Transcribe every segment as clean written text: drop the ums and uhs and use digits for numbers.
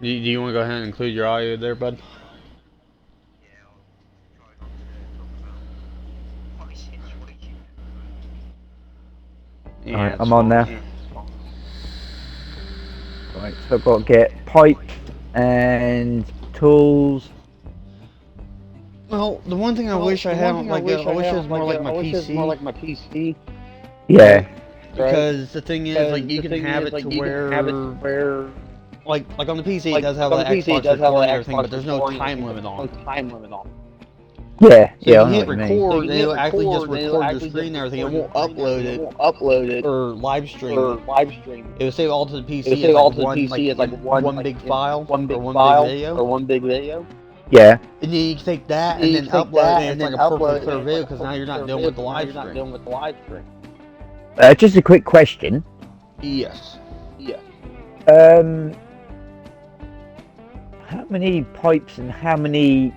Do you want to go ahead and include your audio there, bud? Yeah, Alright, it's I'm on fine. now. Right, so I've got to get pipes and tools. Well, the one thing I wish I had, I wish it was more like my PC. Yeah. Because the thing is, like, you can have it to where, like on the PC, it does have the Xbox recording and everything, but there's no time limit on it. Yeah, So if yeah, you I know hit what you mean. record, it'll actually just record your screen and everything. It won't upload it or live stream it. It will save all to the PC as one big file or one big video. Yeah. And then you can take that and then upload it, and it's like a perfectly clear video because now you're not dealing with the live stream. Just a quick question. Yes. Um, how many pipes and how many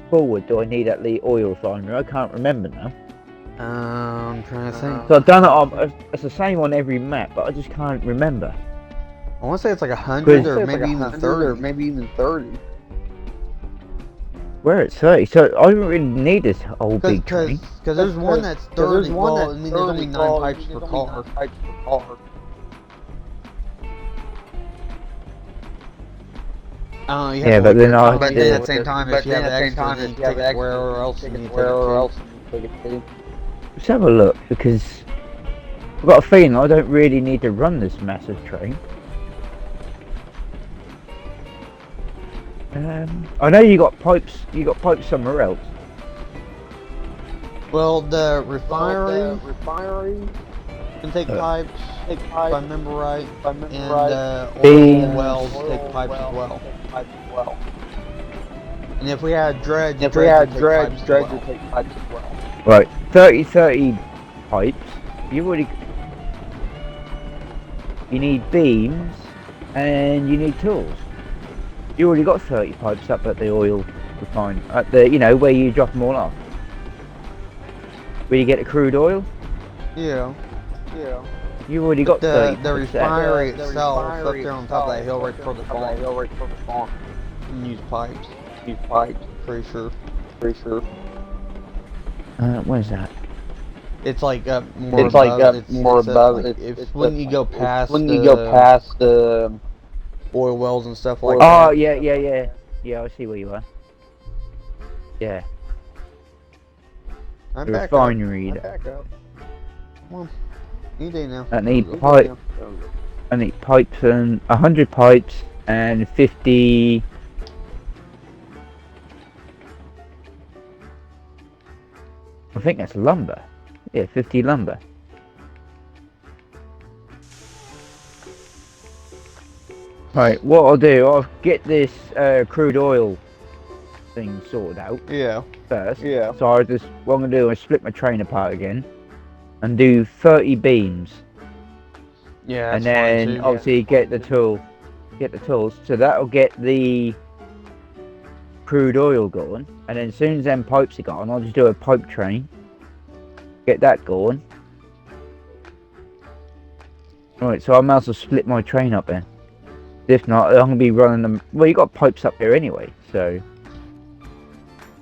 forward do I need at the oil refinery? I can't remember now. I'm trying to think. So I've done it on, it's the same on every map, but I just can't remember. I want to say it's like 100 or maybe even 30. Where it's 30, so I don't really need this whole big train. Because there's one that's 30. Well, I mean, there's only 9 pipes per car. Yeah, but then I. But then at the same time, if you have extra, then you take it wherever else you need to take it to. Let's have a look, because I've got a feeling I don't really need to run this massive train. I know you got pipes somewhere else. Well, the refinery can take pipes, if I remember right, and oil wells take pipes as well. And if we had dredge, would take pipes as well. Right, 30 pipes. You need beams, and you need tools. You already got 30 pipes up at the oil refinery, at the, where you drop them all off. Where you get the crude oil. Yeah. You already got 30. The refinery itself, up there on top of that hill right before the farm. You can use pipes. Pretty sure. Where's that? It's like more above. It's when you go past the oil wells and stuff like that. Oh, yeah. Yeah, I see where you are. Yeah. I'm The back refinery. up. Come on. Any day now. I need pipes and 100 pipes and 50. I think that's lumber. Yeah, 50 lumber. Right, what I'll do, I'll get this crude oil thing sorted out. Yeah. First. Yeah. So what I'm gonna do is split my train apart again, and do 30 beams. Yeah. And then obviously get the tools. So that'll get the crude oil going, and then as soon as them pipes are gone, I'll just do a pipe train. Get that going. Right, so I might as well split my train up then. If not, I'm gonna be running them. Well, you got pipes up here anyway, so.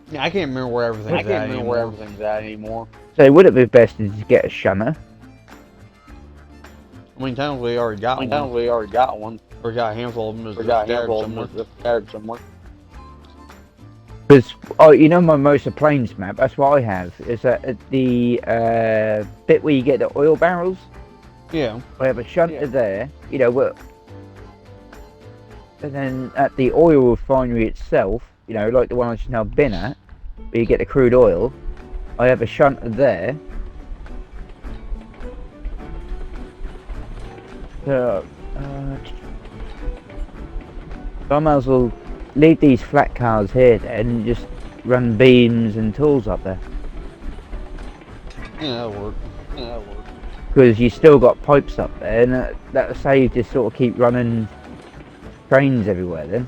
Yeah, I can't remember where everything's at anymore. So would it be best to just get a shunner? I mean, technically we already got one. We got a handful of them. Scattered somewhere. Because my Mosa Plains map. That's what I have. Is that at the bit where you get the oil barrels? Yeah. I have a shunter there. And then at the oil refinery itself, like the one I've just now been at, where you get the crude oil, I have a shunter there. So, I might as well leave these flat cars here then and just run beams and tools up there. Yeah, that'll work. Because you still got pipes up there, and that'll save you just sort of keep running trains everywhere then.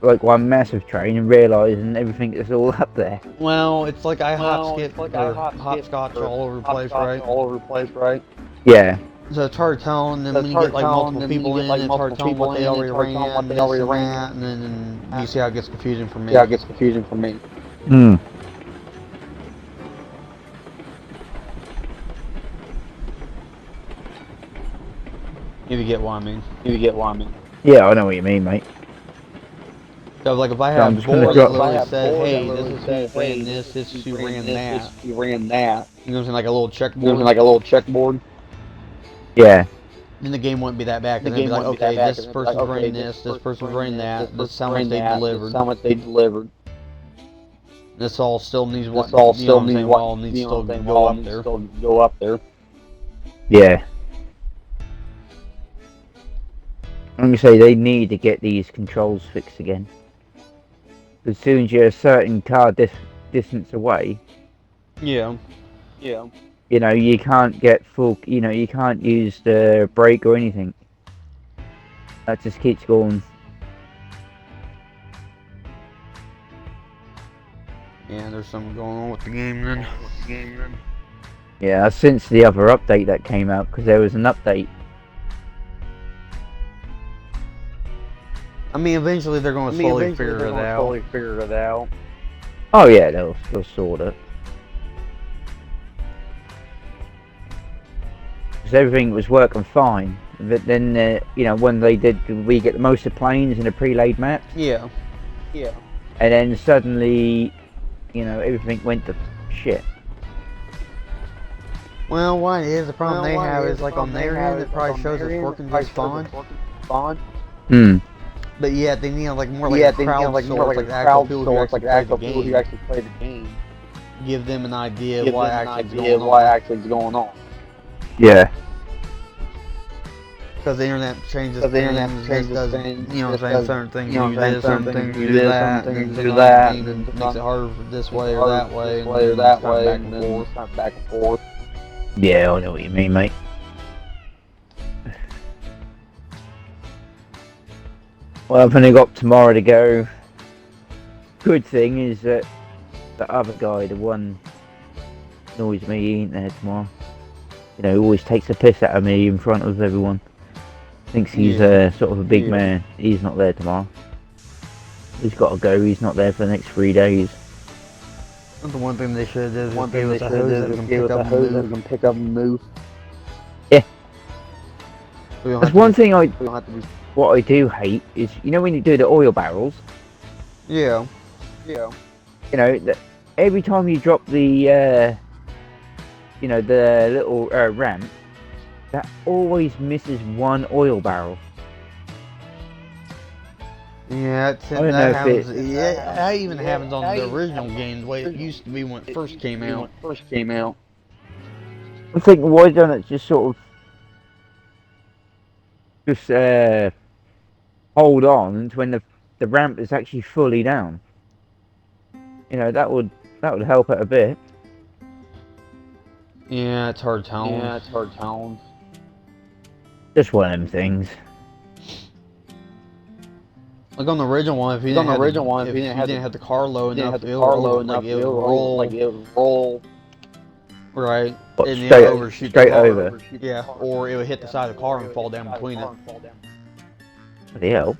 Like one massive train and realising everything is all up there. Well, it's like hopscotch all over the place, right? Yeah. So it's hard telling, and then when you get like multiple people in, it's hard telling what they already ran, this and that, and then you see how it gets confusing for me. Hmm. If you get what I mean. Yeah, I know what you mean, mate. So like if I have a board that literally said, hey, this is who ran this is who ran that. You know what I'm saying, like a little checkboard. Yeah. Then the game wouldn't be that bad, because it'd be like, okay, this person's running this person's running that, this is how much they delivered. This all still needs what, you know what I'm saying, all needs to still go up there. Yeah. Let me say, they need to get these controls fixed again. As soon as you're a certain car distance away, Yeah. you know, you can't get full, you know, you can't use the brake or anything. That just keeps going. Yeah, there's something going on with the game then. Yeah, since the other update that came out, because there was an update. I mean, eventually they're going to slowly figure it out. Oh yeah, they'll sort it. Because everything was working fine. But then, you know, when we get the most of planes in the pre-laid maps. Yeah. And then suddenly, you know, everything went to shit. Well, what is the problem they have is, like, on their end, it probably shows it's working just fine. Hmm. But yeah, they need like more like a crowd source, like the actual people who actually play the game. Give them an idea of what actually is going on. Yeah. Because the internet changes things, you know what I'm saying, certain things you do this, certain things you do that, and makes it harder this way or that way, and then back and forth. Yeah, I know what you mean, mate. Well, I've only got tomorrow to go. Good thing is that the other guy, the one annoys me, he ain't there tomorrow. You know, he always takes a piss out of me in front of everyone. Thinks he's sort of a big man. He's not there tomorrow. He's got to go. He's not there for the next 3 days. The one thing they should do is give us a hose that can pick up and move. Yeah. That's one thing what I do hate is, you know, when you do the oil barrels. Yeah. You know, every time you drop the, you know, the little ramp, that always misses one oil barrel. Yeah, that happens. That even happens on the original game, the way it used to be when it first came out. I'm thinking, why don't it just sort of hold on until when the ramp is actually fully down? You know, that would help it a bit. Yeah, it's hard telling. Just one of them things. Like on the original one, if you didn't have the car low enough, it would roll. Right. But and straight over. Yeah, or it would hit the side of the car and fall down between it. Bloody hell.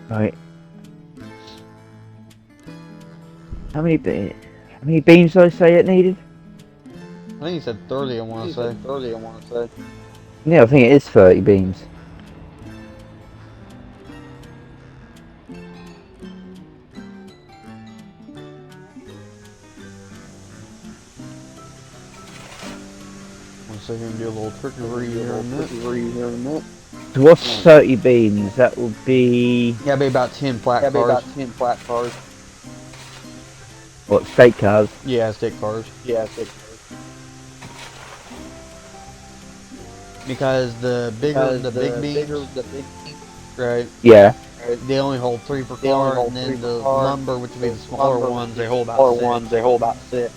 Right. How many beams did I say it needed? I think he said 30, I want to say. Yeah, I think it is 30 beams. Let's sit here and do a little trickery here in a minute. So what's 30 beams? That would be... Yeah, it'd be about 10 flat cars. What, state cars? Yeah, state cars. Because the big beams, right? Yeah. They only hold 3 per car, and then the lumber, which would be the smaller ones, they hold about 6.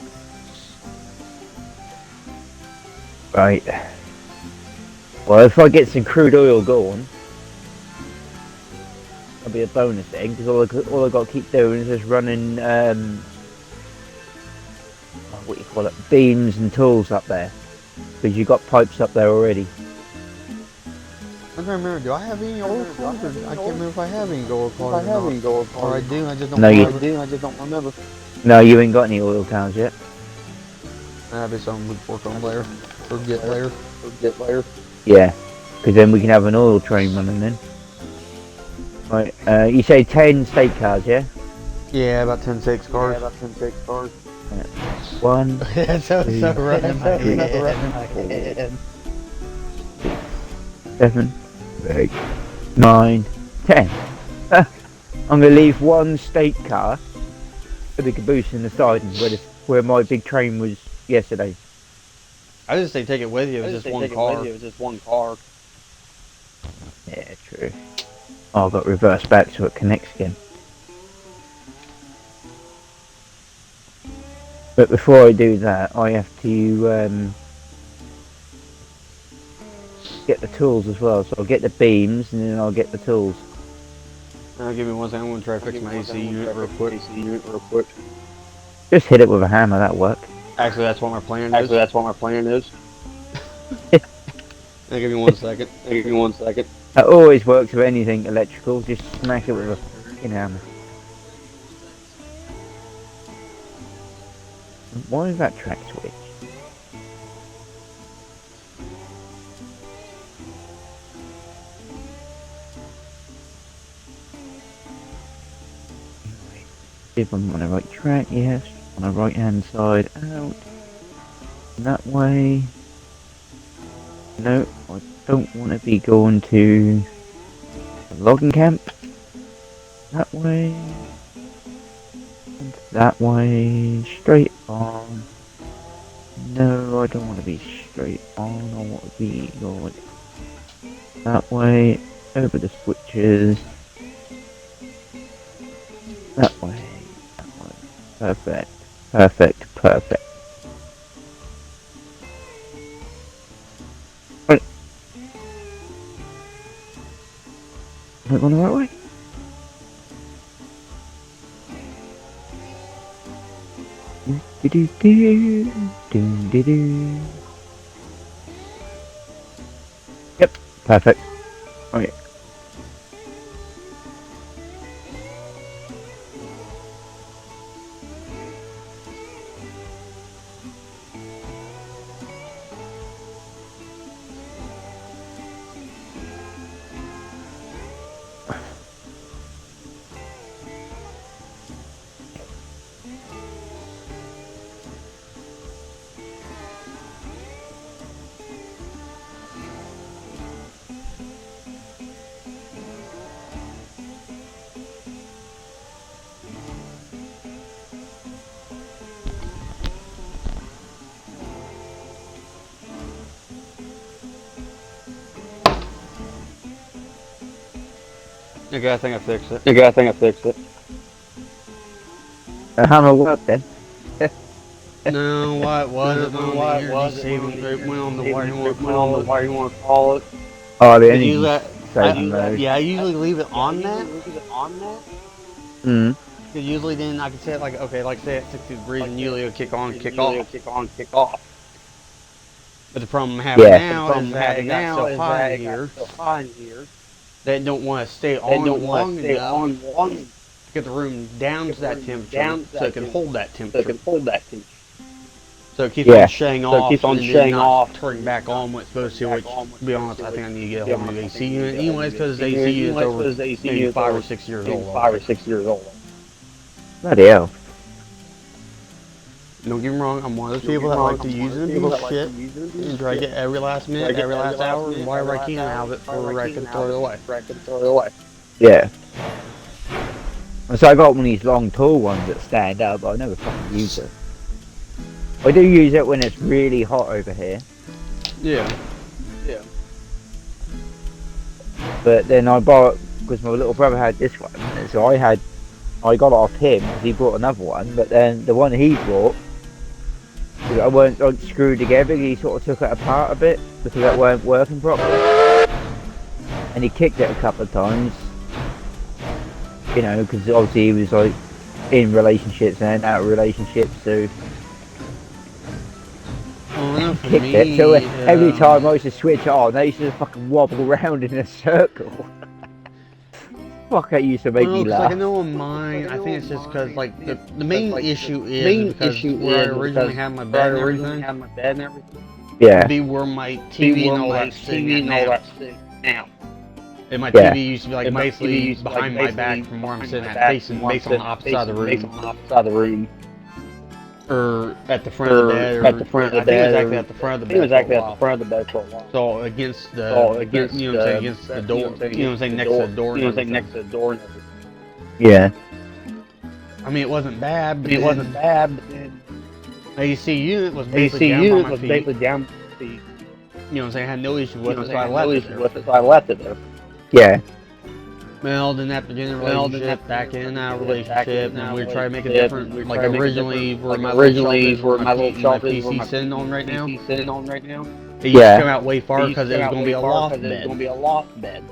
Right. Well, if I get some crude oil going, that'll be a bonus thing, because all I got to keep doing is just running, what you call it, beams and tools up there, because you got pipes up there already. I'm trying to remember, do I have any oil cards? I can't remember if I have any gold cards or I do, I just don't remember. No, you ain't got any oil towns yet. That'd be something we can work on later. Or get later. Yeah, because then we can have an oil train running then. Right, you say 10 state cars, yeah? Yeah, about 10 state cars. One. That's so right in my head. 7, 8, 9, 10. I'm gonna leave one state car for the caboose in the side where my big train was yesterday. I just say take it with you. It was just one car. Yeah, true. Oh, I've got reverse back so it connects again. But before I do that, I have to get the tools as well. So I'll get the beams and then I'll get the tools. Give me one second. I'm going to try to fix my AC unit real quick. Just hit it with a hammer, that'll work. Actually, that's what my plan is. Give me 1 second. That always works with anything electrical. Just smack it with a fucking hammer. Why is that track switch? If I'm on the right track, yes. On the right hand side, out. That way. No, I don't want to be going to the logging camp. That way. And that way. Straight on. No, I don't want to be straight on. I want to be going that way. Over the switches. That way. Perfect. Right. Am I going the right way? Yep, perfect. Okay. Okay, I think I fixed it. The hammer worked then. No, why it wasn't on the energy saving group. Went on the wire you want to call it. Oh, the energy saving mode. Yeah, I usually leave it on that. Mm. Because usually then I can set it like, okay, like say at 60 degrees and usually it'll kick on, kick off. But the problem I'm having now is that it got so high here. They don't want to stay on long enough to get the room down to that temperature so it can hold that temperature. So it keeps on shutting off, turning back on when it's supposed to, which, to be honest, I think I need to get a whole new AC unit anyways, because the AC unit's over maybe 5 or 6 years old. Bloody hell. Don't get me wrong, I'm one of those people that like to use it and do shit, and try to get every last minute, every last hour, and whatever I can out of it before I can throw it away. Yeah. So I got one of these long tall ones that stand up, but I never fucking use it. I do use it when it's really hot over here. Yeah. But then I borrowed, because my little brother had this one, so I got it off him, because he brought another one, but then the one he brought, I weren't like screwed together, he sort of took it apart a bit, because it weren't working properly. And he kicked it a couple of times, you know, because obviously he was like in relationships and out of relationships, so kicked it. So every time I used to switch on, they used to fucking wobble around in a circle. Fuck, that used to make me laugh. Like, I know on mine, I think it's just because, like, the main issue is because where I originally had my bed and everything. Yeah. Would be where my TV and all that sitting now. And my TV used to be, like, basically behind my back from where I'm sitting at, facing on the opposite side of the room. Or at the front of the bed, or at the front of the bed. I think it was actually at the front of the bed. It was actually at the front of the bed for a while. So against the, you know what I'm saying, against the door, you know what I'm saying, next to the door. You know what I'm saying, next to the door. Yeah. I mean, it wasn't bad. But it wasn't bad. But then the AC unit was basically down by my feet. You know what I'm saying? I had no issue with it, so I left it there. Yeah. Well, then after getting a relationship, back in our relationship, and we were trying to make it different. Like originally, where my little shelf is, where my PC sitting on right now. It used to come out way far because it was going to be a loft bed.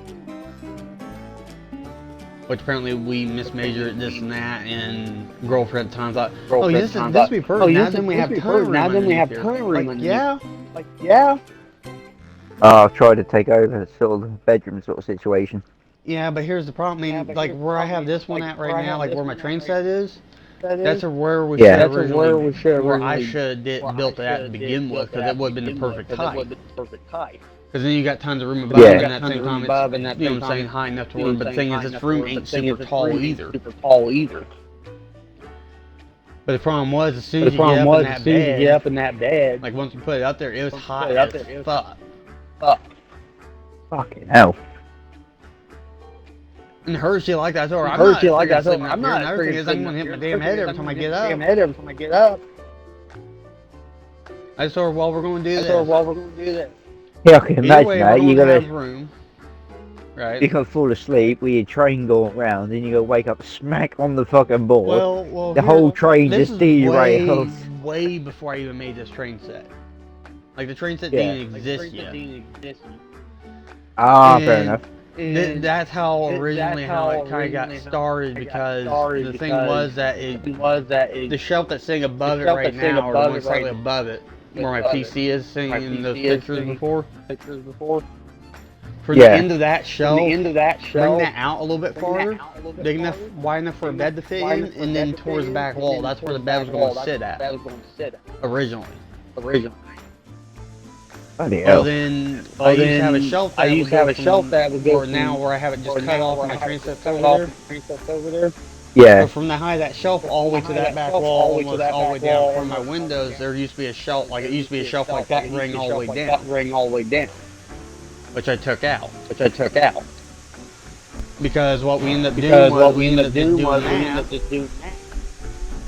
Which apparently we mismeasured this and that, and girlfriend at the time thought, oh, this would be perfect. Now then we have time room. Yeah. Like, yeah. Oh, I've tried to take over sort of the bedroom sort of situation. Yeah, but here's the problem. I mean, like where I have this one at right now, like where my train set is, that's where we should where I should have built it at to begin with, because it would have been the perfect height. Because then you got tons of room above, and at the same time, it's, you know what I'm saying, high enough to where, but the thing is, this room ain't super tall either. But the problem was, as soon as you get up in that bed, like once you put it up there, it was hot as fuck. Fucking hell. And her, she like that. So I'm not. Another thing is, I'm gonna hit my damn head every time I get up. I told her, well, we're gonna do this. Yeah, I can imagine that. You gotta room. Right. You can fall asleep with your train going round, then you go wake up smack on the fucking board. Well, the whole train just derails. Way before I even made this train set. Like the train set didn't exist yet. Ah, fair enough. That's how originally how it kind of got started, because the thing was that the shelf that's sitting above it right now, or the one slightly above it, where my PC is sitting in those pictures before. For the end of that shelf, bring that out a little bit farther, big enough, wide enough for a bed to fit in, and then towards the back wall. That's where the bed was going to sit at. Originally. Well, then I used to have a shelf that would go now where I have it just cut off and my train sets over there. Yeah. So from the height of that shelf all the way to that back wall, almost all the way down from my windows, there used to be a shelf, like it used to be a shelf like that running all the way down. Which I took out. Because what we ended up doing was we ended up just doing that.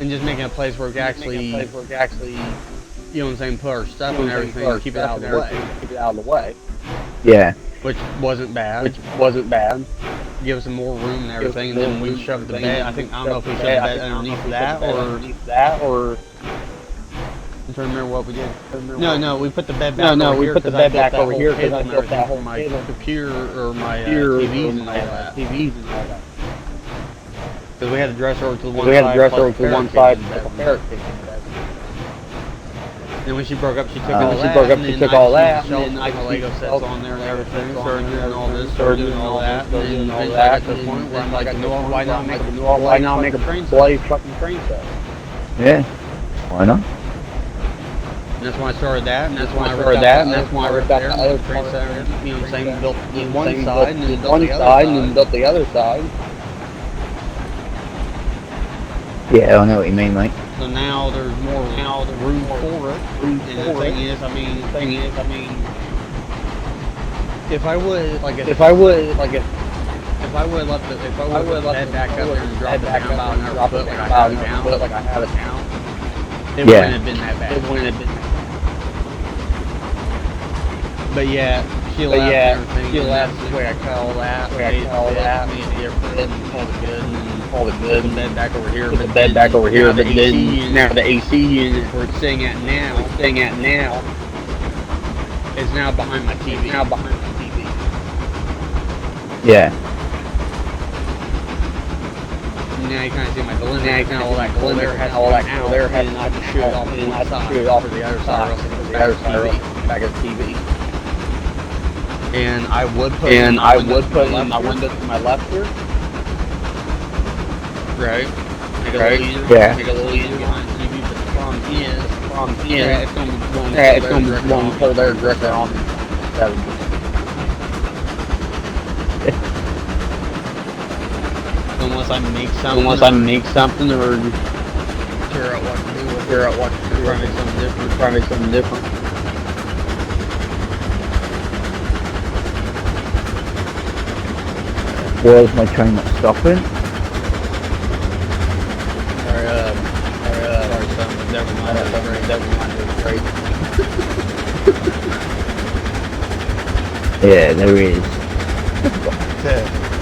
And just making a place where we could actually, you know what I'm saying, put our stuff and everything and keep it out of the way. Yeah. Which wasn't bad. Give us some more room and everything, and then we shoved the bed. I don't know if we shoved the bed underneath that or I'm trying to remember what we did. No, we put the bed back over here because I built that whole my computer or my TVs and all that. Because we had to dress over to the one side for the parrot cage. Then when she broke up, she took all that. And I put Lego sets on there and everything. Started doing all that. And then eventually I got to the point where I'm like, why not make a bloody fucking train set? Yeah. Why not? And that's why I started that, and that's why I ripped that, and that's why I ripped out the other train set. You know what I'm saying? Built one side, and then built the other side. Yeah, I know what you mean, mate. So now there's more room for it. And the thing is, I mean, if I would left the bed back up there and dropped it down about another foot like I have it now, it wouldn't have been that bad. But yeah, she left the way I cut all that, made it different, and all the good, and the bed back over here, but then now the AC unit where it's sitting at now, is now behind my TV. Yeah. Now you kind of see my glare. Now all that glare had to shoot it off to the other side. TV. And I would put it in my window to my left here. Right. Make it a little easier. Yeah. Make it a little easier behind the TV. But the problem is, it's going to be blowing cold air directly on me. Unless I make something, or figure out what to do, try to make something different. Was my train not stopping? Sorry, son. Never mind. It was great. Yeah, there is.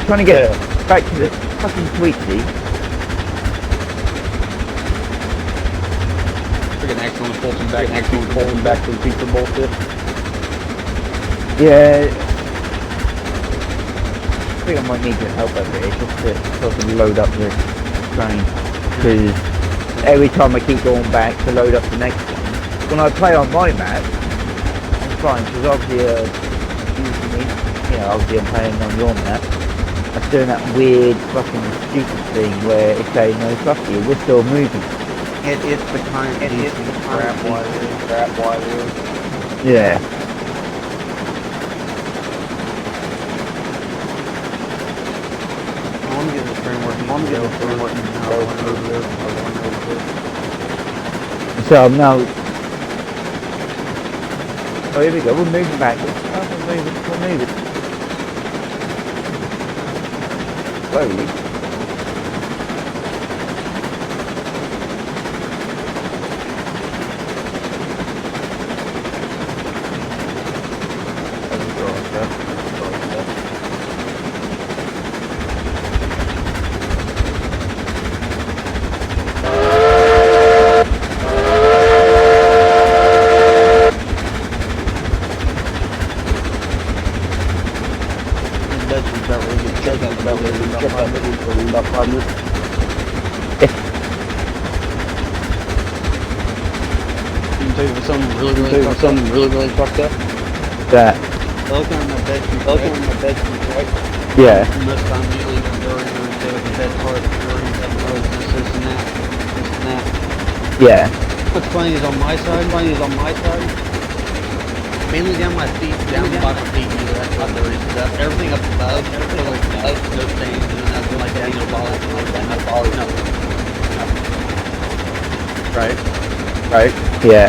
Trying to get back to the fucking Sweetie. Freaking excellent pulling back to the pizza bullshit. Yeah. I think I might need your help over here just to fucking load up the train. Because every time I keep going back to load up the next one, when I play on my map, I'm fine, because obviously obviously I'm playing on your map. I'm doing that weird fucking stupid thing where it's saying, no, fuck you, we're still moving. It's the kind of crap water. Yeah. I want to get this train working. So now, oh, here we go, we're moving backwards. We're moving. Slowly. Something really fucked up. That. Looking at my bed sheet, right? Yeah. Most time usually during the bed part, during this and that. Yeah. What's funny is on my side, mainly down by my feet, that's what there is stuff. Everything up above, no stains, nothing like that, no balls, no. Right? Yeah.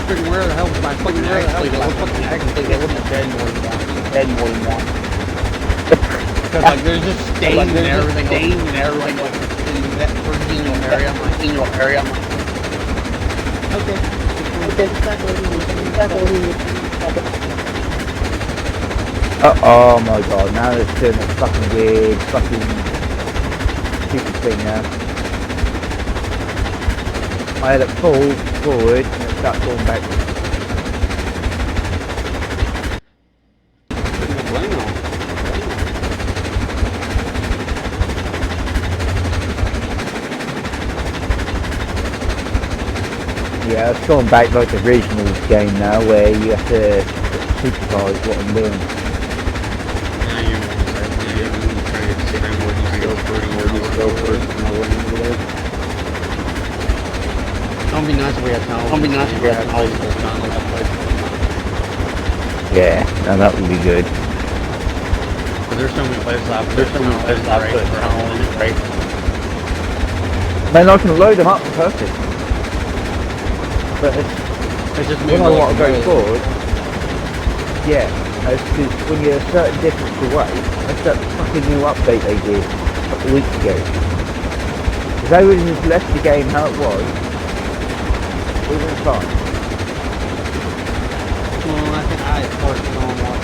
Freaking where the hell is my fucking actually they wouldn't have dead more than one. Because like there's just stains and everything in that personal area. I'm like, okay. Oh my god, now it's doing a fucking weird, fucking stupid thing now. I had it fall forward and it started going backwards. Yeah, it's going back like the original game now, where you have to supervise what I'm doing. Don't be nice if we had time. Yeah, now that would be good. But there's so many places I put tunnel in it, right? Man, I can load them up perfect. But it's just when I want to go forward, yeah, because when you're a certain distance away, that's that fucking new update they did a couple of weeks ago. If they would have just left the game how it was, we would have been fine. Well, I think I forced it on one.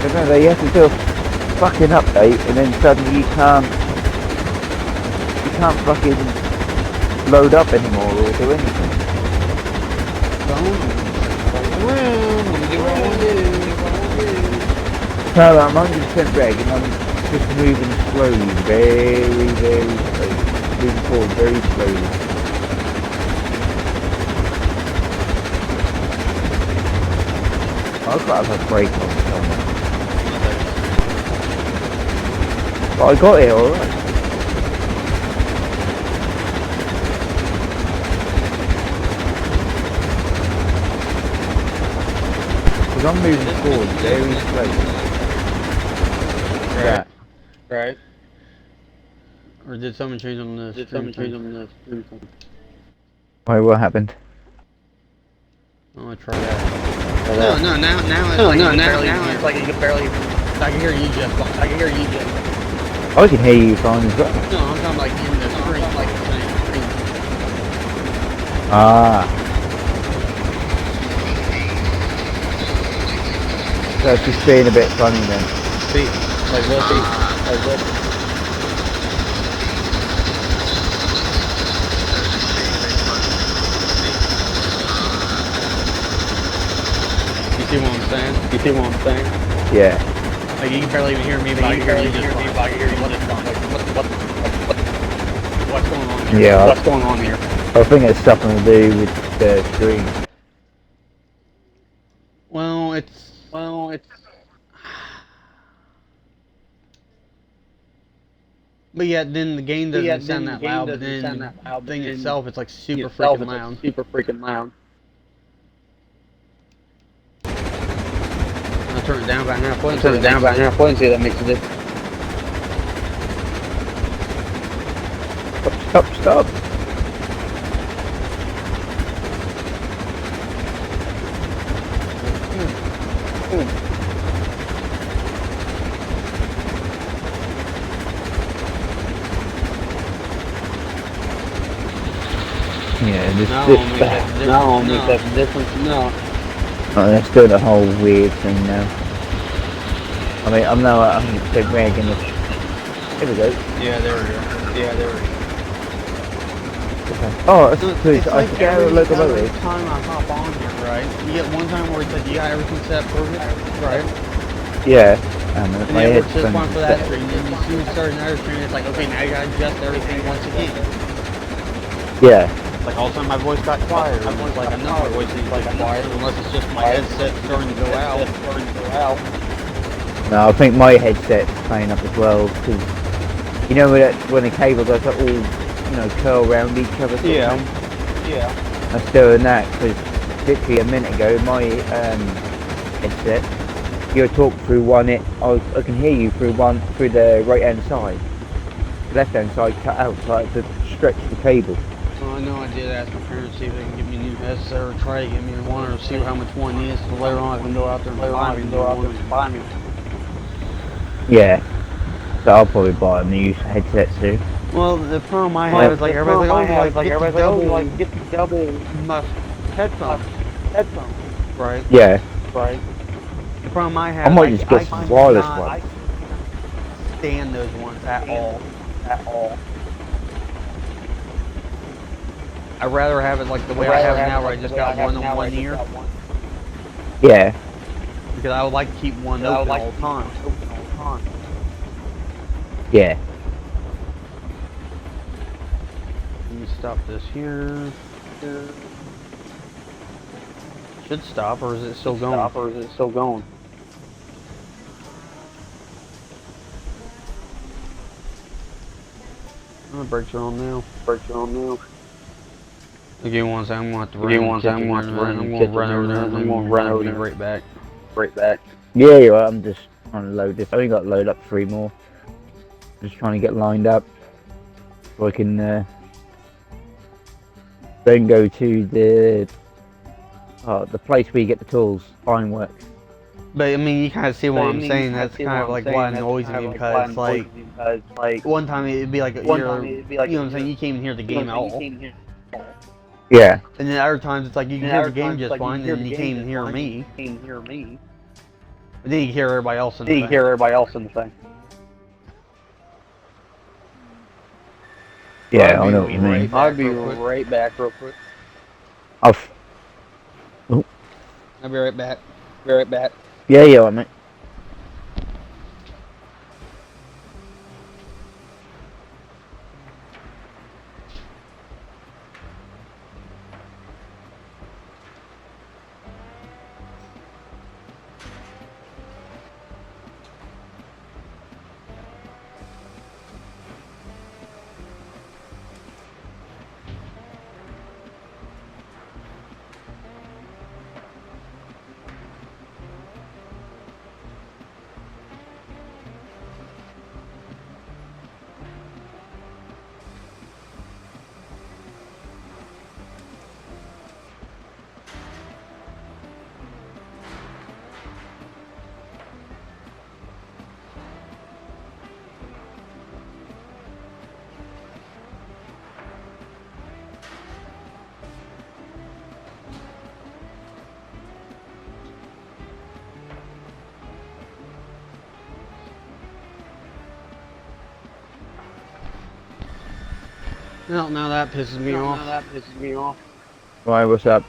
Remember, you have to do a fucking update and then suddenly you can't fucking load up anymore or do anything. Let me do what I want to do. No, I'm 100% reg and I'm just moving slowly, very, very slowly. Moving forward very slowly. I've got to have a brake on somewhere. But I got it alright. Because I'm moving forward very slowly. Right. Right. Or did someone change on the stream? Wait, what happened? I want to try that. No, now it's like you can barely. I can hear you just. I can hear you fine as well. No, I'm talking like in the screen, like the same screen. Ah. That's just being a bit funny then. Speak. Like what? You see what I'm saying? Yeah. Like you can barely even hear me, but I can hear you just fine. What's going on here? Yeah. What's going on here? I think it's something to do with the screen. Well, it's. But yeah, then the game doesn't sound that loud, but then the thing itself, it's like super freaking loud. I'll turn it down about halfway and see if that makes a difference. Stop. Yeah, No, make that difference. No. Oh, let's do the whole weird thing now. I mean, I'm now at 100% reg and it's... Here we go. Yeah, there we go. Oh, it's I forget how to look about every it. time I hop on here, right? You get one time where it's like you got everything set perfect, right? Yeah. And then it works just fine for that screen. And then as soon as you start another screen, it's like, okay, now you gotta adjust everything once again. Yeah. Like all of a sudden my voice got quieter. I was like, I know my voice is like quieter unless it's just my headset starting to go out. No, I think my headset's playing up as well because you know when the cable does that all curl around each other. Yeah. I'm doing that because literally a minute ago my headset, you were talking through one. I can hear you through the right hand side. The left hand side cut out, so I had to stretch the cable. Well, I know I did ask my parents to see if they can give me a new headset or try to give me one or see how much one is. So later on I can go out there and buy me. Yeah. So I'll probably buy a new headset soon. Well, the problem I have is like everybody's like, get the double headphones. Right. Yeah. The problem I have, I might just get some wireless ones. I can't stand those ones at all. I'd rather have it like the way I have it now, where I just got one on one ear. Yeah. Because I would like to keep one open all the time. Yeah. Let me stop this here. Should stop, or is it still going? Oh, the brakes are on now. Give me one second, I'm going to have to run. I'm going to run over there and I'm going to run over there. Right back. Yeah, you're right. I'm just trying to load this. I only got to load up 3 more. Just trying to get lined up so I can then go to the place where you get the tools, Ironworks. But I mean, you kind of see what I'm saying. That's kind of like why it annoys me, because like one time it'd be like you know what I'm saying, you can't even hear the game at all. Yeah. And then other times it's like you can hear the game just fine, and you can't even hear me. But then you can hear everybody else in the thing. Yeah, I know what you mean. I'll be right back real quick. I'll be right back. Yeah, mate. No, now that pisses me off. Why, what's up?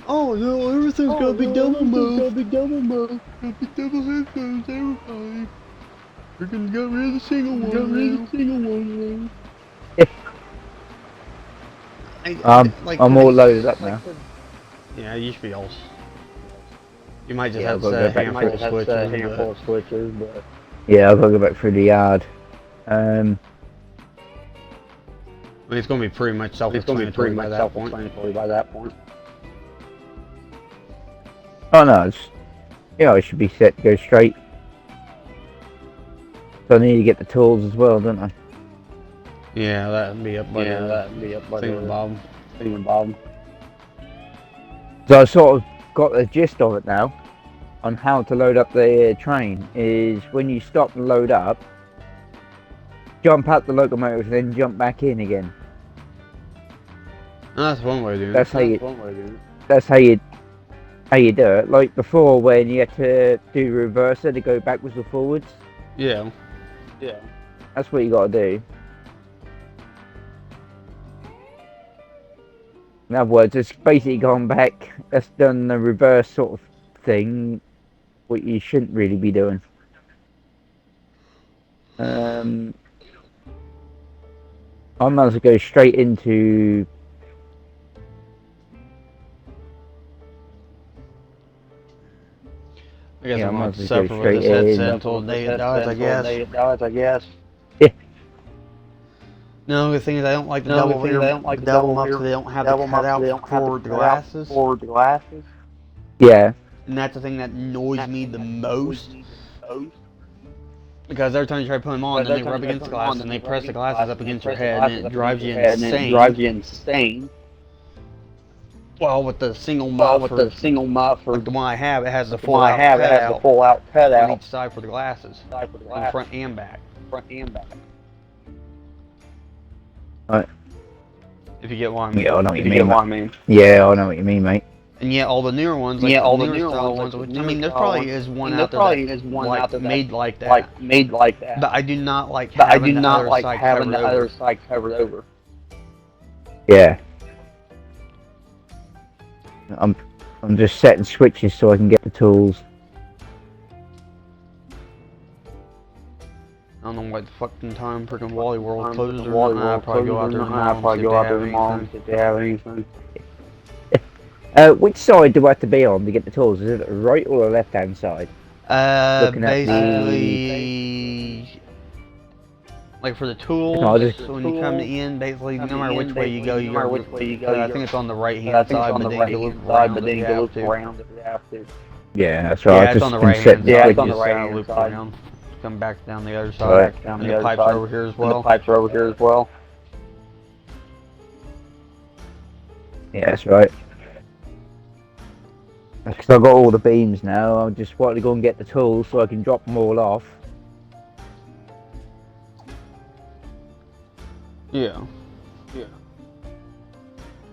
Oh no, everything's gonna be double move. Gonna be double move. Gonna be double headphones, everybody. We're gonna get rid of the single one. I'm all loaded up now. Yeah, you should be all. You might just Yeah, have I've got to a go back handful of switches, but... Yeah, I've got to go back through the yard. I mean, it's going to be pretty much self-explanatory by that point. Oh no, it's, yeah, I should be set to go straight. So I need to get the tools as well, don't I? Yeah, that'd be up by the Bob. So I sort of got the gist of it now, on how to load up the train, is when you stop and load up, jump out the locomotive and then jump back in again. That's one way to do it. That's how you do it. Like before when you had to do reverser to go backwards or forwards. Yeah. That's what you gotta do. In other words, it's basically gone back, that's done the reverse sort of thing, what you shouldn't really be doing. I might as well go straight into... I guess I'm going to suffer with this headset until the day it dies, I guess. Yeah. No, the thing is I don't like the double here. Double enough so they don't have the cutout for the glasses. Yeah. And that's the thing that annoys me the most. Because every time you try to put them on, then they rub against the glasses and they press the glasses up against your head and it drives you insane. Well, with the single muffler, like the one I have, it has the full out cutout on each side for the glasses, on front and back. Right. If you get what I mean. Yeah, I know what you mean. Yeah, I know what you mean, mate. And yet all the newer ones, like the newer style ones, which, I mean, there probably is one out there that's made like that. But I do not like having the other side covered over. Yeah. I'm just setting switches so I can get the tools. I don't know what fucking time freaking Wally World closes or not. I'll probably go out there tomorrow and see if they have anything. Which side do I have to be on to get the tools? Is it the right or the left hand side? Basically, like for the tools, so when you come in, basically no matter which way you go, I think it's on the right hand side, but then you loop around if you have to. Yeah, that's right. Yeah, it's on the right hand side. Yeah, it's on the right hand side. Come back down the other side. And the pipes are over here as well. Yeah, that's right. Because I've got all the beams now, I just want to go and get the tools so I can drop them all off. Yeah.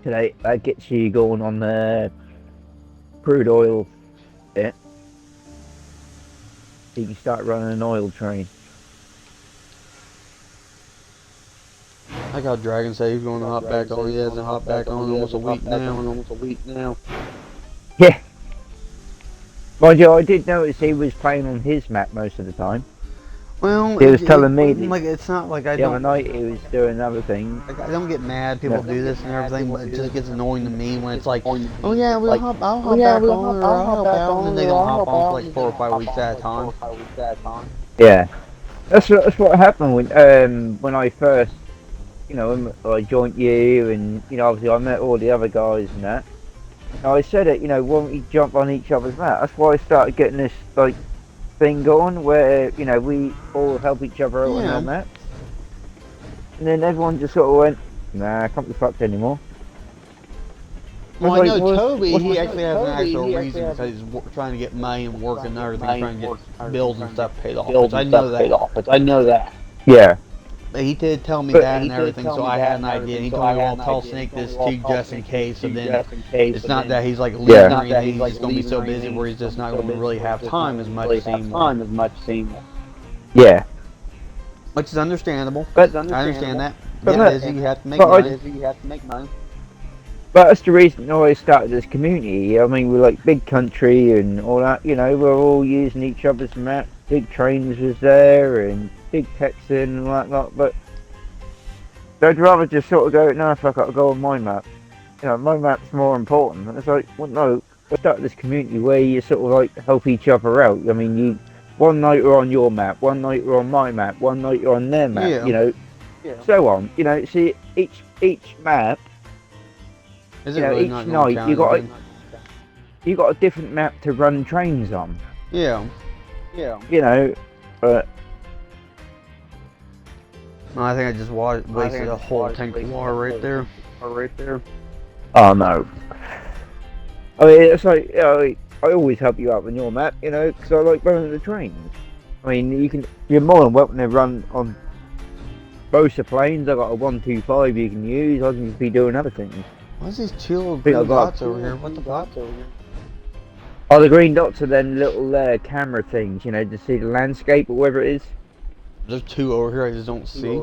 Today, that gets you going on the crude oil bit. So you can start running an oil train. I got Dragon say he's going to hop back on. He hasn't hopped back on almost a week now. Yeah. Mind you, I did notice he was playing on his map most of the time. Well, he was telling me that like it's not like the other night he was doing other things. Like, I don't get mad people do this and everything, but it just gets annoying to me when it's like, oh yeah, I'll hop back on, or I'll hop out, and then they don't hop on for like 4 or 5 weeks at a time. Yeah, that's what happened when I first, you know, when I joined you, and you know, obviously I met all the other guys and that. And I said it, you know, why don't we jump on each other's map? That's why I started getting this like thing going where, you know, we all help each other out on our maps. And then everyone just sort of went, nah, I can't be fucked anymore. Well, I know Toby, he actually has an actual reason because he's trying to get money and work and everything, trying to get bills and stuff paid off. I know that. Yeah. But he did tell me that and everything, so I had an idea. And he told me, well, tell Snake this too, just in case. So then it's not that he's like leaving or anything. He's just going to be so busy where he's just not going to really have time as much anymore. Yeah. Which is understandable. I understand that. But yeah, look, you have to make money. But that's the reason I started this community. I mean, we're like big country and all that. You know, we're all using each other's maps. Big Trains was there and Big Texan and all that. But I'd rather just sort of go, no, if I got to go on my map. You know, my map's more important. And it's like, well, no, I started this community where you sort of like help each other out. I mean, you one night you're on your map, one night you're on my map, one night you're on their map. Yeah. You know, so on. You know, see each map. Is it really each not night you got a different map to run trains on. Yeah. You know, but no, I think I just wasted a whole tank of water right there. Oh no. I mean, it's like, you know, I always help you out on your map, you know, because I like running the trains. I mean, you're more than welcome to run on both the planes. I got a 125 you can use. I can just be doing other things. What's these two little green dots over here? What the fuck? Oh, the green dots are then little camera things, you know, to see the landscape or whatever it is. There's two over here I just don't see.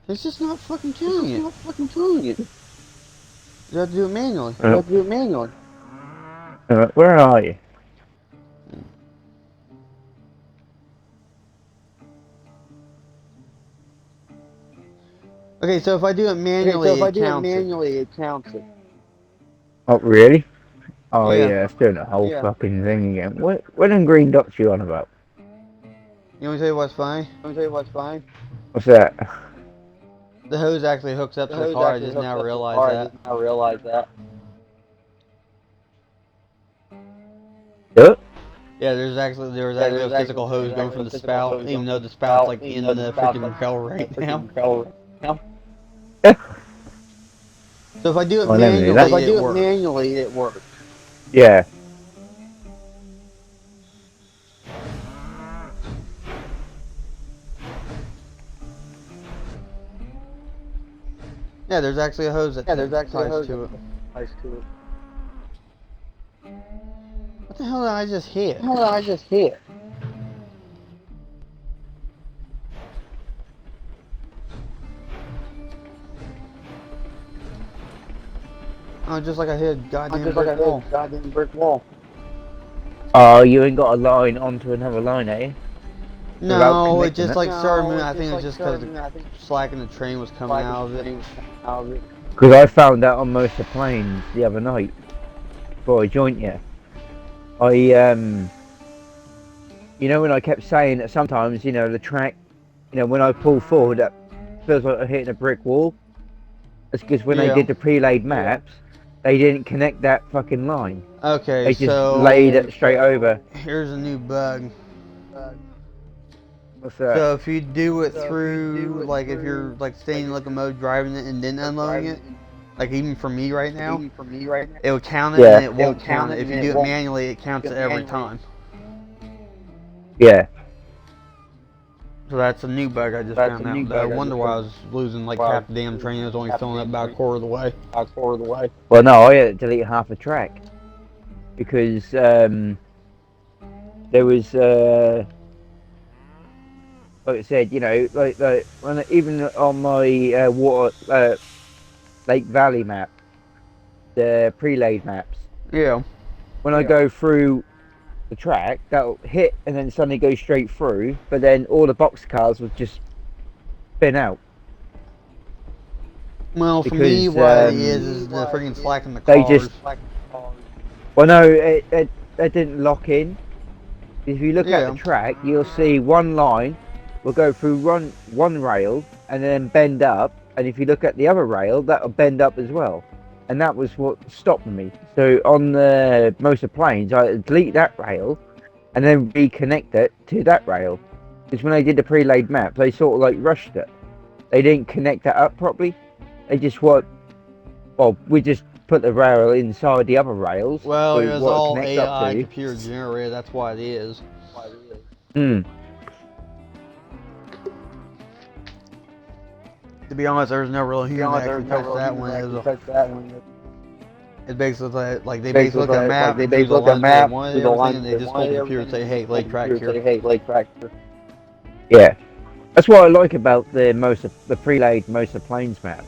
It's just not fucking killing it. You have to do it manually. Where are you? Okay, so if I do it manually, it counts it. Oh, really? Oh, Yeah. it's doing the whole fucking thing again. What them green dots you on about? You want me to tell you what's funny? What's that? The hose actually hooks up to the car. I just now realized that. Yep. Yeah, there was actually a physical hose going from the spout, even though the spout's like in the freaking hell right now. So if I do it manually, it works. Yeah. Yeah, there's actually a hose that ties to it. What the hell did I just hit? Oh, just like I hit a goddamn brick wall. Oh, you ain't got a line onto another line, eh? No, it just like started moving. I think it was just because the slack in the train was coming out of it. Because I found out on most of the planes the other night before I joined you. You know, when I kept saying that sometimes, you know, the track, you know, when I pull forward, that feels like I'm hitting a brick wall. It's because when they did the pre-laid maps, they didn't connect that fucking line. Okay, they just laid it straight over. Here's a new bug. What's that? So if you do it through, like if you're like staying in local mode, driving it and then unloading it, like even for me right now, it will count it and it won't count it. If you do it manually, it counts it every time. Yeah. So that's a new bug I just found out. I wonder why I was losing like half the damn train. I was only filling up about a quarter of the way. Well, no, I had to delete half the track because there was like I said, you know, like when even on my water Lake Valley map, the pre-laid maps. Yeah. When I go through the track, that'll hit and then suddenly go straight through, but then all the box cars would just spin out. Well, for me, what it is the freaking slack in the cars. Well, no, it didn't lock in. If you look at the track, you'll see one line will go through one rail and then bend up, and if you look at the other rail, that'll bend up as well. And that was what stopped me. So on the most of the planes, I delete that rail and then reconnect it to that rail. Because when they did the pre-laid map, they sort of like rushed it. They didn't connect that up properly. They just we just put the rail inside the other rails. Well, it was all AI computer generated. That's why it is. To be honest, there was no real human that could touch that one. It's basically like they basically look at a map, do the lines they want and everything, and they just hold the computer and say, hey, lake track here. Yeah. That's what I like about the pre-laid Mosa Plains map.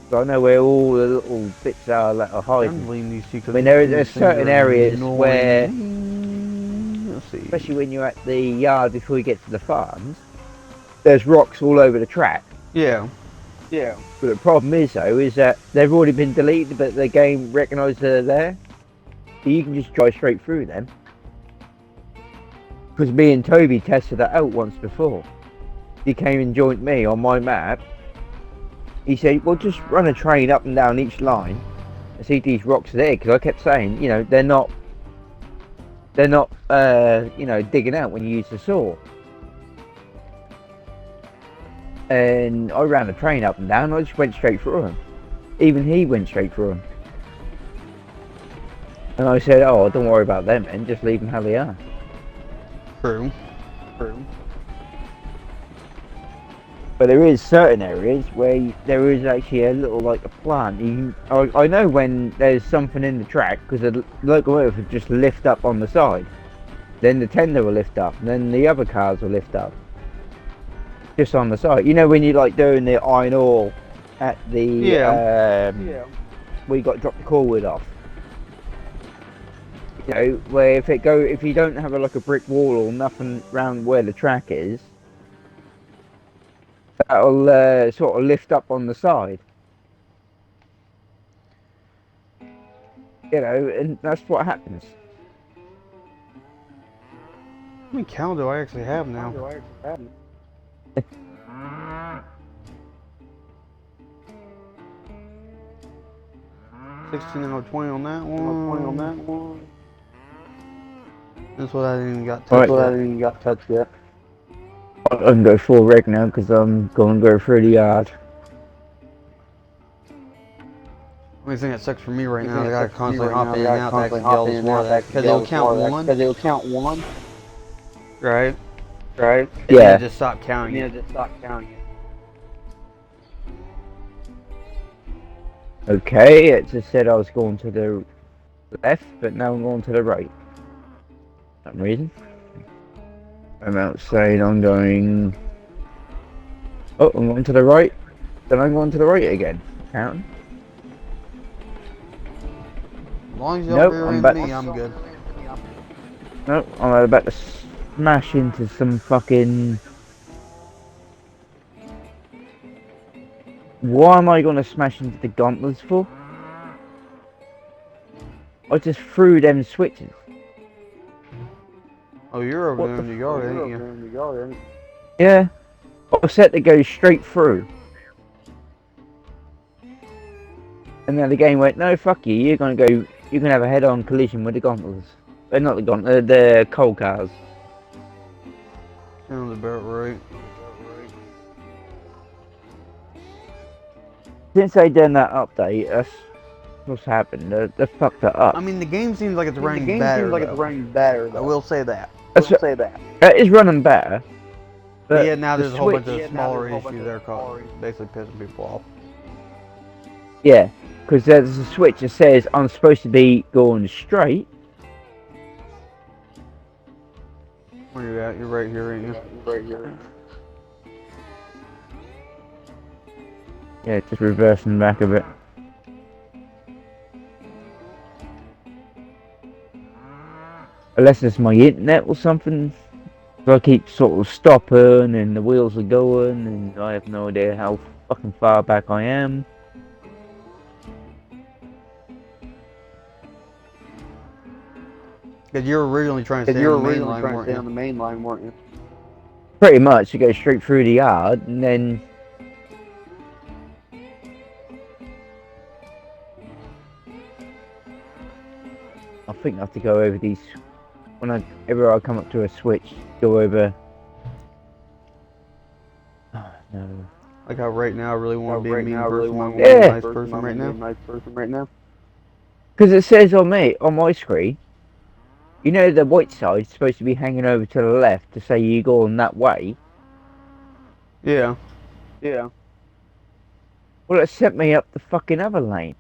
So I know where all the little bits are that are hiding. I mean, there's certain areas where, especially when you're at the yard before you get to the farms, there's rocks all over the track. Yeah. Yeah. But the problem is, though, is that they've already been deleted, but the game recognises they're there. So you can just drive straight through them. Because me and Toby tested that out once before. He came and joined me on my map. He said, well, just run a train up and down each line and see if these rocks are there. Because I kept saying, you know, they're not, you know, digging out when you use the saw. And I ran a train up and down. I just went straight through them. Even he went straight through them. And I said, oh, don't worry about them, and just leave them how they are. True. But there is certain areas where there is actually a little, like, a plant. I know when there's something in the track, because the locomotive will just lift up on the side. Then the tender will lift up, and then the other cars will lift up. Just on the side. You know when you're, like, doing the iron ore at the... where you got to drop the core wood off. You know, where if you don't have like a brick wall or nothing around where the track is, that'll sort of lift up on the side. You know, and that's what happens. How many cow do I actually have now? 16 out of 20 on that one. That's what I didn't even got touched yet. I can go full rig now because I'm going to go through the yard. Only thing that sucks for me right now, I gotta constantly hop in and out to actually get all this water. Because it'll count one. Right? And Yeah. then just stop counting it. Okay, it just said I was going to the left, but now I'm going to the right. For some reason. I'm outside, I'm going... Oh, I'm going to the right. Then I'm going to the right again. Counting. As long as you don't rear-end me, I'm good. Nope, I'm about to smash into some fucking... Why am I going to smash into the gauntlets for? I just threw them switches. Oh, you're over there in the yard, ain't you? Yeah. I was set to go straight through. And then the game went, no, fuck you, you're going to have a head-on collision with the gauntlets. Not the gauntlets, the coal cars. Sounds about right. Since they done that update, that's what's happened. They fucked it up. I mean, the game seems like it's running better. I will say that. It is running better. But yeah, now there's a whole bunch of smaller issues that are basically pissing people off. Yeah, because there's a switch that says I'm supposed to be going straight. Where you at? You're right here, ain't you? Yeah, just reversing back a bit. Unless it's my internet or something. So I keep sort of stopping and the wheels are going and I have no idea how fucking far back I am. Because you were originally trying to stay on the main line, weren't you? Pretty much, you go straight through the yard and then... I think I have to go over these... Whenever I come up to a switch, go over... Oh, no. Like how right now I really want to be a mean person, nice person right now. Because it says on my screen, you know the white side's supposed to be hanging over to the left to say you go on that way. Yeah. Well, it sent me up the fucking other lane.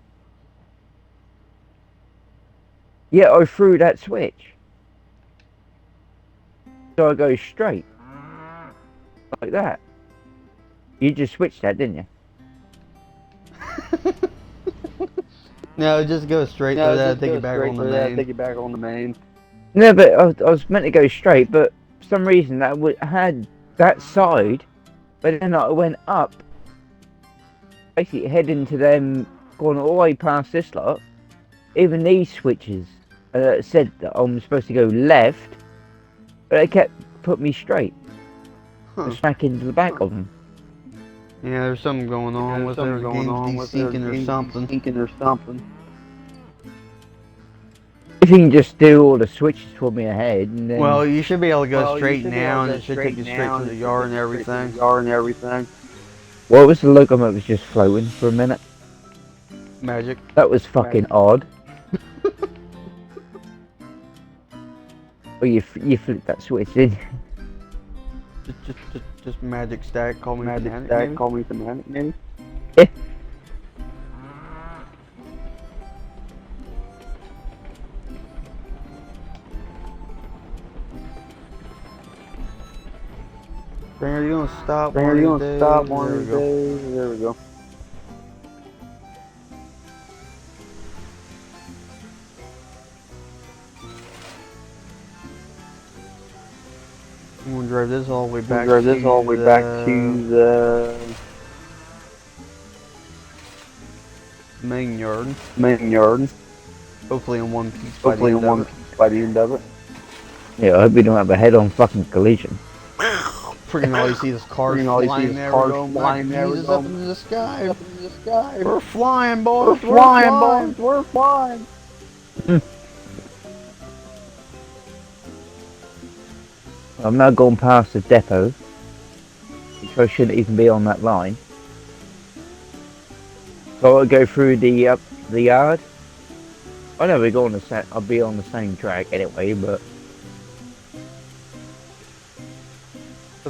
Yeah, I threw that switch. So I go straight. Like that. You just switched that, didn't you? No, just go straight through that, take it back on the main. Take it back on the main. No, but I was meant to go straight, but for some reason that had that side, but then I went up, basically heading to them, going all the way past this lot. Even these switches said that I'm supposed to go left, but they kept putting me straight. Smack into the back of them. Yeah, there's something going on with their games desyncing or something. If you can just do all the switches for me ahead, and then... Well, you should be able to go straight now, and it should take you straight to the yard and everything. What was the locomotive was just floating for a minute? Magic. That was fucking odd. Oh, you flipped that switch, didn't you? Just magic stack. Call me Magic fanatic, stack. maybe? Call me fanatic, maybe. Are you gonna stop? Are you gonna stop one of these days? There we go. I'm gonna drive this all the way back. Drive this all the way back to the main yard. Hopefully in one piece. by the end of it. Yeah, I hope we don't have a head-on fucking collision. Freaking all you see is cars flying there. Jesus, up into the sky. We're flying, boys. We're flying. I'm now going past the depot, which I shouldn't even be on that line. So I'll go through the yard. I know we're going to I'll be on the same track anyway, but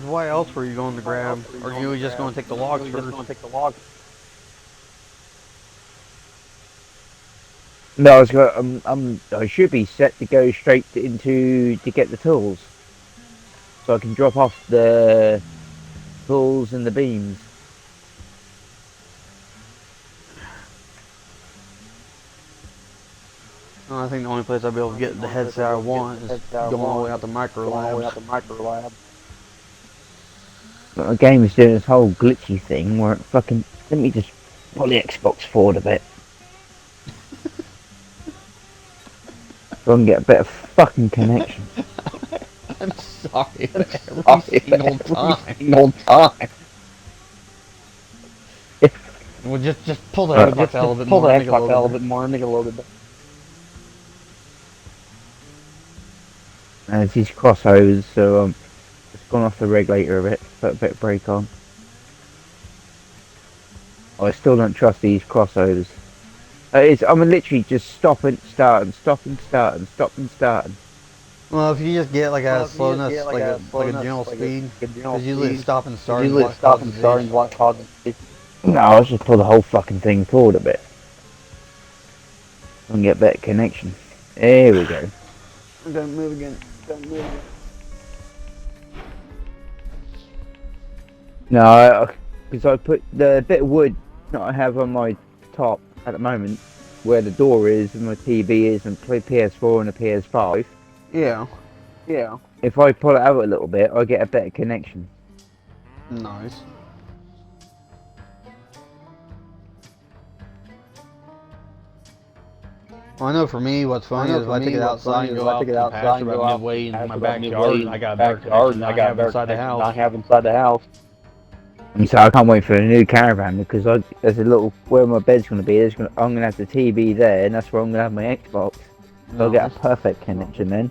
why else were you going to grab? Or you were just going to take the logs first? No, I was going. I should be set to go straight to get the tools, so I can drop off the tools and the beams. I think the only place I'll be able to get the heads that I want is going all the way out to Micro Lab. The game is doing this whole glitchy thing where it fucking... Let me just pull the Xbox forward a bit. So I can get a better fucking connection. I'm sorry, every single time. Well, just pull the Xbox out a little bit more, make it a little bit better. There's these crossovers, so just gone off the regulator a bit, put a bit of brake on. I still don't trust these crossovers. I'm literally just stopping, starting. Well, if you just get like a slowness, like a general speed, because usually stop and start is what causes it. No, I'll just pull the whole fucking thing forward a bit. And get better connection. There we go. Don't move again. No, because I put the bit of wood that I have on my top at the moment, where the door is and my TV is and play PS4 and a PS5. Yeah. If I pull it out a little bit, I get a better connection. Nice. Well, I know for me, what's funny is if I take it outside and go out to the pasture about midway in my backyard, I got a better connection than I have inside the house. And so I can't wait for a new caravan because there's a little where my bed's going to be. I'm going to have the TV there, and that's where I'm going to have my Xbox. So I'll get a perfect connection then.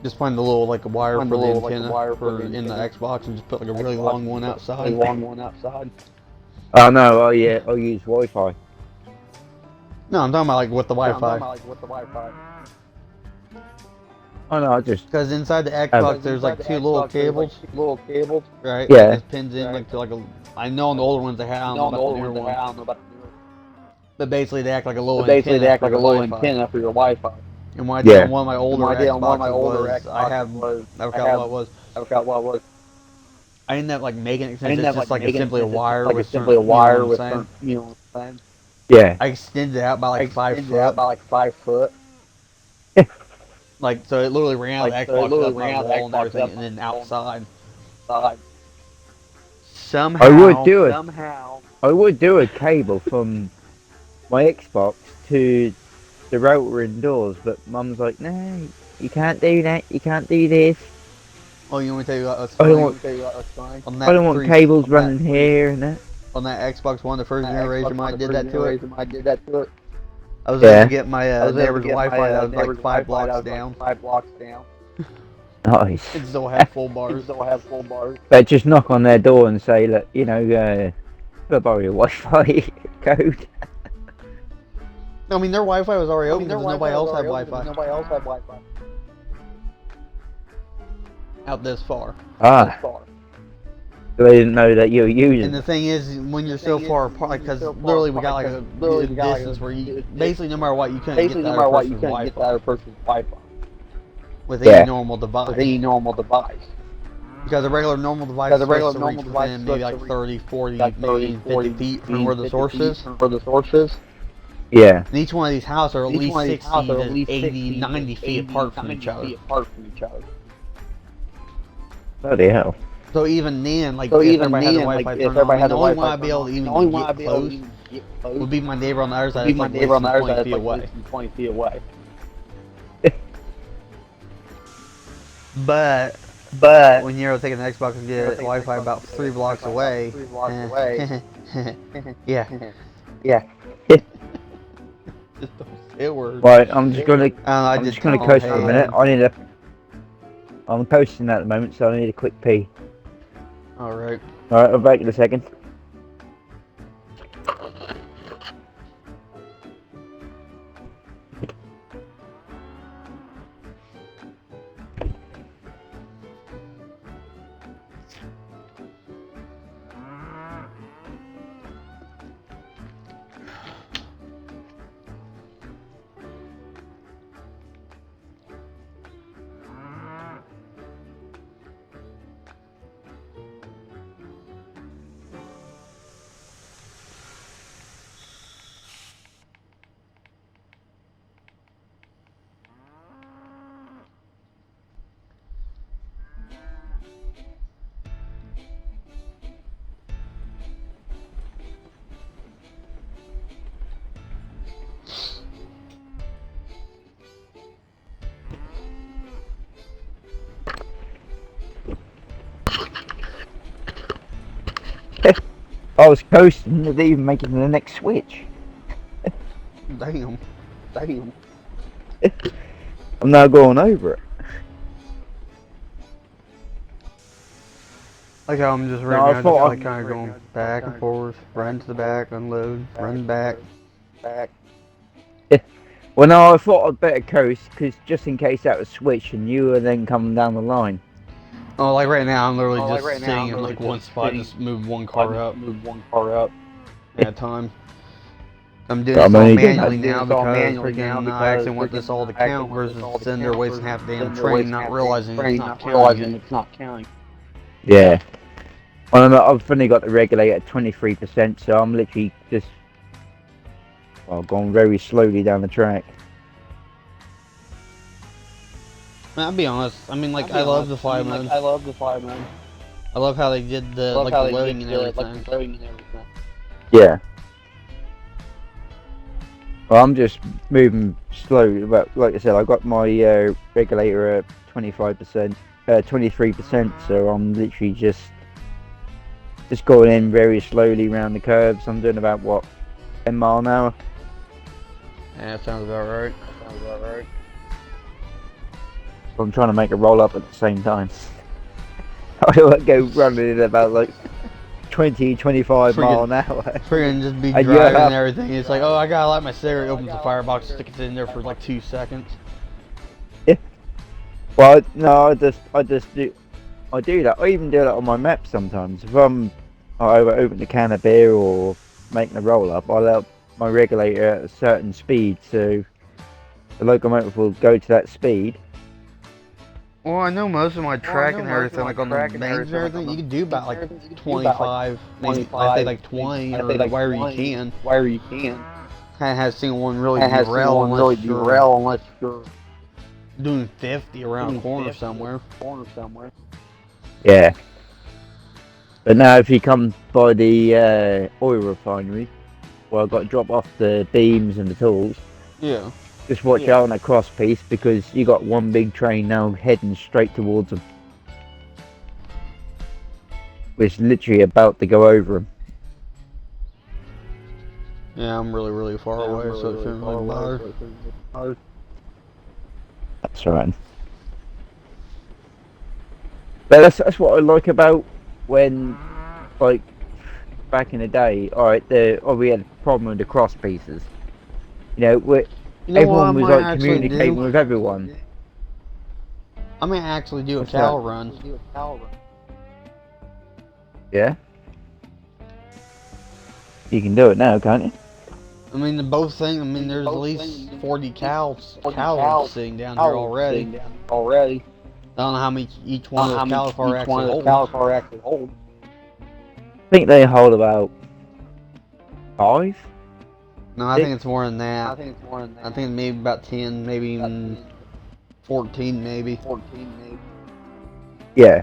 Just find a little like a wire for the antenna for in the Xbox, and just put like a really long one outside. Oh no! Oh yeah! I'll use Wi-Fi. No, I'm talking about like with the Wi-Fi. Oh no! I just because inside the Xbox there's like two little cables. Right? Yeah. It pins in like to like a. I know on the older ones they have. I don't know about the newer ones. But basically, they act like a little antenna for your Wi-Fi. And what I did on one of my older Xboxes I forgot what it was. I ended up like making it since it's just like simply a wire with certain, you know what I'm saying? Yeah. I extended it out by like 5 foot. Like, so it literally ran out of the Xbox up my wall and everything, and then outside. Somehow, I would do a cable from my Xbox to the router indoors, but Mum's like, no, you can't do that. You can't do this. Oh, you want me to tell you what's funny? I don't want cables running here and that. On that Xbox One, the first generation, I did that to it. I was Yeah. able to get my neighbor's Wi-Fi that was like 5 blocks down. Nice. It still had full bars. But just knock on their door and say, look, you know, I'll borrow your Wi-Fi code. I mean, their Wi-Fi was already open because nobody else had Wi-Fi. Out this far. Ah. They didn't know that you were using. And the thing is, when you're so far apart, because literally we got like a distance where you basically no matter what you couldn't get that other person's Wi-Fi with any normal device. Because a regular normal device is supposed to reach within maybe like 30, 40, maybe 50 feet from where the source is. Yeah. And each one of these houses are at least 60 to 80, 90 feet apart from each other. Bloody hell. So even then, like, if everybody had the Wi-Fi turned on, the only one I'd be able to even get close would be my neighbor on the other side. It's like less than 20 feet away. But when you're taking an Xbox and get Wi-Fi about 3 blocks away, yeah. Just don't say a word. Right, I'm just gonna coast for a minute. I'm coasting at the moment, so I need a quick pee. Alright. Alright, I'll be back in a second. I was coasting, they didn't even make it to the next switch. Damn. I'm now going over it. Like how I'm just right now, just like kind of going back and forth, run to the back, unload, run back. Well, no, I thought I'd better coast, because just in case that was switched and you were then coming down the line. Oh, like right now, I'm literally just sitting in like one spot, just move one car up at a time. I'm doing this all manually now because freaking I actually want this all to count versus sitting there wasting half the damn train, not realizing it's not counting. Yeah. Well, I've finally got the regulator at 23%, so I'm literally just going very slowly down the track. I'll be honest. I mean, like, I love the fly mode. I love how they did the loading and everything. Yeah. Well, I'm just moving slow, but like I said, I've got my regulator at 23%, so I'm literally just going in very slowly around the curves. I'm doing about, what, 10 mile an hour? Yeah, that sounds about right. So I'm trying to make a roll up at the same time. I won't go running at about like 20, 25 mile an hour. Freaking just be driving and everything. It's like, oh, I gotta light my cigarette, opens the firebox, stick it in there for like 2 seconds. Yeah. Well, no, I do that. I even do that on my map sometimes. If I'm either opening a can of beer or making a roll up, I'll my regulator at a certain speed, so the locomotive will go to that speed. Well, I know most of my track and everything, like on the mains and everything, you can do about like 25, maybe I think like 20 or wherever you can. I haven't seen one really derail unless you're doing 50 around a corner somewhere. Yeah. But now if you come by the oil refinery, well, I've got to drop off the beams and the tools. Yeah. Just watch out on that cross piece because you got one big train now heading straight towards them. It's literally about to go over them. Yeah, I'm really far away, so it shouldn't really matter. That's right. But that's what I like about when, like, back in the day, alright, we had a problem with the cross pieces. You know, everyone was like communicating with everyone. I may actually do a cow run. Yeah? You can do it now, can't you? I mean, there's at least 40 cows sitting down here already. I don't know how many each one of the cow car actually hold. I think they hold about 5? No, I think it's more than that. I think maybe about 10, maybe even 14, maybe. Yeah.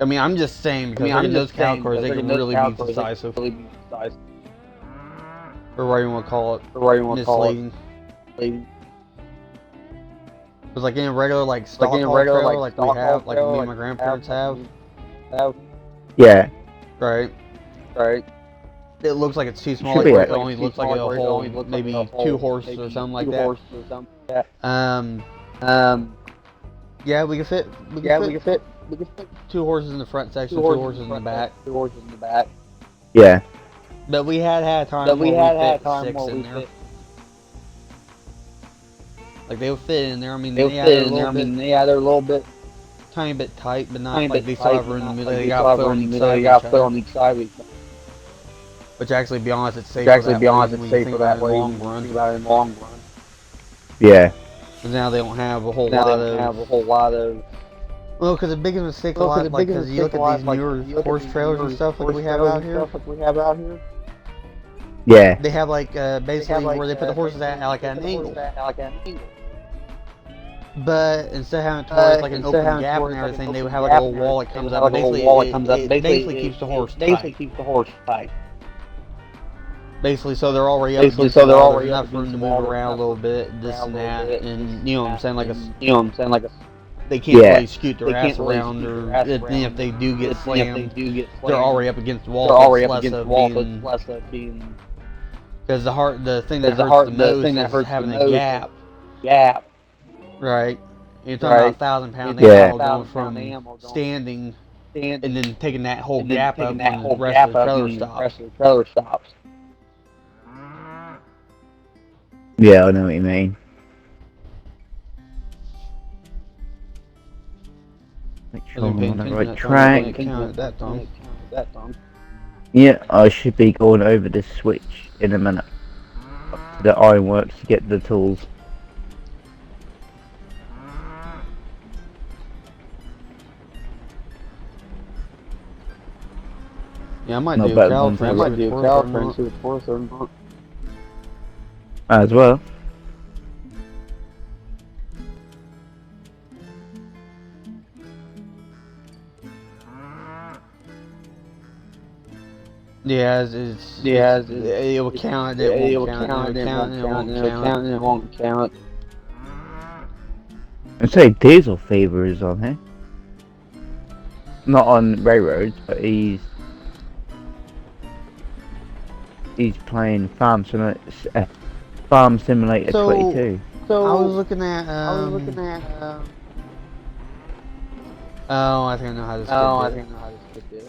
I mean, I'm just saying because those cow cars, they can really be decisive. Or whatever you want to call it. Misleading. Because like in a regular stock trailer like we have, like me and my grandparents have. Yeah. Right. It looks like it's too small. It only looks like it'll hold maybe 2 horses or something like that. Yeah, we can fit 2 horses in the front section, 2 horses in the back. Yeah. But we had a time where we fit 6 in there. Like they would fit in there. I mean, they had a little bit, tiny bit tight, but not like they still have room in the middle. They got foot on each side. Which actually, to be honest, it's safer that way in the long run. Yeah. Because now they don't have a whole lot of. Well, because the biggest mistake because you look at these newer horse trailers and stuff like we have out here. Yeah. They have basically where they put the horses at an angle. But instead of having it towards like an open gap and everything, they would have like a little wall that comes up. It basically keeps the horse tight. Basically, so they're already up against the wall. There's enough room to move around a little bit, this and that, and you know what I'm saying, they can't really scoot their ass around, or if they do get slammed, they're already up against the wall. Less of being because the thing that hurts the most is having a gap. Right. You're talking about 1,000-pound animal going from standing and then taking that whole gap up when the rest of the trailer stops. Yeah, I know what you mean. Make sure I'm on the right track. Yeah, I should be going over this switch in a minute. Up to the ironworks to get the tools. Yeah, I might do a cow train, see what's worth or not. As well. Yeah, it will count. It won't count. I'd say Diesel Fever is on here. Not on railroads, but he's playing Farm Simulator 22. So I was looking at. Oh, I think I know how this could do.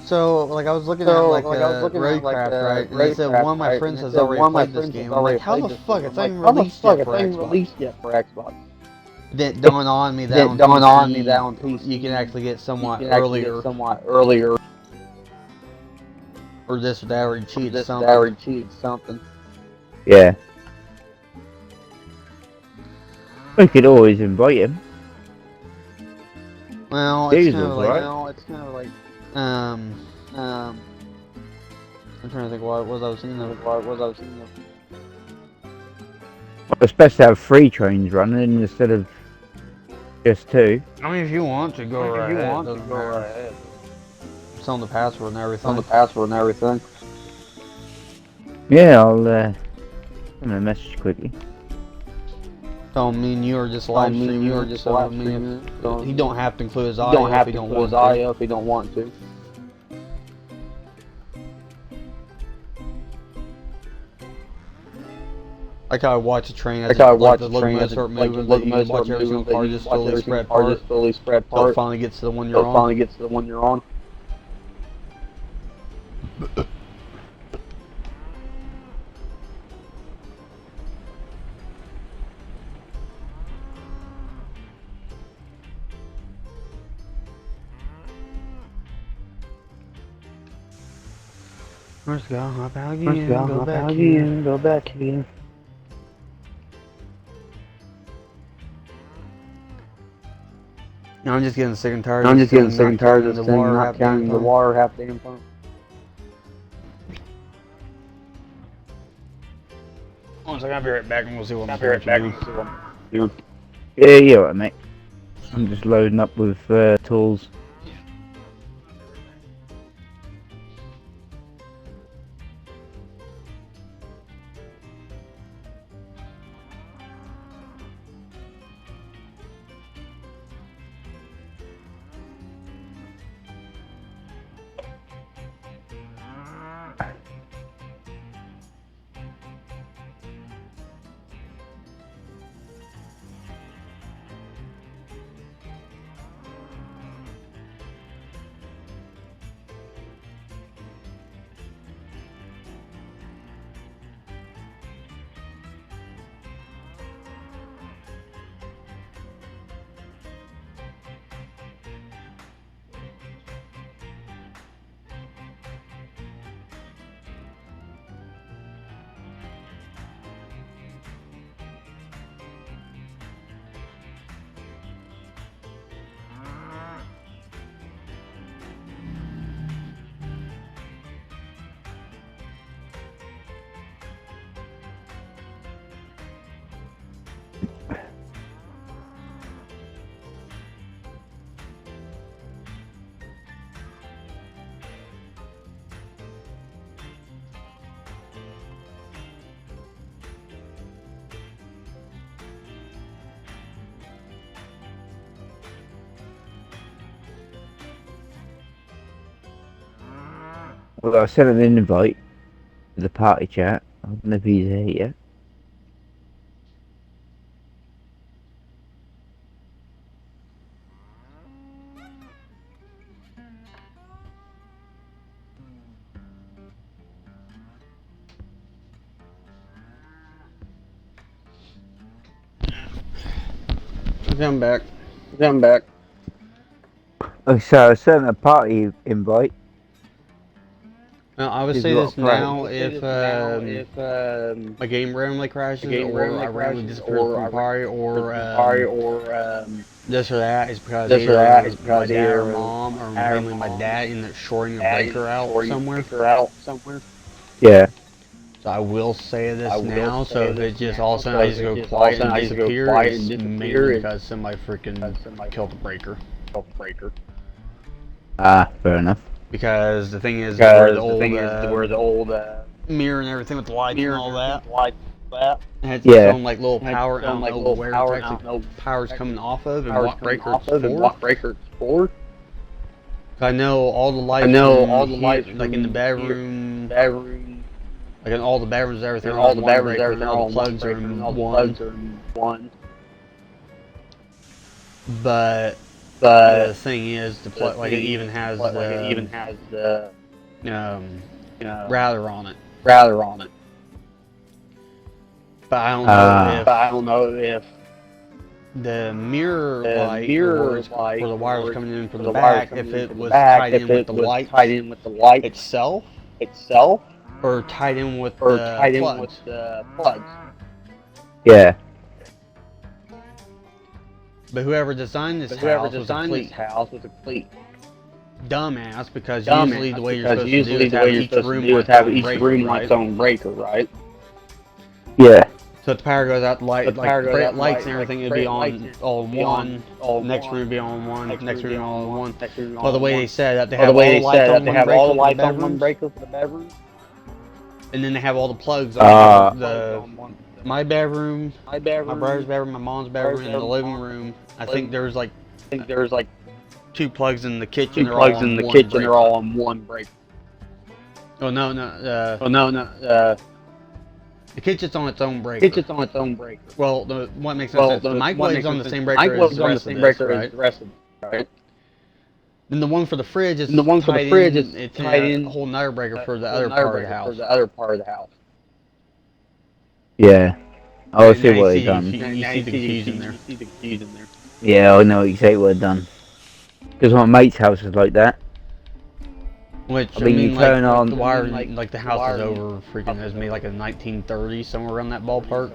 So, like, I was looking at Roadcraft, right? And they said one of my friends has already played this game. I'm like, how the fuck? It's not even released yet for Xbox. It didn't dawn on me that on PC you can actually get somewhat earlier. Or this or that, or he cheated something. Or he cheated something. Yeah. We could always invite him. Well, it's kind of like, I'm trying to think what was I was thinking of. It's best to have 3 trains running instead of just 2. I mean, if you want to go ahead. It's on the password and everything. Yeah, I'll send him a message quickly. Tell me and you are just live streaming. He don't have to include his audio if he don't want to. Like how I watch a train as the locomotive start moving, you watch every single car just slowly spread apart. Until it finally gets to the one you're on. Let's go, hop out again, go back again. I'm just getting sick and tired of not counting the water half the pump. One second, I'll be right back and we'll see what I'm doing. Yeah, you're right, mate. I'm just loading up with tools. Well, I sent an invite to the party chat. I don't know if he's here yet. Come back. Oh, so I sent a party invite. Now, I would say this now, if my game randomly crashes, or I randomly disappear from party, or this or that, is because either my dad or mom, or mainly my dad, ended up shorting a breaker out somewhere. Yeah. So I will say this now, so if it just all of a sudden I just go quiet and disappear, it's mainly because somebody freaking killed the breaker. Ah, fair enough. Because the thing is, where the old mirror and everything with the lights and all that. It has its own like little power. I don't know where power's coming off of and what breaker it's for. I know all the lights. Like in the bedroom. Like in all the bedrooms, everything. All the plugs are in one. But the thing is, the plug it even has the router on it. But I don't know if the mirror light or the wire was coming in from the back, if it was tied in with the light itself, itself, or tied in with the plugs. Yeah. But whoever designed this house was a complete dumbass, because usually the way you're supposed to do is have each room on its own breaker, right? Yeah. So if the power goes out, lights and everything would be on one. Next room would be on one. Next room on one. Well, the way they said that, they have all the lights on one breaker for the bedroom, and then they have all the plugs on my bedroom, my brother's bedroom, my mom's bedroom, and the living room. I think there's like 2 plugs in the kitchen. They're all on one breaker. Oh no. The kitchen's on its own breaker. Well, what makes no sense? The microwave's on the same breaker as the rest of this, right? Then the one for the fridge is tied in a whole nother breaker for the other part of the house. Yeah. I see what they've done. You see the confusion there. Yeah, I know exactly what they've done. Because my mate's house is like that. Which, I mean you turn on... the wire, like the house is over freaking, is made like in 1930, somewhere around that ballpark.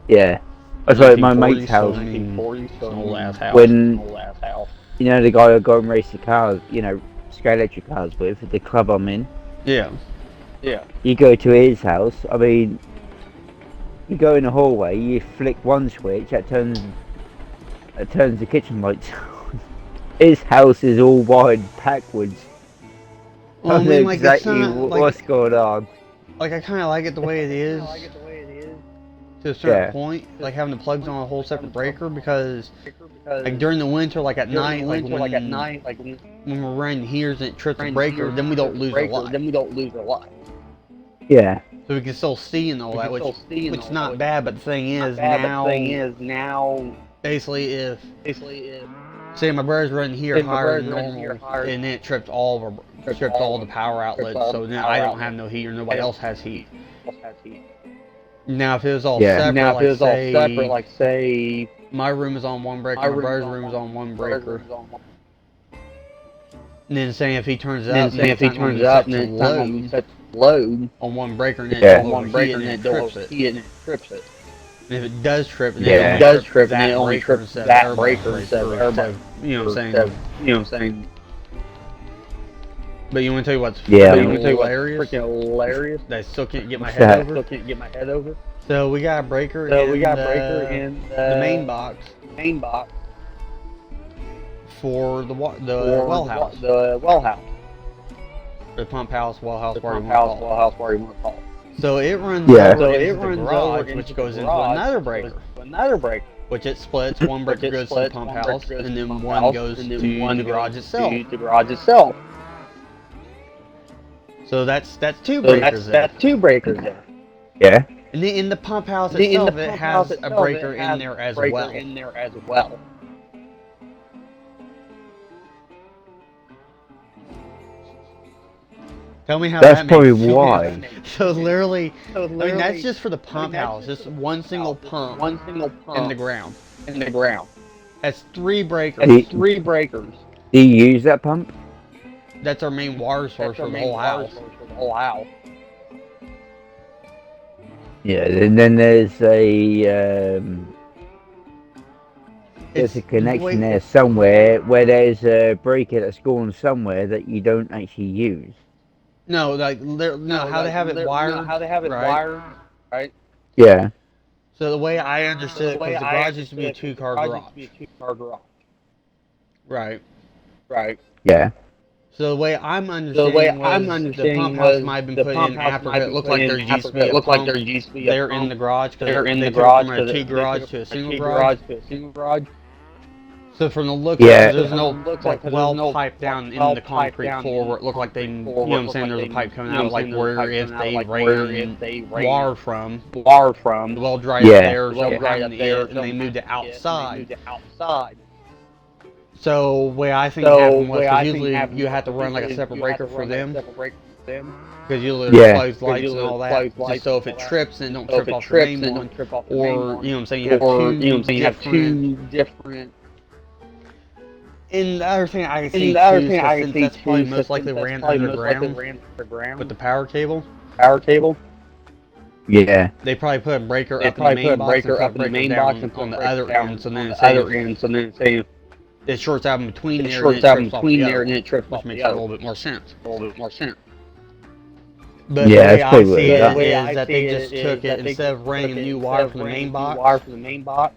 Yeah. That's like my mate's house. Old-ass house. When, you know, the guy I go and race the cars, you know, Sky Electric cars with, the club I'm in. Yeah. You go to his house, I mean, you go in the hallway, you flick one switch, that turns the kitchen lights on. His house is all wired backwards. Well, I mean, like, exactly what's going on. Like, I kind of like it the way it is. To a certain point, like having the plugs on a whole separate breaker, because like during the winter, like at night, when we're running heaters and it trips the breaker, then we don't lose a light. Yeah. So we can still see and all that, which is not bad. But the thing is now, basically, if say my brother's running here higher than normal, and then it tripped all the power outlets, so now I don't have no heat, or nobody else has heat. Now if it was all separate, like say my room is on one breaker, my brother's room is on one breaker, and then saying if he turns it up, and then it's set to load on one breaker, and then it trips it. And if it does trip, then it only trips that breaker instead of everybody. You know what I'm saying? But you want to tell you what's freaking hilarious? That I still can't get my head over. So we got a breaker in the main box for the well house. The pump house, well house, whatever you want to call it. So it runs over into the garage, which goes into another breaker. Which it splits. One breaker goes to the pump house, and then one goes to the garage itself. So that's 2 breakers there. That's 2 breakers there. Yeah. And in the pump house itself, it has a breaker in there as well. Tell me how that's that probably makes why. So literally, I mean, that's just for the pump house. Just one single pump in the ground. That's 3 breakers. Do you use that pump? That's our main water source for the whole house. Yeah, and then there's a connection there somewhere where there's a breaker that's gone somewhere that you don't actually use. No, how they have it wired, right? Yeah. So the way I understood it, because the garage used to be a 2-car garage. Right. Yeah. So the way I'm understanding the pump house might have been put in after it looked like there used to be a pump there in the garage, because they took it from a 2-garage to a single garage. So from the look, there's no well pipe down in the concrete floor where it looked like they, you know what I'm saying, there's a pipe coming out, like where if they ran water from, the well dried there, behind the air, and they moved it outside. So way I think it happened was, because usually you have to run like a separate breaker for them. Because you literally close lights and all that, just so if it trips, then it don't trip off the main one. Or, you know what I'm saying, you have two different And the other thing I can see too, that's probably most likely ran underground with the power cable. Yeah. They probably put a breaker up in the main box and put on the other end, so then say it shorts out in between there and it trips off the other, which makes a little bit more sense. But Yeah, the way I see it is that they just took it, instead of running a new wire from the main box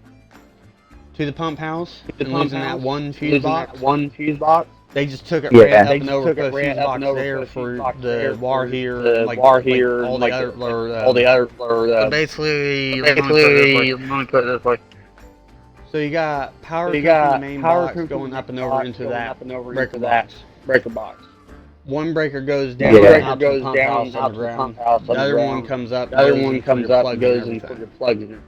to the pump house and losing that one fuse box, they just took it ran up and over, put a fuse box there for the wire here, like all the other, so basically, let me put it this way. So you got power from the main box going up and over into that breaker box. One breaker goes down out to the pump house on the ground. The other one comes up and goes in for your plugs in it.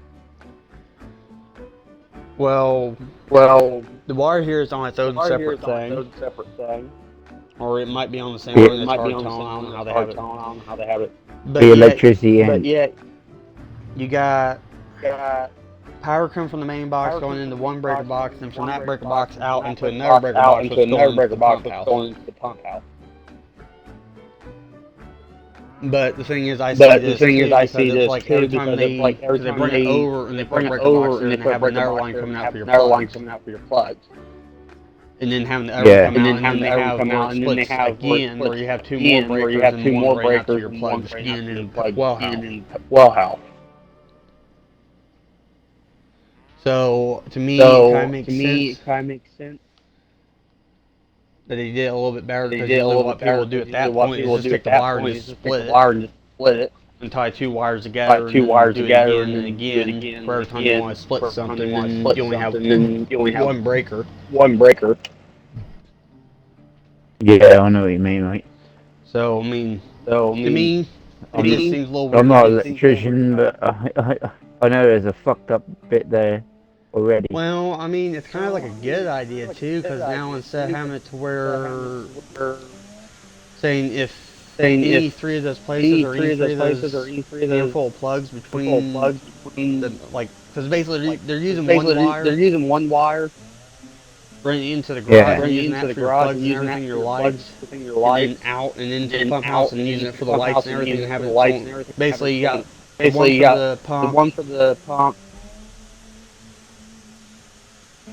Well, the wire here is on its own separate thing. Or it might be on the same one. It's hard to tell. I don't know how they have it. But the electricity end. But yet, you got power coming from the main box going into one breaker box, and from that breaker box out into another breaker box that's going into the pump house. But the thing is, I see this like every time they bring it over and they put a breaker box in and have another line coming out for your plugs. And then having the other come out, and then they have again where you have two more breakers and your plugs in and well house. So to me, it kind of makes sense that they did a little bit better because what people do at that point is just take the wire and just split it and tie two wires together and do it again for every time you want to split something, and you only have one breaker. Yeah, I know what you mean, mate. So I mean, to me, it just seems a little weird. I'm not an electrician, but I know there's a fucked up bit there already. Well, I mean, it's kind of like a good idea too, because now instead of having it to where saying if any three of those places or any three of those handful of plugs between the, like, because basically they're using one wire running into the garage, using that for your plugs and everything, your lights, and then out and into the pump house and using it for the lights and everything, and having it basically you got the one for the pump.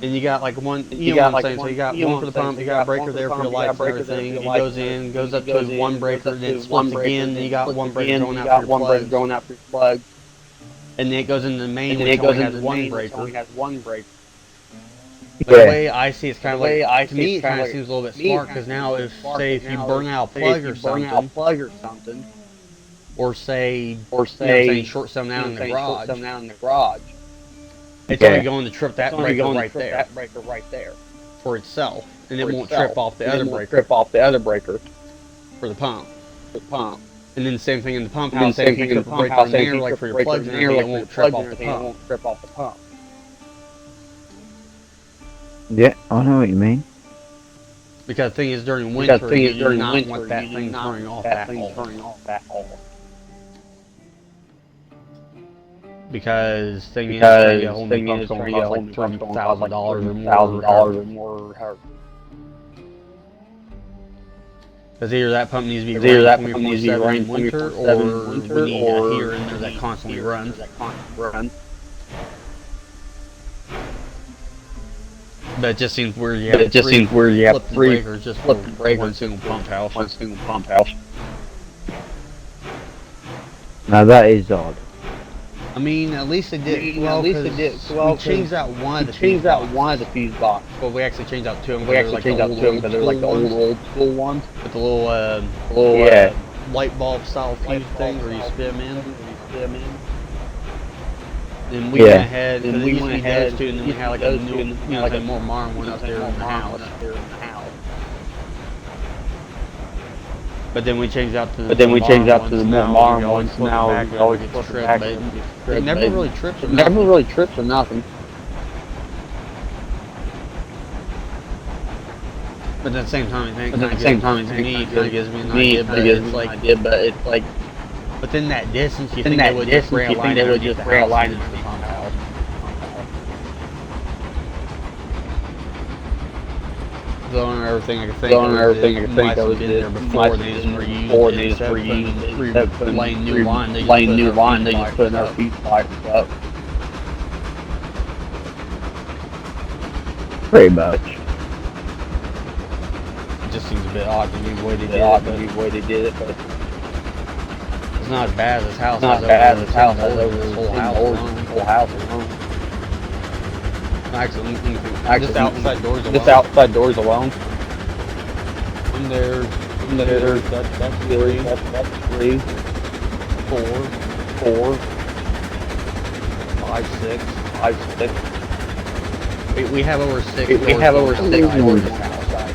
And you got like one, you know what I'm saying, so you got one for the pump, you got a breaker there for your lights and everything, it goes up to one breaker, then it splits again, then you got one breaker going out for your plugs, and then it goes into the main, which only has one breaker. But the way I see it's kind of like, to me it kind of seems a little bit smart, because now if you burn out a plug or something, or say short something out in the garage, it's only going to trip that breaker right there for itself, and it won't trip off the other breaker for the pump. And then the same thing in the pump house, same thing in the pump house, like for your plugs and everything, it won't trip off the pump. Yeah, I know what you mean. Because the thing is, during winter, you do not want that thing turning off that hole. Because thing is, a whole new pump's going to cost like $3,000 or more. Because either that pump needs to be running 24/7 in winter, or we need a heater in there that constantly runs. But it just seems weird. You have three breakers just for one single pump house. Now that is odd. I mean, at least they did well. We changed out one of the fuse boxes. Well, we actually changed out two of them. Because they're like the old school ones with the little light bulb style fuse thing where you spin them in. And we went ahead, and we went ahead, and then we had like a new, like a more modern one up there in the house. But then we changed out to the more modern ones. Now we always flip it back. It never really trips or nothing. But at the same time, it kind of gives me an idea. But it's like, within that distance, you think they would just realign it into the pump house. on everything I could think of. Might have been there before they just reused it. Instead of laying new line, they just put another feed fibers up. Pretty much. It just seems a bit odd to me the way they did it, but it's not as bad as this house. Not as bad as this house has over this whole house alone. Actually, just outside doors alone. And there's that's three, 4, 5, 6. We have over 6. We have over 6 doors outside.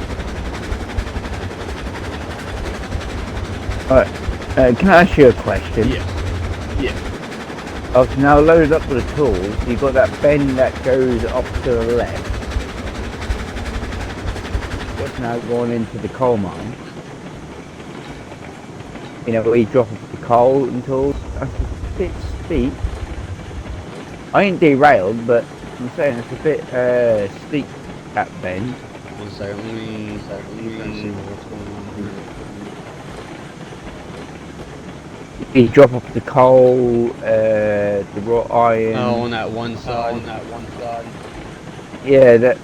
Alright, can I ask you a question? Yes. Oh, so now loaded up with the tools, you've got that bend that goes off to the left. What's now going into the coal mine? You know, where you drop off the coal and tools. That's a bit steep. I ain't derailed, but I'm saying it's a bit steep, that bend. One second, let me see what's going on here. You drop off the coal, the wrought iron. Oh, on that one side. Yeah, that's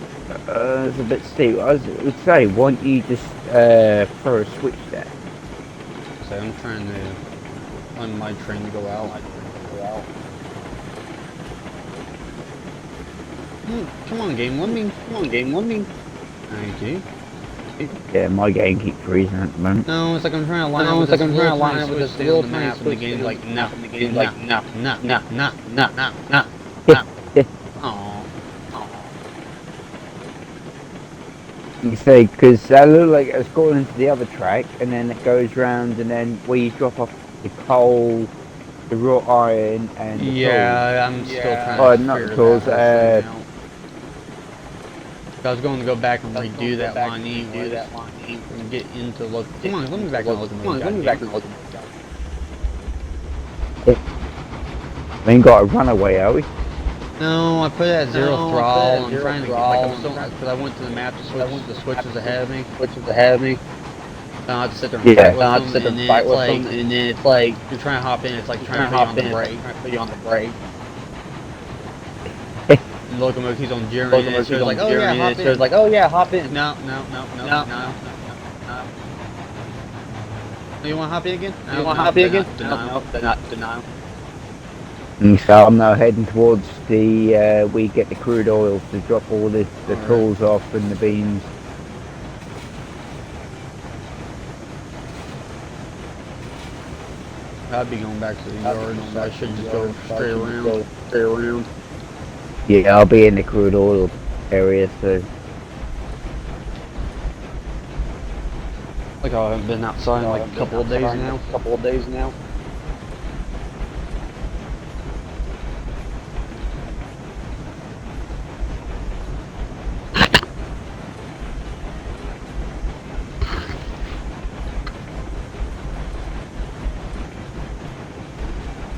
a bit steep. I would say, why don't you just throw a switch there? So I'm trying to run my train to go out. Come on, game, let me. Thank you. Yeah, my game keeps freezing at the moment. No, it's like I'm trying to line up with this little map, and the game's like, no. Aww. You say, because that looked like it was going into the other track, and then it goes round, and then where you drop off the coal, the wrought iron, and the tools. I'm still trying to not figure tools, that whole thing out. I was going to go back and redo that line anyways, and get into look. Come on, let me back and look. We ain't got a runaway, are we? No, I put it at zero throttle. I'm trying to get, because I went to the map to switch the switches ahead of me. I have to sit there and fight with them, and then it's like you're trying to hop in. It's like trying to put you on the brake. And the locomotive keeps on gearing in. It's like, oh yeah, hop in. No. You want to hop in again? No, denial. So I'm now heading towards the, we get the crude oil to drop all the tools off and the beams. I'd be going back to the yard, so I should just go straight around. Yeah, I'll be in the crude oil area, so. Like I haven't been outside in like a couple of days now.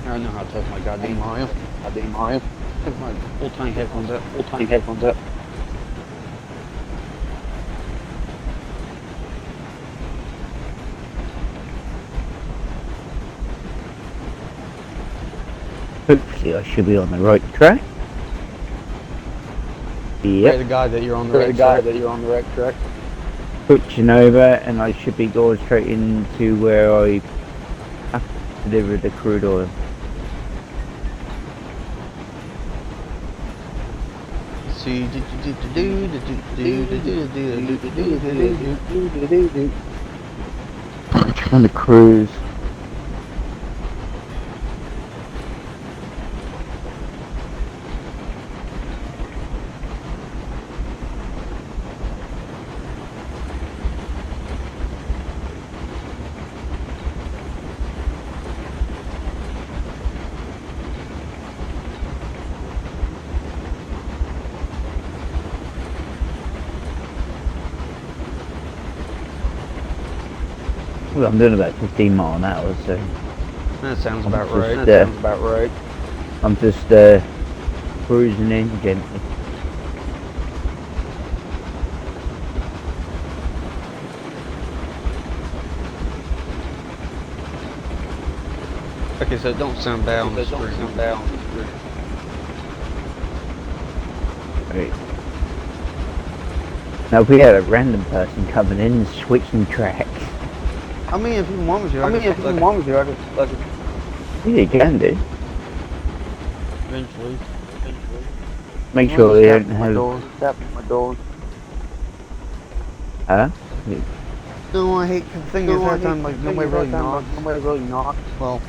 I don't know how to touch my goddamn Mario. Put my full tank headphones up. Hopefully I should be on the right track. Pray to God that you're on the right track. Switching over, and I should be going straight into where I have to deliver the crude oil. See, On the cruise. Well, I'm doing about 15 miles an hour, so that sounds about right. I'm just cruising in gently. Okay, so it don't sound bad on the screen. Right. Now if we had a random person coming in and switching tracks. I mean, if you want me to, I could. Yeah, you can do. Eventually. Make sure they don't have... Tap my door. Huh? No, I hate the thing is that time like nobody really knocks. Well,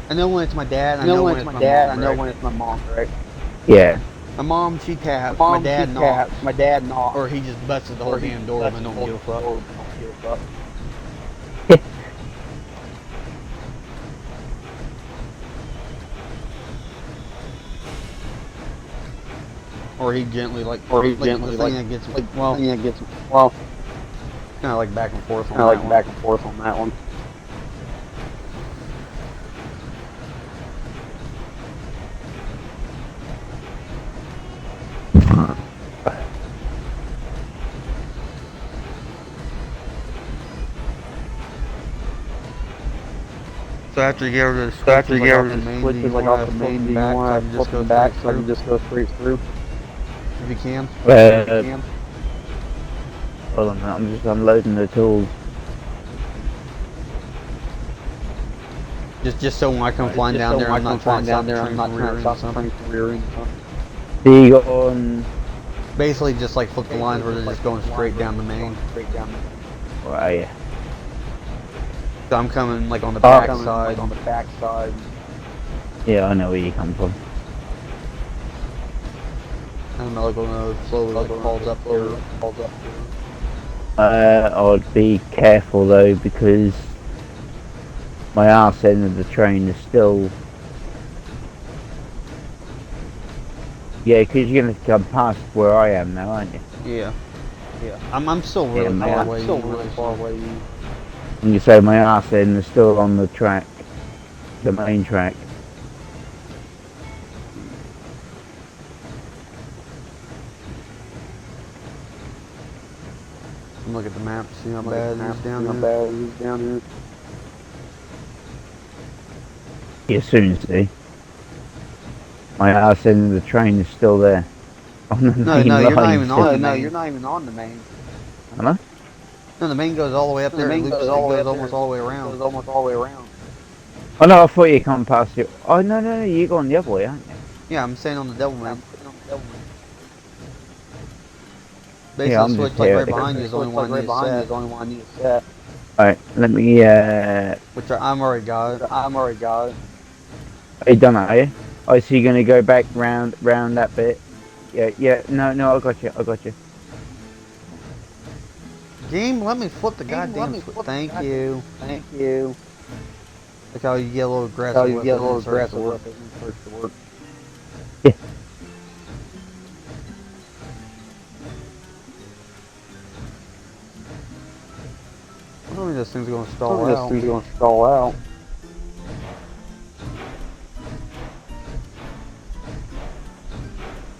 I know when it's my dad. I know when it's my dad. I know when it's my mom. Correct. Yeah. My mom, she taps. My dad knocks. My dad knocks. Or he just busts the whole damn door and I don't give a fuck. Or he gently like. Or he like, gently the like. thing that gets me. Well, Kind of like back and forth on kind of that like one. back and forth on that one. So after you get rid of the switch, Switch like off the main, do you want to flip back so I can just go straight through? if you can? Hold on, I'm just unloading the tools. Just so when I come flying down there, I'm not trying to stop the train from rear end. So you got on... Basically, just like flip the lines where they're just going straight down the main. Right. So I'm coming like on the back side. Yeah, I know where you come from. And the locomotive slowly like falls up there. I'd be careful though because my arse end of the train is still... Yeah, because you're going to come past where I am now, aren't you? Yeah. I'm still really far away. And you say my arse end is still on the track, the main track. Look at the map, see how bad it is down here. You soon see. My arse end of the train is still there. On the main you're not line. even on the main. You're not even on the main. Hello? No, the main goes all the way up there. The main It goes almost all the way around. Oh no, I thought you come past you. Oh no, you go on the other way, aren't you? Yeah, I'm staying on the double main. Yeah, I'm Basically, just switch like here. right behind you is the only one I need to set. Alright, let me, Which I'm already got it. are you done that, are you? Oh, so you're gonna go back round that bit? Yeah, no, I got you. Game, let me flip the goddamn switch. Thank you. Look how you get a little aggressive with it. Yeah. I don't think this thing's gonna stall out.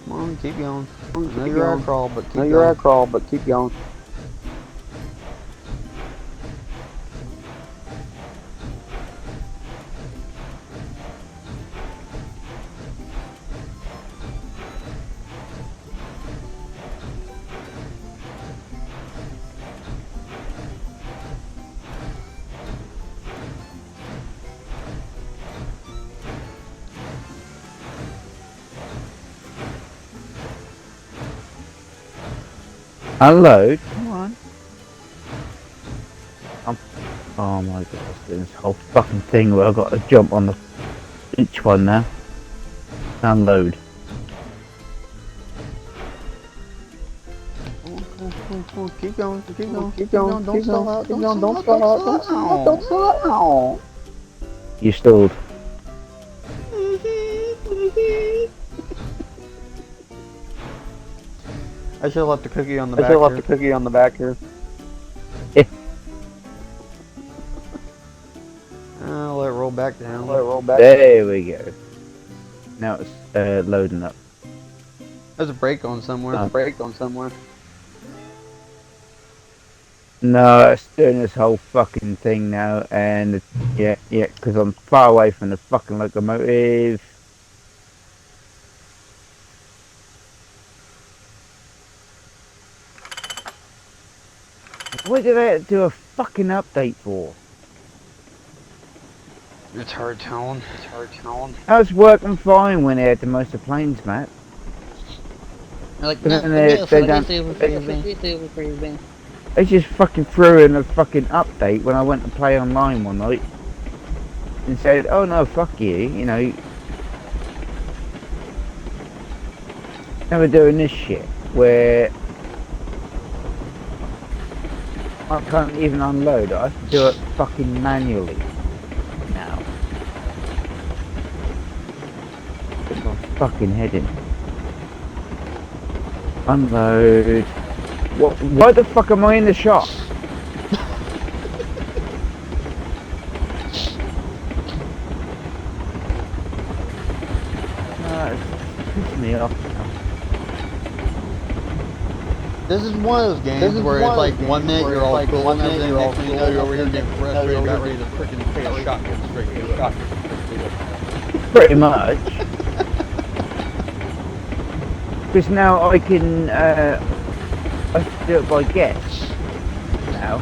Come on, keep going. I know you're at crawl, but keep going. Unload? Come on. Oh my god, this whole fucking thing where I've got to jump on each one now. Unload. Keep going. Don't stall out. You stalled. I should have left the cookie on the back here. Yeah. I'll let it roll back down. There we go. Now it's loading up. There's a brake on somewhere. No, it's doing this whole fucking thing now, and yeah, because I'm far away from the fucking locomotive. What did I do a fucking update for? It's hard telling. It's hard telling. I was working fine when they had the most of planes map. Like, But no, then they just fucking threw in a fucking update when I went to play online one night and said, "Oh no, fuck you," you know. Never doing this shit where I can't even unload. I have to do it fucking manually now. Get my fucking head in. Unload. What? Why the fuck am I in the shop? It's pissing me off now. This is one of those games where it's like 1 minute you're all cool and everything, next thing you know you're over here getting frustrated, about ready to freaking take a shotgun straight to it. Pretty much. Because now I can do it by guess. Now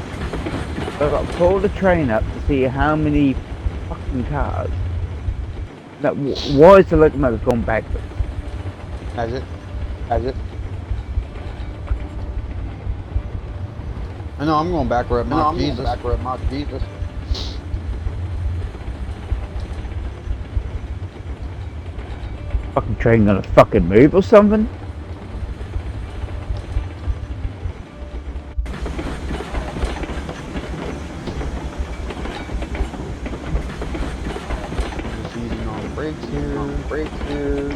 I've got to pull the train up to see how many fucking cars. That why is the locomotive gone backwards? Has it? I know I'm going backward. Jesus. Fucking train gonna fucking move or something? Just easing on brakes here.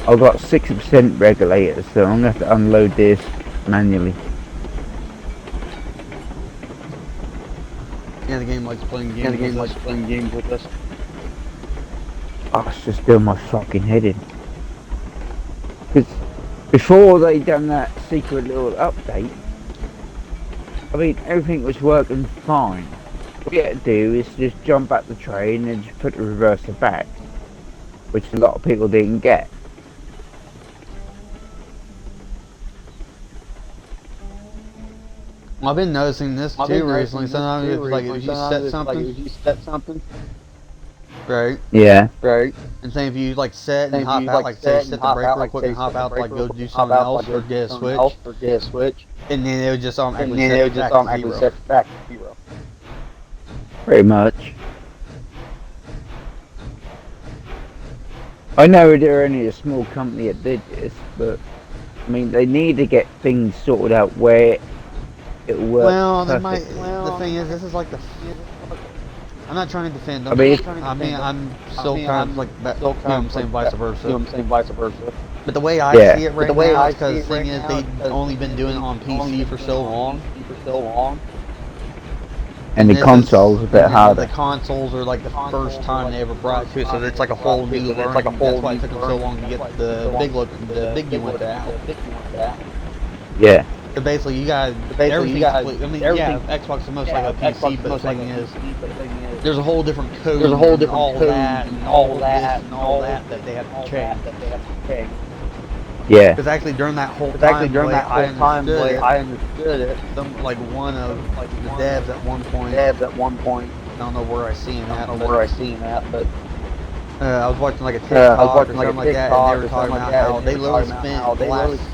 I've got 60% regulators, so I'm gonna have to unload this manually. Yeah, the game likes playing games with us. I was just doing my fucking head in. Because before they done that secret little update, I mean, everything was working fine. What you had to do is just jump at the train and just put the reverser back, which a lot of people didn't get. Well, I've been noticing this too recently. Sometimes it's like if you set something, right? Yeah. And say if you like set and hop out, like say set the brake real quick and hop out, like go do something else or get a switch, and then it would just automatically set back to zero. Pretty much. I know they're only a small company that did this, but I mean they need to get things sorted out where it works. Well, the thing is, this is like the. I'm not trying to defend them. I mean, I'm still kind of like that. You know what I'm saying, vice versa. But the way I see it right now is because the thing is, they've only been doing it on PC for so long. And the consoles a bit harder. The consoles are like the first time they ever brought it to it, so it's like a whole new learning. That's why it took them so long to get the big unit out. Yeah. So basically, you got everything. I mean, yeah, Xbox is most like a PC, but the thing is, there's a whole different code. All that that they have to change. Yeah. Because actually, during that whole time, I understood it. Some like one of the devs at one point. I don't know where I seen that, but. I was watching like a TikTok or something like that, and they were talking about how they literally spent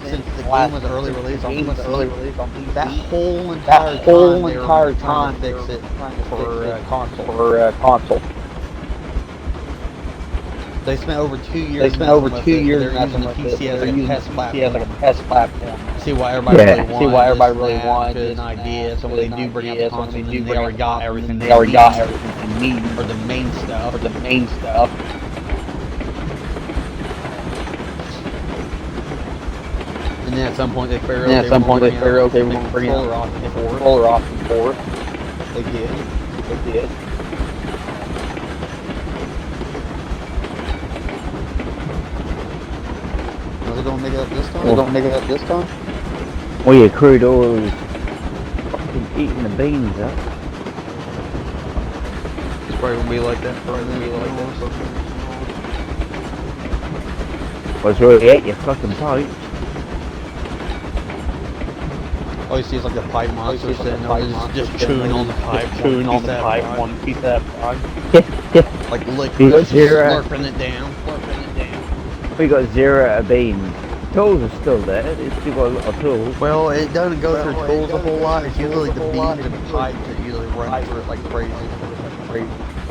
since the game was early release on PC, that whole entire time they were trying to fix it for console. They spent over 2 years. They're using the PC as like a test platform. See why everybody really wanted an idea. So when they do bring out the console, they already got everything they need for the main stuff. And then at some point they figure okay, we're going to bring the controller off and forth. They did. it gonna make it up this time? Is it gonna make it up this time? Well, your crude oil is fucking eating the beans up. It's probably gonna be like that. Probably gonna be like that. Well, it's really ate your fucking pipe. All you see is like a pipe monster sitting there, just chewing on the pipe, chewing on the pipe, one piece of that pipe. Like liquid, just slurping it down, We got 0 out of beans. Tools are still there. It's still got a lot of tools. Well, it doesn't go through tools a whole lot. It's usually the beans and the pipes that usually run through it like crazy.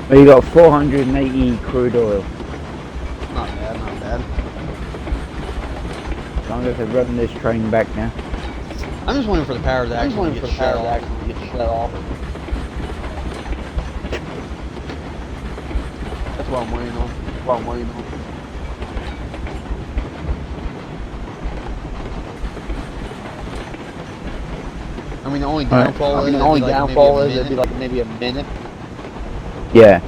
Well, you got 480 crude oil. Not bad, not bad. So I'm going to run this train back now. I'm just waiting for the power to actually get shut off. That's what I'm waiting on. I mean, the only downfall is it'd be like maybe a minute. Yeah.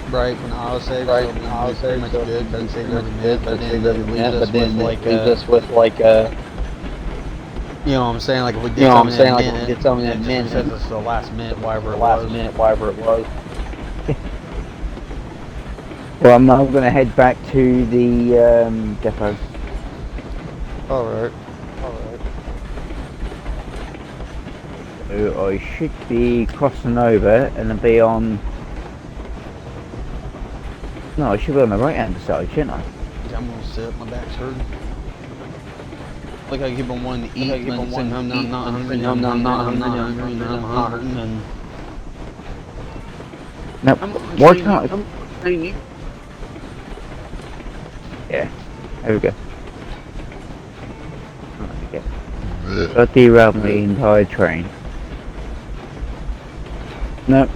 Right, from the autosave. Right, from the autosave. Pretty much good, because it saves every minute, but then it leaves us with like you know what I'm saying? Like if we get something in a minute, it says it's the last minute, whatever it was. Well, I'm now going to head back to the depot. Alright. So I should be crossing over and then be on... No, I should be on the right hand side, shouldn't I? I'm gonna sit, my back's hurting. Like I keep on wanting to eat, I'm not hungry, I'm hungry, and... No, why can't I... Yeah, there we go. Got derailed the entire train. No.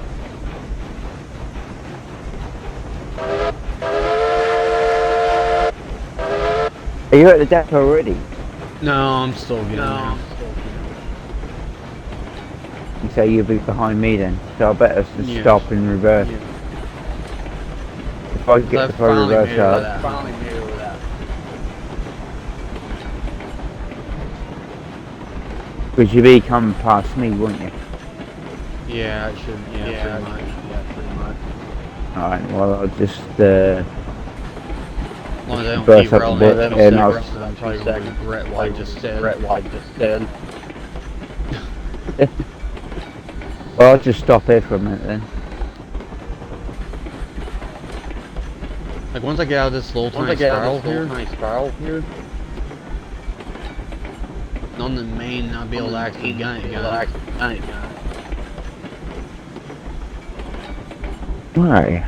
Are you at the depot already? No, I'm still getting there. You say you'll be behind me then, so I better stop and reverse. Yeah. If I get the reverse out. Because you'll be coming past me, won't you? Yeah, I should. Yeah, pretty much. Alright, well I'll just As long as I don't burst keep up a rolling bit that, and I'll... I'm probably going to regret what I just said. Well, I'll just stop here for a minute then. Like once I get out of this little tiny spiral here, on the main, I'll be able to actually gun it. Why?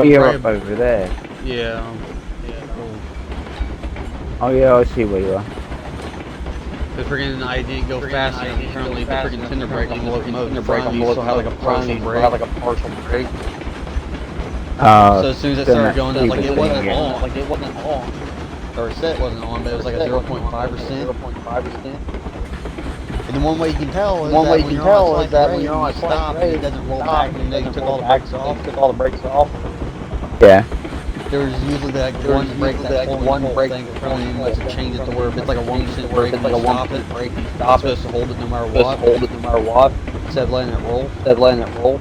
You're up over there. Yeah. Oh yeah, I see where you are. The friggin' I didn't go fast enough. Apparently, the friggin' tinder brake on the locomotive in front of me still had like a partial brake. So as soon as it started going down, like it wasn't on. Or set wasn't on, but it was like a 0.5%. And the one way you can tell is that when you're on a stop, it doesn't roll back and you took all the brakes off. Yeah. There's usually that one brake that's one brake thing unless it changes to where if it's like a 1% brake, it's like a 1% brake, you stop it, it's supposed to hold it no matter what. Instead of letting it roll.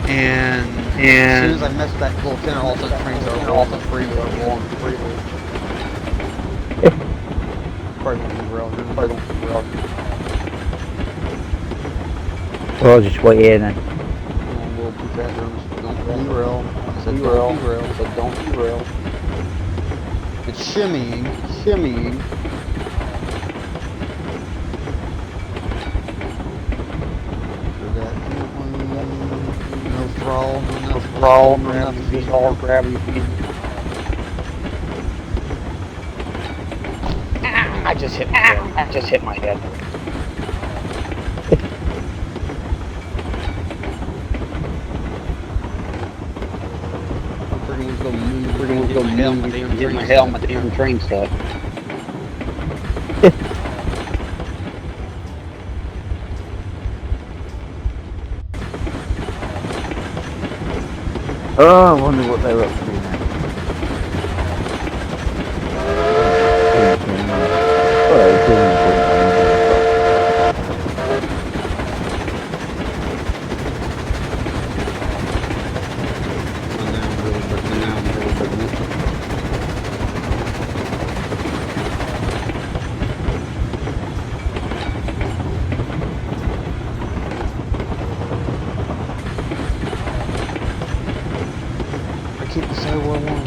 And as soon as I messed with that little tenor, all of a sudden trains are off the freeway. Probably won't be real. Well, I'll just wait here then. We'll put that down. Don't derail. I said don't derail. It's shimmying. No throttle, nothing, just all gravity feed. I just hit my head. We're gonna go get my hell, my damn train stuff. Oh, I wonder what they were up to now.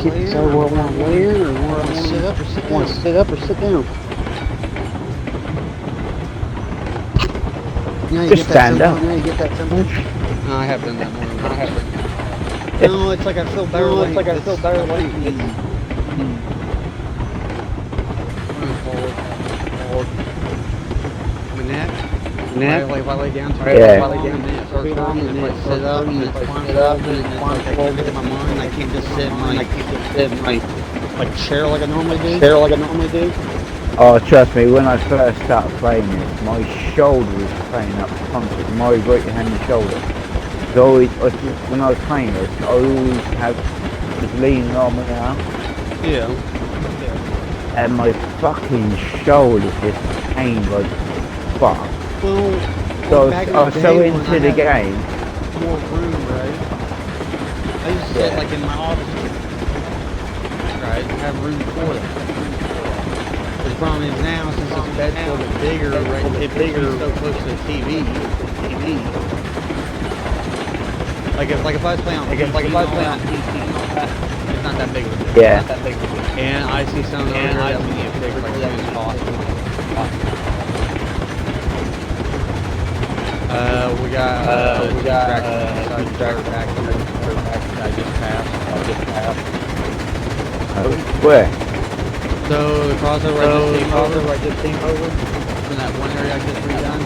So where I want to wear, or where I want to sit up or sit want to sit up or sit down. You know, you Just get that stand up. symbol? You know, you get that symbol? No, I have done that more than once. No, it's like I feel better. No, it's like I feel better like my neck. neck. Like if I lay down, Yeah. if I lay down, then it starts hurting, and then I sit up, and it's fine a little bit, and it's like I can't get my mind. I can't just sit in my like chair like I normally do. Oh, trust me, when I first started playing this, my shoulder was playing up constantly, my right hand shoulder. So when I was playing this, I always was leaning on my arm, Yeah. and my fucking shoulder just pained like fuck. Well, So back in I was the so day when into I the had game. more room, right? I used to sit like in my office, right? Have room for that. The problem is now, since this bed's a little bit bigger, right? It puts me so close to the TV. Like if I was playing on PC, it's not that big of a deal. Yeah. And I see some over there that we need to fix like as soon as possible. We got driver back here. I just passed. Where? So the crossover I just came over from that one area I just redone.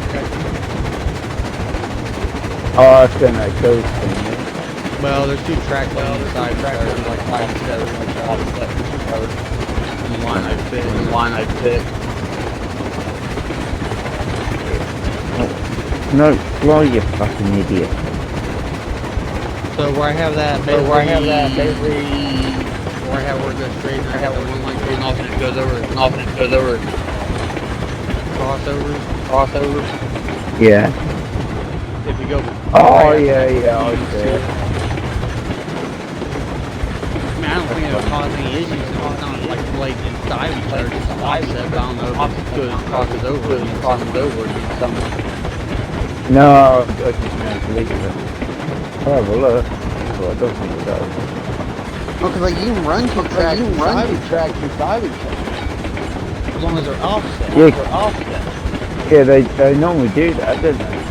Oh, I was going like those things. Well, there's two tracks on the side of like 5 and 7, like all the stuff covered. And the line I fit. No, slow, you fucking idiot. So where I have that, where it goes straight, and I have the one line straight, and often it goes over. Crossovers. Yeah. If you go. Oh, yeah, I see. I mean, I don't think it'll cause any issues if it's not like inside each other, just a offset, but I don't know if it's good and crosses over and something. No, I just don't believe it. Oh, well, look. Well, I don't think it does. Well, because like you can run two tracks inside each other. As long as they're offset. Yeah, they normally do that, don't they?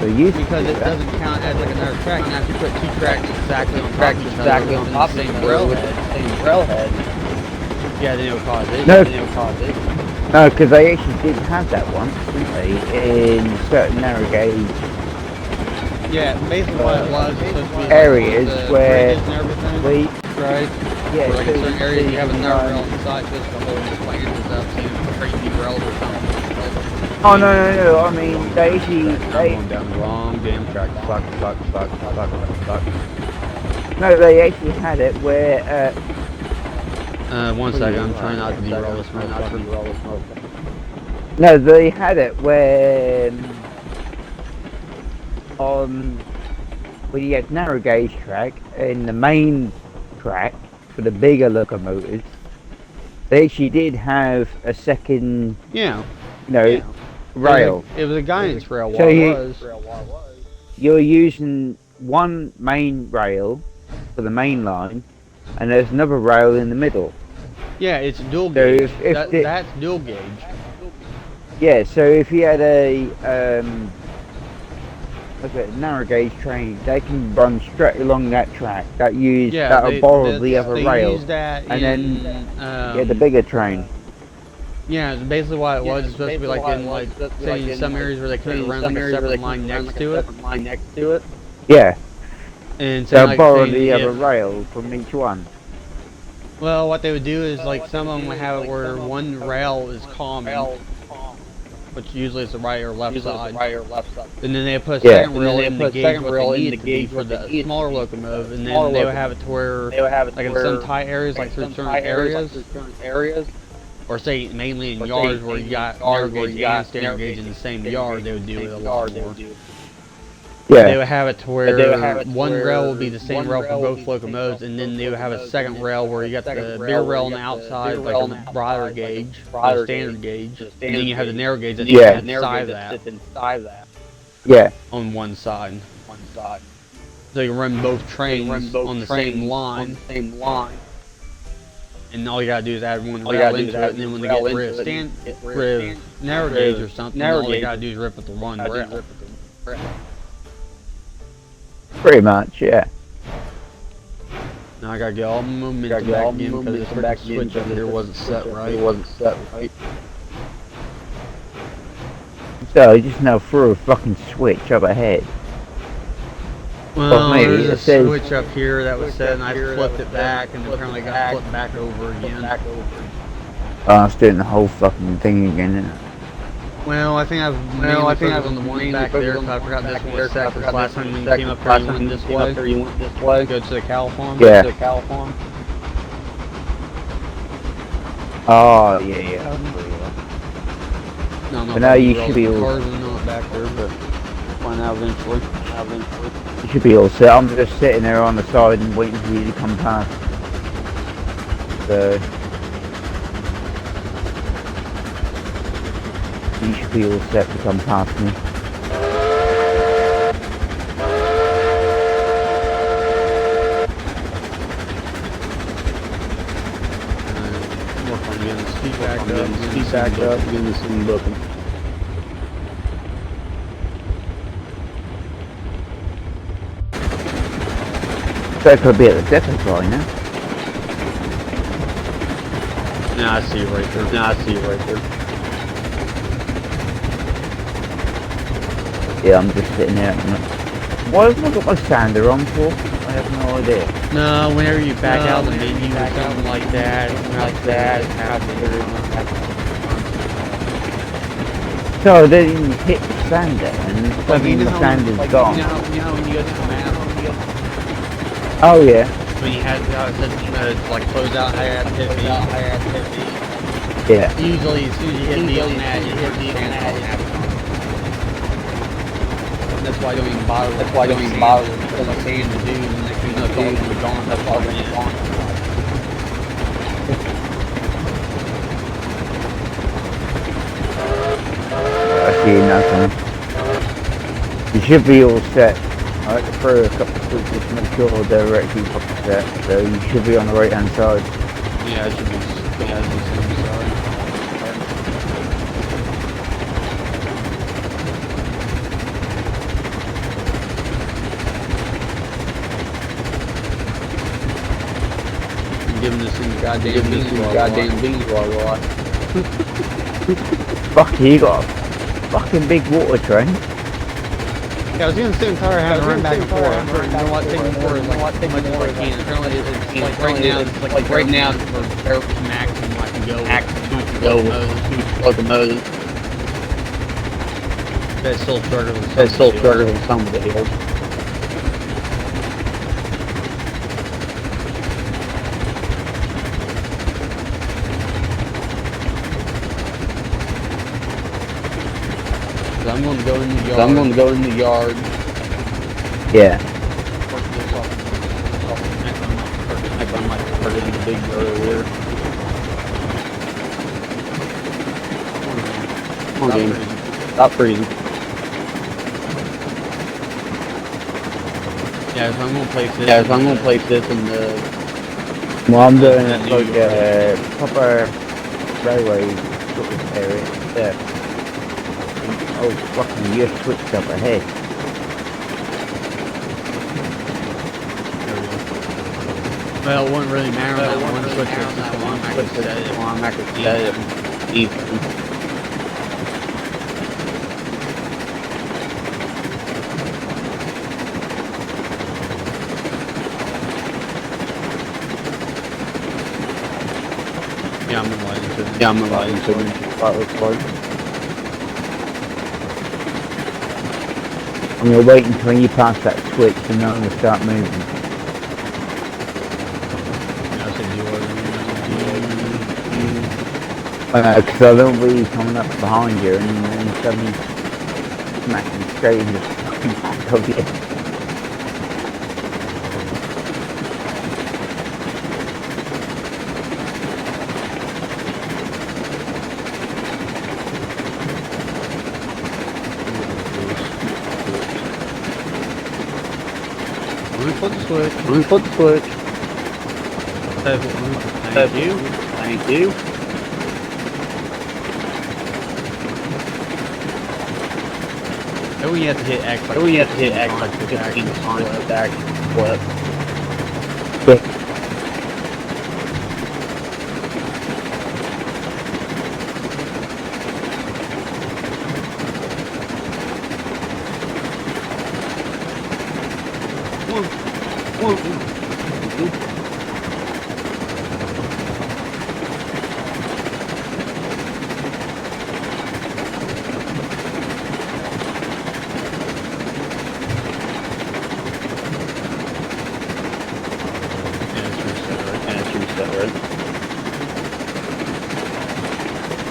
They used to Because do it that. doesn't count as like another track. Now if you put two tracks exactly on top of each other within the same railhead, yeah, then it'll cause it. No, because they actually did have that once, didn't they? In certain narrow gauge Yeah, basically what it was supposed to be like areas the where bridges and everything, we, right? yeah, Where like in so certain areas you have another rail um, inside just to hold the flanges up, so you have crazy rails or something. Oh no, I mean they actually I'm going down the wrong damn track. Fuck. no, they actually had it where 1 second, I'm trying not to derail this motherfucker. no, they had it where on when you had narrow gauge track in the main track for the bigger locomotives, they actually did have a second, Yeah. rail. It was a guidance rail So while you- it was. You're using one main rail for the main line, and there's another rail in the middle. Yeah, it's dual So gauge. if That's dual gauge. Yeah, so if you had a narrow gauge train, they can run straight along that track. That'll borrow the other rail. Use that and in, The bigger train. Yeah, basically what it was, it's supposed to be like in say in some areas where they couldn't run like a separate line next to it. Yeah, And they'll like, borrow say the if- other rail from each one. Well, what they would do is like some of them would have it where one rail is common, which usually is the right or left side. And then they put a second rail in the gauge what they need it to be for the smaller locomotive, and then they would have it to where, like in some tight areas, like through certain areas, or say mainly in yards where you got narrow gauge and standard gauge in the same yard, they would do it a lot more. They Yeah, would have it to where one rail would be the same rail for both locomotives, and then they would have a second rail where you got the bigger rail on the outside, like a broader gauge, the standard gauge, and then you have the narrow gauge that sits inside that yeah. on one side. So you can run both trains on the same line. And all you gotta do is add one rail into it, and then when they get rid of narrow gauge or something, all you gotta do is rip it to one rail. Pretty much, yeah. Now I gotta get all my momentum back again because this freaking switch up here wasn't set right. So you just now threw a fucking switch up ahead. Well, there's a switch up here that was set, and I flipped it back, and apparently got flipped back over again. Oh, I was doing the whole fucking thing again, isn't it? Well, I think I was on the one back there, because I forgot this one was set, because last time when you came up here, you went this way. Go to the cow farm. Yeah. Oh, yeah. No, but now you should be all... Cars are not back there, but find out eventually. You should be all set. I'm just sitting there on the side and waiting for you to come past. So... you should be all set to come past me. Work on getting the speed back up, getting this thing looking. So it could be at the depot probably now. Yeah, I see you right there. Yeah, I'm just sitting there. Why haven't I got my sander on for? I have no idea. No, whenever you back out the menu or something like that, So they didn't hit the sander and suddenly the sander's gone. You know when you go to the map, Oh yeah. when you had like close out high activity. Yeah. Usually as soon as you hit beyond that, you hit the cancel. That's why I don't even bother. Because I'm saying to do, and next thing you know, it's all gone. That's all gone. I see nothing. You should be all set. I like to throw a couple of switches to make sure they're actually fucking set. So you should be on the right hand side. Yeah, it should be. Giving this thing goddamn beans while we're on. Fuck, you got a fucking big water train. Yeah, I was doing the same car having to run back and forth. You know what, taking more is like much more I can. Apparently it's like right now for maximum I can go with locomotives. That's still struggling with some of the hills. I'm going to go in the yard. Yeah. I might put it in the big yard over there. Come on, game. Stop freezing. Yeah, so I'm going to place this in the... Well, I'm doing it like a proper railway sort of area there. Oh, fucking, you switched up ahead. Well, it wouldn't really matter that one switch is just one. I could set it even. Yeah, I'm gonna light into it. And you're waiting until you pass that switch and then it'll start moving. Because I don't really coming up behind you and then suddenly smacking straight into the fucking back of you. Flip the switch. Flip the switch. Thank you. Thank you. Oh, you have to hit X. Like, Oh, you have to hit X like 15 times to actually flip.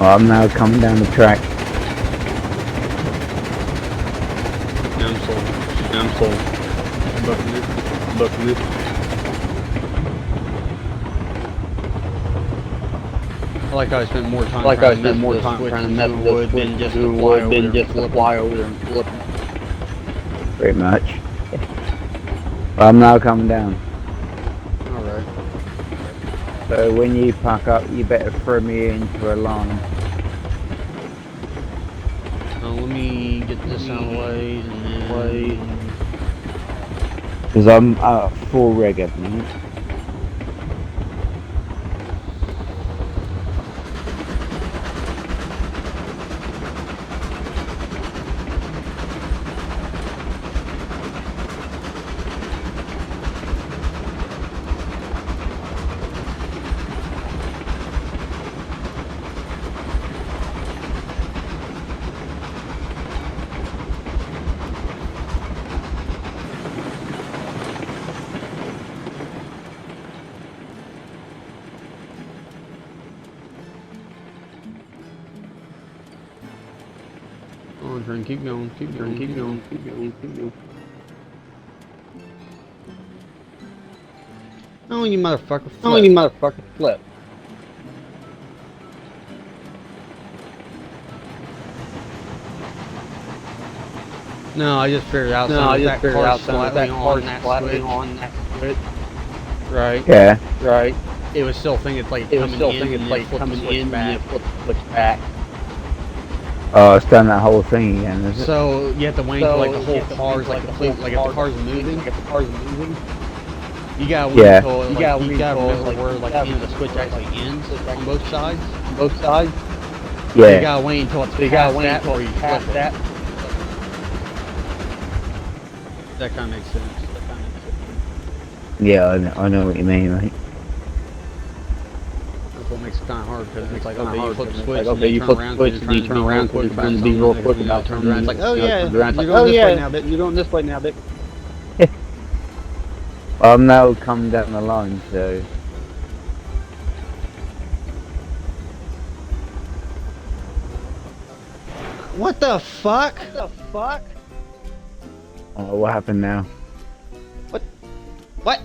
I'm now coming down the track. I'm sold. Bucking it. I like how I spent more time Like trying I to spent more mess time with trying to the mess switch with would the than just switch to than fly over there and just to flip fly over there and flip. Pretty much. I'm now coming down. Alright. So when you pack up, you better throw me into a line. Now let me get this out of the way and then... Because I'm at full rig at the minute. Oh, try and keep going. Oh, you motherfucker, flip. Oh, you motherfucker, flip. No, I just figured out No, I just that figured car's out something slightly that car's on that slightly switch. on that switch. Right. Yeah. Right. It was still thinking it's like It was coming still in thinking and it's then like flip the coming switch in back. and then flip the switch back. Oh, it's done that whole thing again, is it? So you have to wait until like the whole you have to car's wait like till complete, like if the car's moving, If the car's moving, you gotta wait Yeah. until you like, gotta you wait gotta until, remember like, where you like gotta the switch actually ends on both sides. both sides. You Yeah. gotta wait until it's So you past gotta wait that until before you it's flip past it. that. That kind of makes sense. Yeah, I know what you mean, mate. That's what makes it kind of hard because it's like, kinda okay, you hard, flip the because switch, it's and like, okay, you you turn flip the around switch, because and you're you trying turn around to be real because quick you're about trying to be real something, quick and about then turns around, it's like, something, oh yeah, turns around, it's you're like, going this oh way yeah, now, bitch. you're going this way now, bitch. I'm now coming down the line, so... What the fuck? What the fuck? Oh, what happened now? What? What?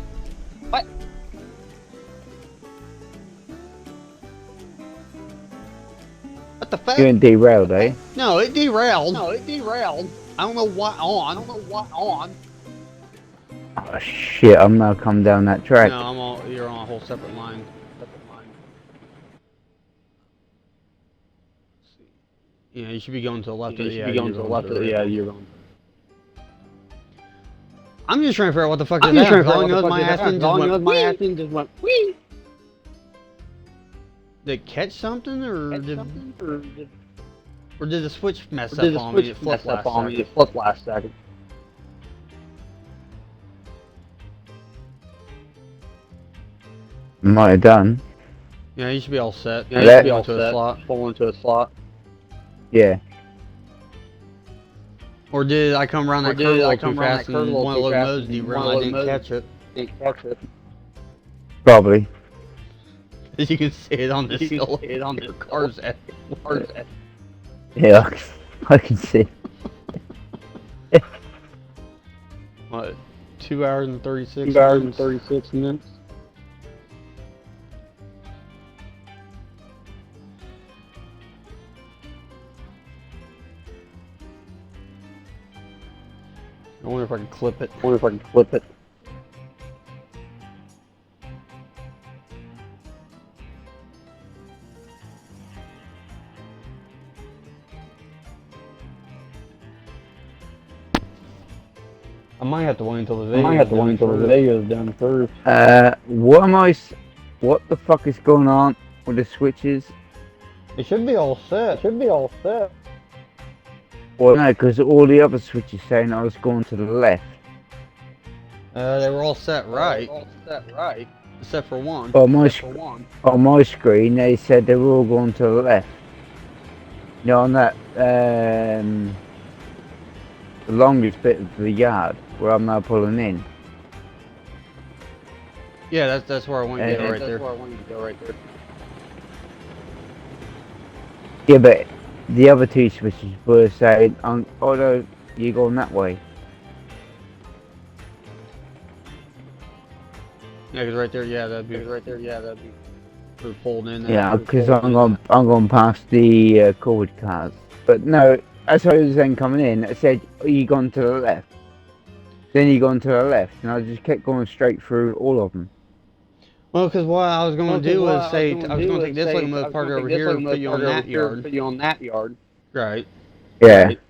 What the fuck? You ain't derailed, eh? No, it derailed. No, it derailed. I don't know what on. Oh shit, I'm now coming down that track. No, you're on a whole separate line. Yeah, you should be going to the left. You should be going to the left. Yeah, you're going. I'm just trying to figure out what the fuck I'm is just that. trying to All I figure know out is what the fuck is that. my ass All I know is my ass whee! just went whee. Did it catch something, or did the switch mess Did up the on me? switch It flipped mess up last on me? second. It flipped last second. Might have done. Yeah, you should be all set. Yeah, You that- should be all into a slot. Fall into a slot. Yeah. Or did I come around that curve a little too fast and curve a one of little the too modes fast and derailed? one I of didn't those catch it. Didn't catch it. Probably. As you can see it on this You can still. see it on Your this car's at. Yeah, I can see. What? 2 hours and 36 2 hours and minutes? 36 minutes. I wonder if I can clip it. I wonder if I can flip it. I might have to wait until the I video. might have to wait until the video's done first. What the fuck is going on with the switches? It should be all set. It should be all set. Well, no, because all the other switches saying I was going to the left. They were all set right, All set right. except for one. On my, For one. on my screen, they said they were all going to the left. You know, on that, the longest bit of the yard, where I'm now pulling in. Yeah, that's where I want you to go right That's there. where I want you to go right there. Yeah, but the other two switches were saying, oh no, you're going that way. Yeah, because right there, yeah, that'd be we're pulled in there. Yeah, because I'm going past the COVID cars. But no, as I was then coming in, it said, oh, you gone to the left. Then you gone to the left, and I just kept going straight through all of them. Well, because what I was going to do was say, I was going to take this locomotive park over here and put you on that yard. Put you on that yard. Right. Yeah. Right.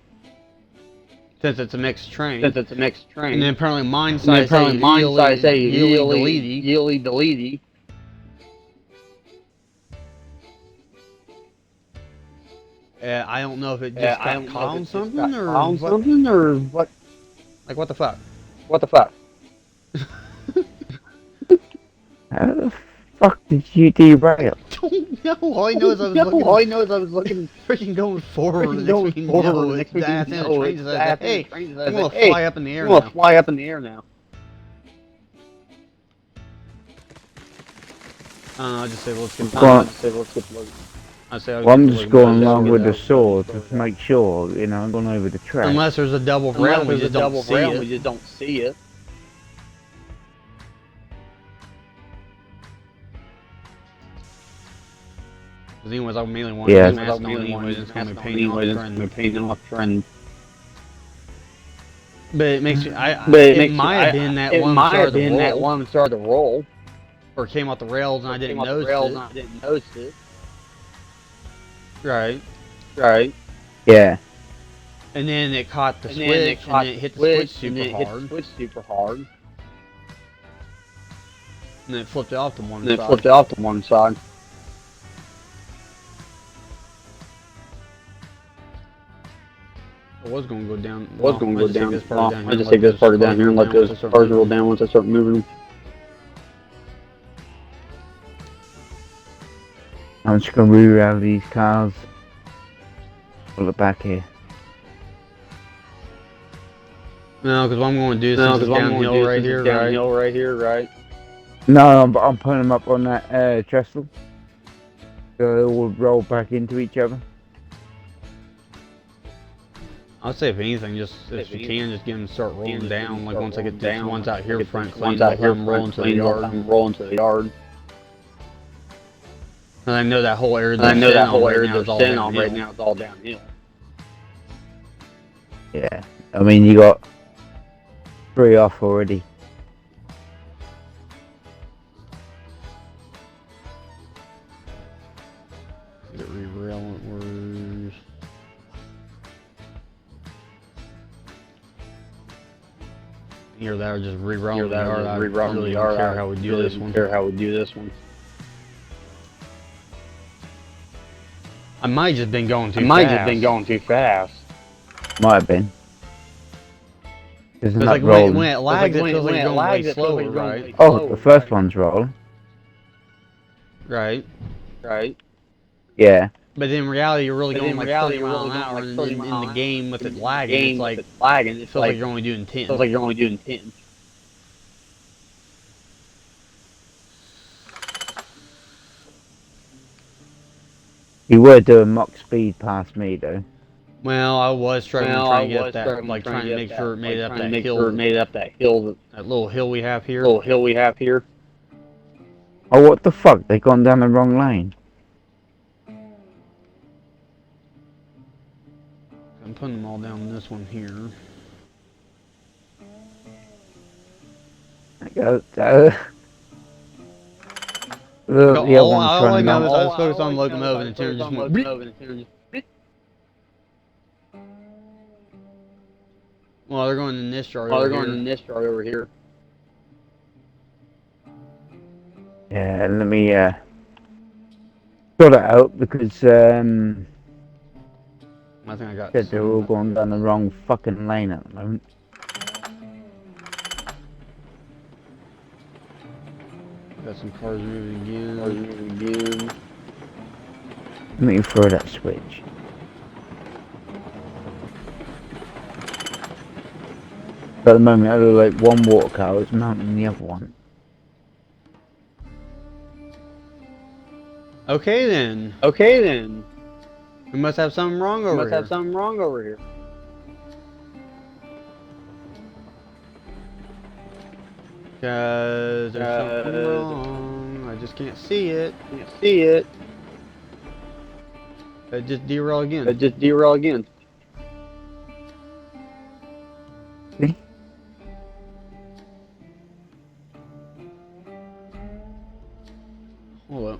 Since it's a mixed train. Since it's a mixed train. And then apparently mine And then size apparently mine size say Yili Delete. I don't know if it just got caught on something or on what. something or what? Like what the fuck? What the fuck? How the fuck did you derail? Don't know. All I know is I was looking. All I know is I was looking. Freaking going forward. Freaking The going next thing you forward, know, the it's next thing that you and know, the it's train that says, hey, and the train I'm says, gonna hey, fly up in the air I'm gonna now. fly up in the air now. I just say let's get. Go on. I say Well, I'm just going along with the sword to make sure, you know, I'm going over the track. Unless there's a double rail, we just don't see we it. just don't see it. Because anyways, I mainly want Yeah. to mask on anyways. It's gonna be painting off trend. But it makes me. It might have been that one started to roll, or came off the rails and I didn't notice it. Right. Yeah. And then it caught the switch and it hit the switch super hard. And then it flipped it off to one side. I was going to go down. I just take this part down here and let those cars roll down once I start moving them. I'm just going to reroute these cars. Pull it back here. No, because what I'm going to do is downhill right here, right? No, I'm putting them up on that trestle. So they all roll back into each other. I'd say if anything, just if you can, just get them to start rolling down. Like once I get these ones out here front clean, I'm rolling to the yard. And I know that whole area that's sitting on right now is all downhill. Yeah. I mean, you got 3 off already. Get re-rail where's... Either that or just re-rolling the yard. I really don't care how we do this one. I might just been going too fast. Might have been. Isn't that Like rolling? when it lags, it feels like you're going way slower, right? Oh, the first one's rolling. Right. Yeah. But in reality, you're really going like 30 miles an hour, and in the game with it lagging, it feels like you're only doing 10. You were doing mock speed past me though. Well, I was trying to get that, like trying to make sure it made it up that hill, that little hill we have here. Oh, what the fuck? They gone down the wrong lane. I'm putting them all down this one here. The other one's all I running know is on. I was focused on locomotive and it just went. Well, they're going in this chart. They're going in this chart over here. Yeah, let me sort it out because I think I got. they're all going down the wrong fucking lane at the moment. Got some cars moving again. Let me throw that switch. At the moment, I look like one water car is mounting the other one. Okay then. We must have something wrong over here. Cause there's something wrong. I just can't see it. Just derail again. See? Hold up.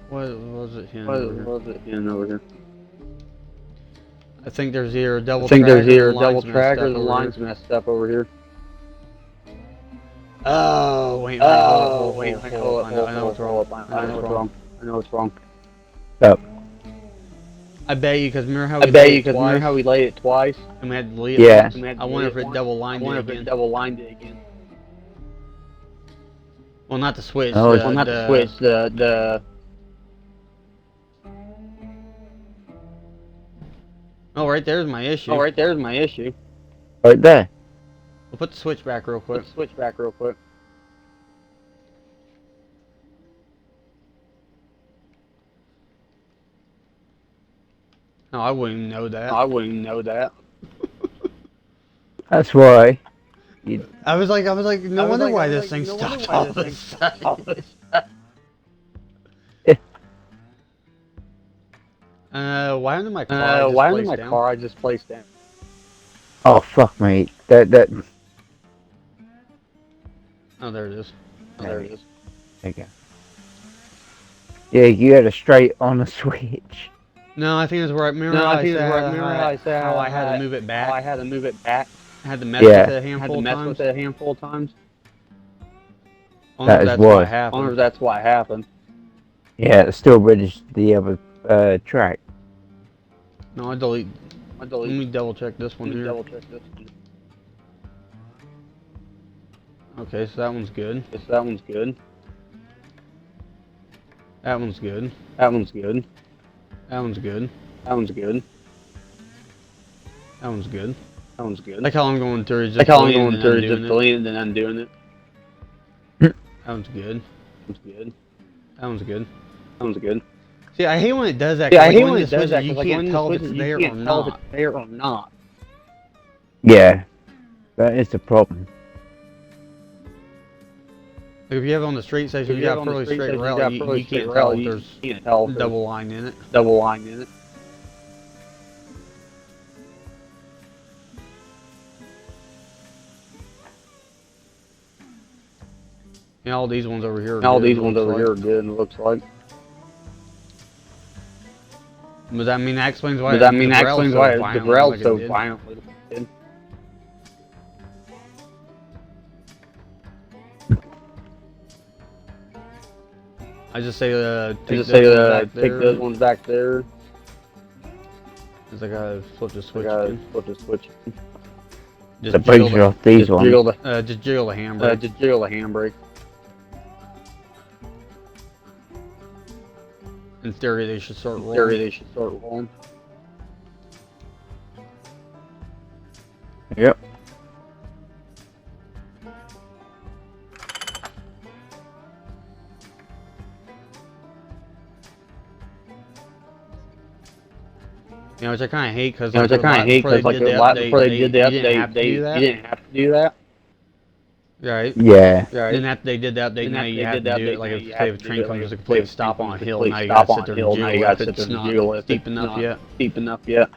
What was it in over here? I think there's either a double track or the line's messed up over here. Oh, wait, hold up. I know what's wrong. Oh. I bet you, because remember how we laid it twice? And we had to delete it. Yeah. I wonder if it double lined it again. Well, not the switch. Oh, the Oh, right there's my issue. Right there. We'll put the switch back real quick. No, I wouldn't even know that. That's why. I was like, no wonder why this thing stopped all of a sudden. Why under my car? I just placed down. Oh fuck, mate. That. Oh, there it is. There you go. Yeah, you had a straight on the switch. No, I think it's right. Remember how I said how I had to move it back? I had to mess with it a handful of times. I wonder if that's what happened. Yeah, it still registered the other track. No, I delete. Let me double check this one here. Okay, so that one's good. That one's good. Like how I'm going through, just deleting and then undoing it. That one's good. See, I hate when it does that. You can't tell if it's there or not. Yeah, that is the problem. Like if you have it on the straight section, you got a fairly straight rail, you can't tell if there's double line in it. Yeah, all these ones over here are good, it looks like. Does that mean that explains why the rail's so violently did? I just say take those ones back there. Cause I gotta flip the switch again. The brakes are off these ones. Just jiggle the handbrake. In theory, they should start rolling. Yep. You know, which I kind of hate because before they did the update, you didn't have to do that. Right. Yeah. Then after they did the update, now you have to do it. Like if a train comes to a complete stop on a hill, now you gotta sit there and jiggle if it's not steep enough yet.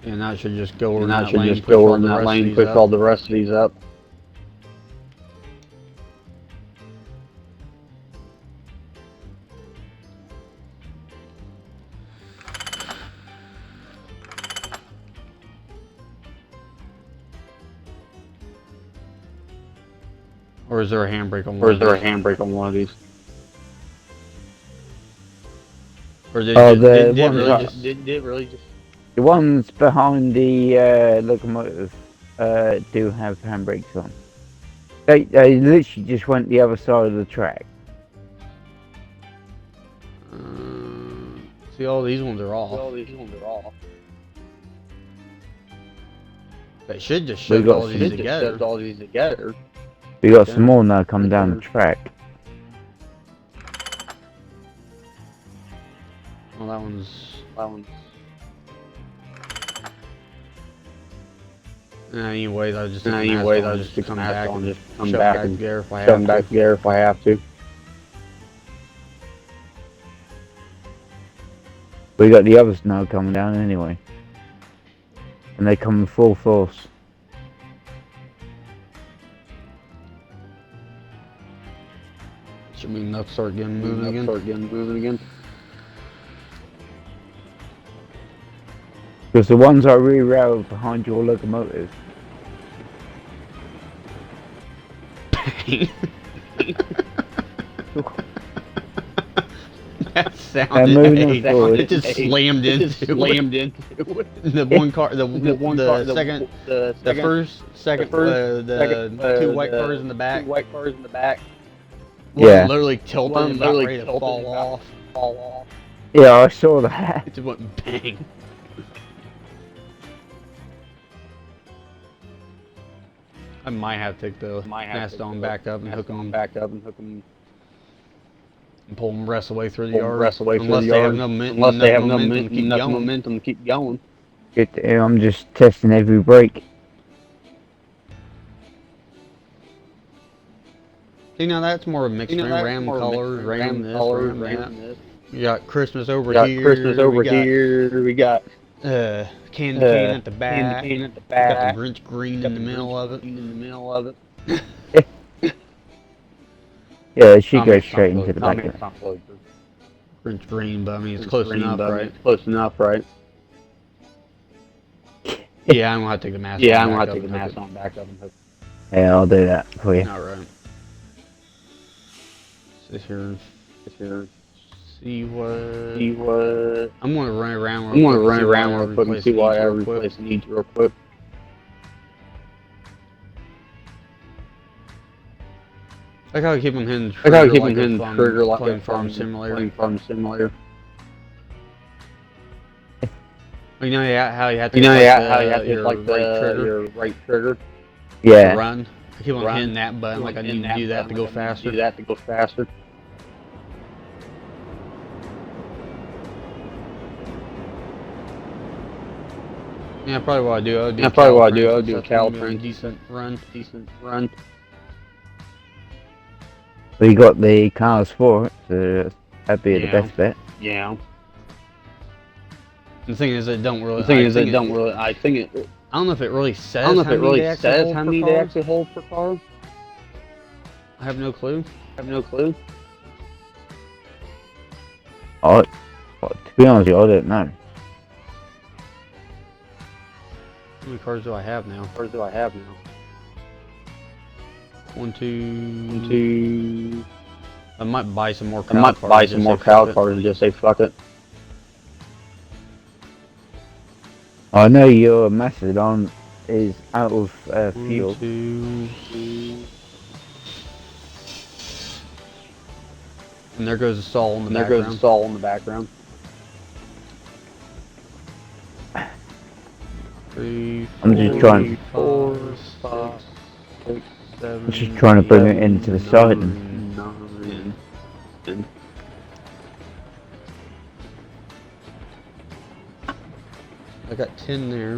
And that should just go over And in that that should lane, just push go all in the that rest of lane, these push up. all the rest of these up. Or is there a handbrake on one? Or is there a handbrake on one of these? Or did the it really just the ones behind the locomotive do have handbrakes on. They literally just went the other side of the track. See, all these ones are off. They should just shove all these together. We got some more now coming down the track. Well, that one's. Anyways, I just come back and just come back and gear if I have to. We got the others now coming down anyway, and they come in full force. Should mean nuts start getting moving again. Because the ones I rerouted behind your locomotive. That sounded. It just slammed into it. The one car, the two white cars in the back. Yeah. Literally tilted and about ready to fall off. Yeah, I saw that. It just went bang. I might have to take the Mastodon back up and hook them and pull them rest away through the yard. Unless they have enough momentum to keep going. I'm just testing every brake. See, now that's more of a mixed ram colors, ram this, ram that. You got Christmas over here. We got candy cane at the back. Got the Grinch green in the middle of it. Yeah, she goes straight into the back. Grinch green, but I mean it's close enough, right? Yeah, I'm gonna have to take the mask. On back up and hook. Yeah, I'll do that for you. Alright. Sit here. See what. I'm gonna run around real quick and see what every place needs real quick. I gotta keep him hitting the trigger like playing Farm Simulator. You know how you have to your right trigger. Yeah. To run. I keep on hitting that button like I need to do that to go faster. Yeah, probably what I do. I'll do a Caltrans, decent run. We got the cars for it, so that'd be the best bet. Yeah. The thing is, I don't know if it really says how many they actually hold per car. I have no clue. To be honest with you, I don't know. How many cars do I have now? 1, 2. I might buy some more cow cars and just say fuck it. I know your Mastodon is out of fuel. 1, 2. And there goes the stall in the background. 3, 4, I'm just trying. 4, 5, 6, 7. I'm just trying to bring it into the side. 9, 10. I got 10 there.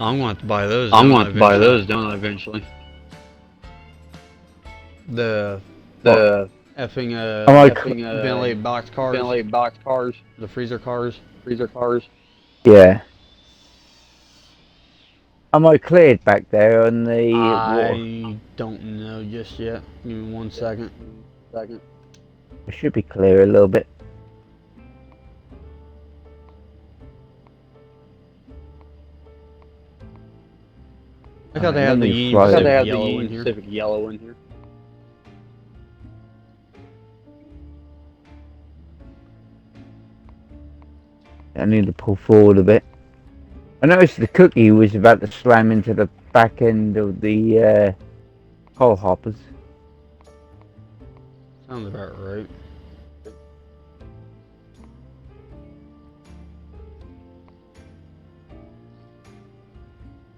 I'm going to have to buy those. Eventually. The effing ventilated box cars. The freezer cars. Yeah. Am I cleared back there on the I don't know just yet. Give me 1 second. It should be clear a little bit. Look how they have the Union Pacific yellow in here. I need to pull forward a bit. I noticed the cookie was about to slam into the back end of the coal hoppers. Sounds about right.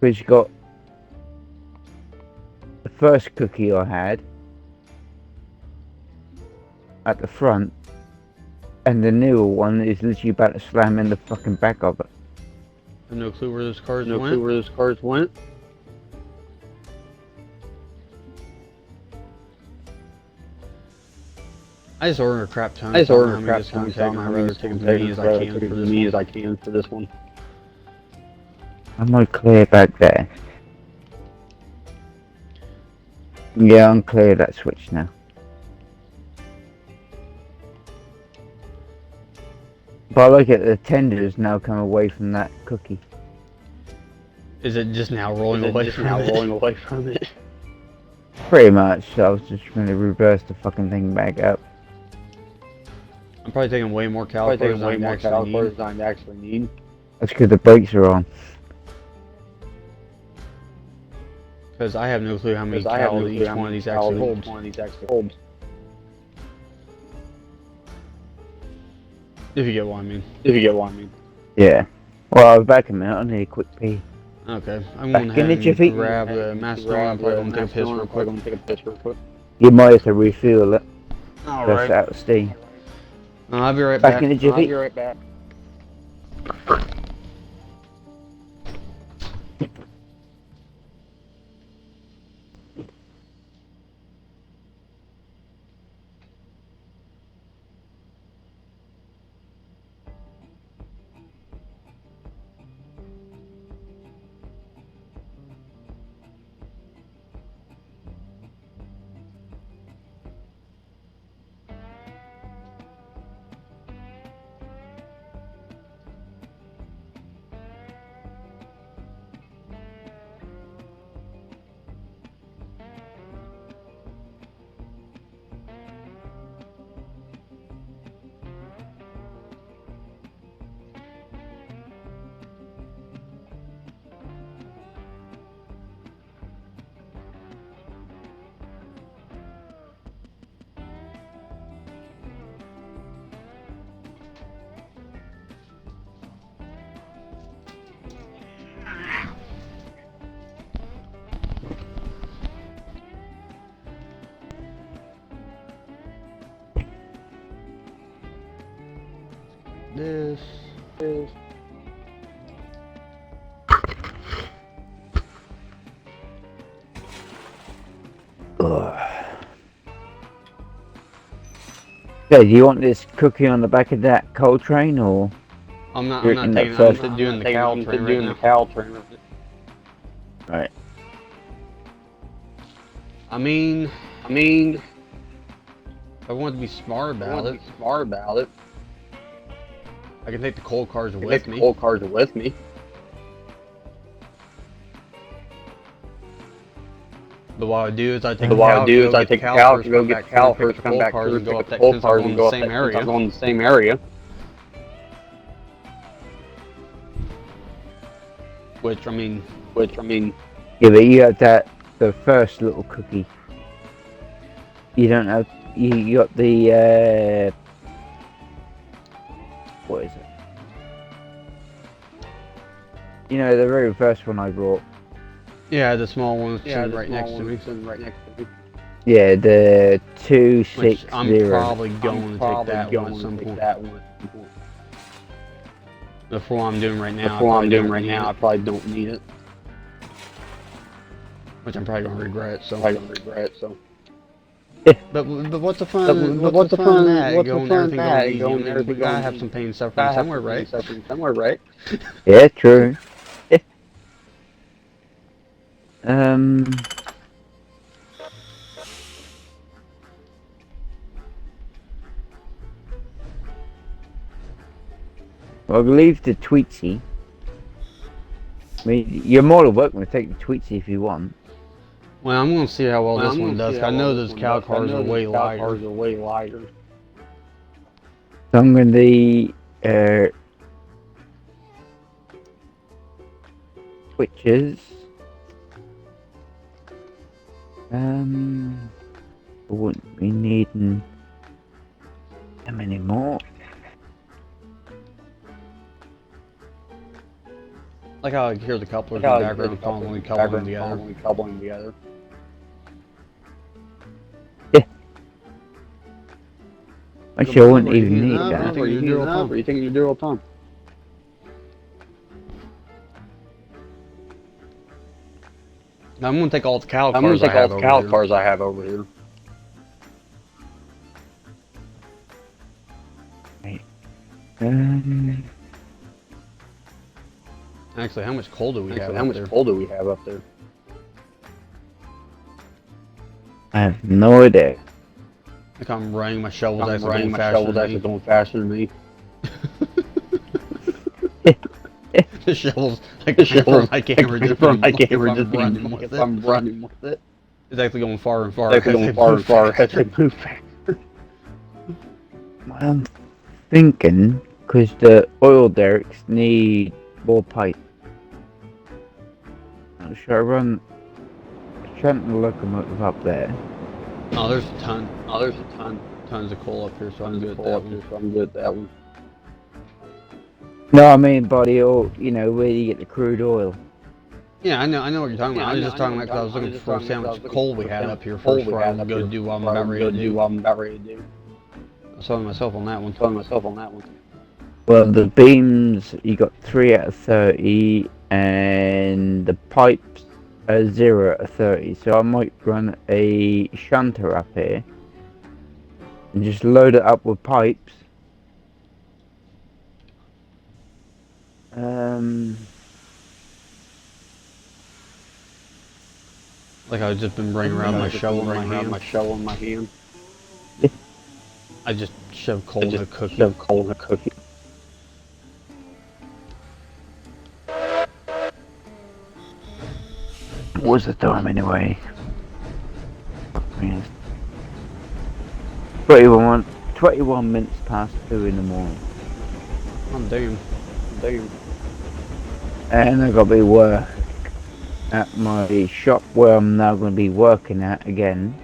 Because you got the first cookie I had at the front, and the newer one is literally about to slam in the fucking back of it. I have no clue where those cars went. I just ordered a crap ton. I don't know how many take as many as I can for this one. I'm not clear back there. Yeah, I'm clear that switch now. But I like it, the tenders now come away from that cookie. Is it just now rolling away from it? Pretty much. I was just trying to reverse the fucking thing back up. I'm probably taking way more calipers than I actually need. That's because the brakes are on. Because I have no clue how many calories each one of these actually holds. If you get what I mean. Yeah. Well, I'll be back in a minute. I need a quick pee. Okay. I'm going to grab the master. I'm probably going to take a piss real quick. You might have to refuel it. Alright. That's out of steam. I'll be right back. Back in a jiffy. This is Okay, do you want this cookie on the back of that coal train, or? I'm not taking that. I'm doing the cow train right now. Right. I mean, if I want to be smart about it, I can take the coal cars with me. But what I do is I take the cow, go get the calipers, come back through, pick up the coal cars, and go up on the same area. Which I mean. Yeah, but you have the first little cookie. You don't have. You got the. What is it? You know, the very first one I brought. Yeah, the small one sitting right next to me. Yeah, the 260. I'm probably going to take that one at some point. The one I'm doing right now, I probably don't need it. Which I'm probably going to regret, so. But what's the fun? What's the fun in that? Going everything going easy. We gotta have some pain and suffering somewhere, right? Yeah, true. Well, I believe the Tweetsy. I mean, you're more than welcome to take the Tweetsy if you want. Well, I'm gonna see how well this one does. I know those cow cars are way lighter. So I'm going to switches. I wouldn't be needing them anymore. Like how I hear the couplers in the background coupling together. Actually, I wouldn't even need that. Are you taking your dual pump? I'm gonna take all the cow cars I have over here. Actually, how much coal do we have up there? I have no idea. Like I'm running my shovels actually going faster than me. The shovels, like the shovels, my camera just running with it. I'm running with it. It's actually going far and far. As they move faster. I'm thinking, because the oil derricks need more pipe. Should I run a Trenton locomotive up there? Oh, there's a ton. Tons of coal up here, so I'm good at that one. No, I mean by the oil, you know, where you get the crude oil. Yeah, I know what you're talking about. I was just talking about because I was looking for how much coal we had up here first before I go do what I'm about ready to do. I was telling myself on that one. Well, the beams, you got 3 out of 30, and the pipes are 0 out of 30. So I might run a shunter up here and just load it up with pipes. Like I've just been bringing around my shovel in my hand. I just shove coal in a cookie. What's the time anyway? 21 minutes past 2 in the morning. I'm damn. And I got to be work at my shop where I'm now going to be working at again.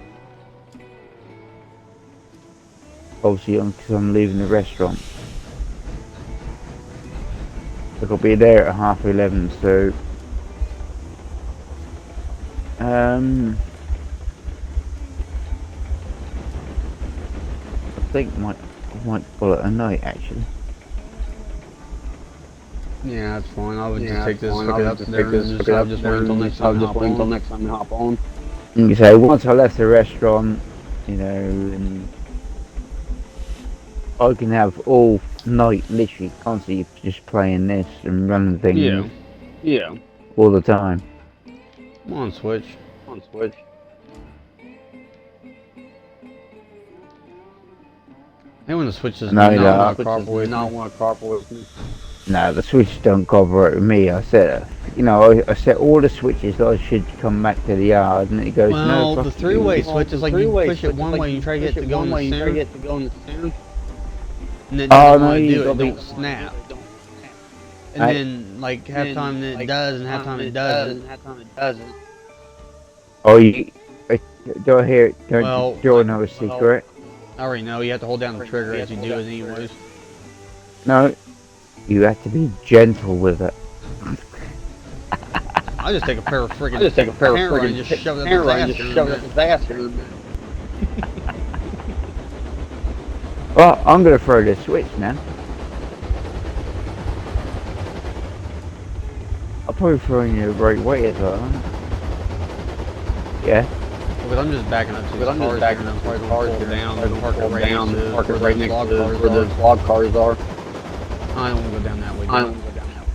Obviously, because I'm leaving the restaurant. I got to be there at 11:30, so I think I might call it a night actually. Yeah, that's fine. I would just take this, hook it up there, and just wait until next time to hop on. And you say, once I left the restaurant, you know, and I can have all night, literally, constantly just playing this and running things. Yeah. All the time. Come on, Switch. Hey, when the Switch does not want to cooperate with me. No, the switches don't cooperate with me. I said, you know, I set all the switches that I should come back to the yard, and it goes, well, no. The three-way switch is like you push it one way, you try to get it to go in the center. And then it don't snap. And then, like, half time it does, and half time it doesn't. Oh, do I hear it? Do you know a secret? I already know, you have to hold down the trigger as you do it anyways. No, you have to be gentle with it. I just take a pair of friggin' and just shove it up the faster. Well, I'm gonna throw this switch now. I'll probably throw in you the right way as well. Yeah. Because I'm just backing up to the cars here, and I'm probably going to pull down and park it right next to where the log cars are. I don't want to go down that way. I don't want to go down that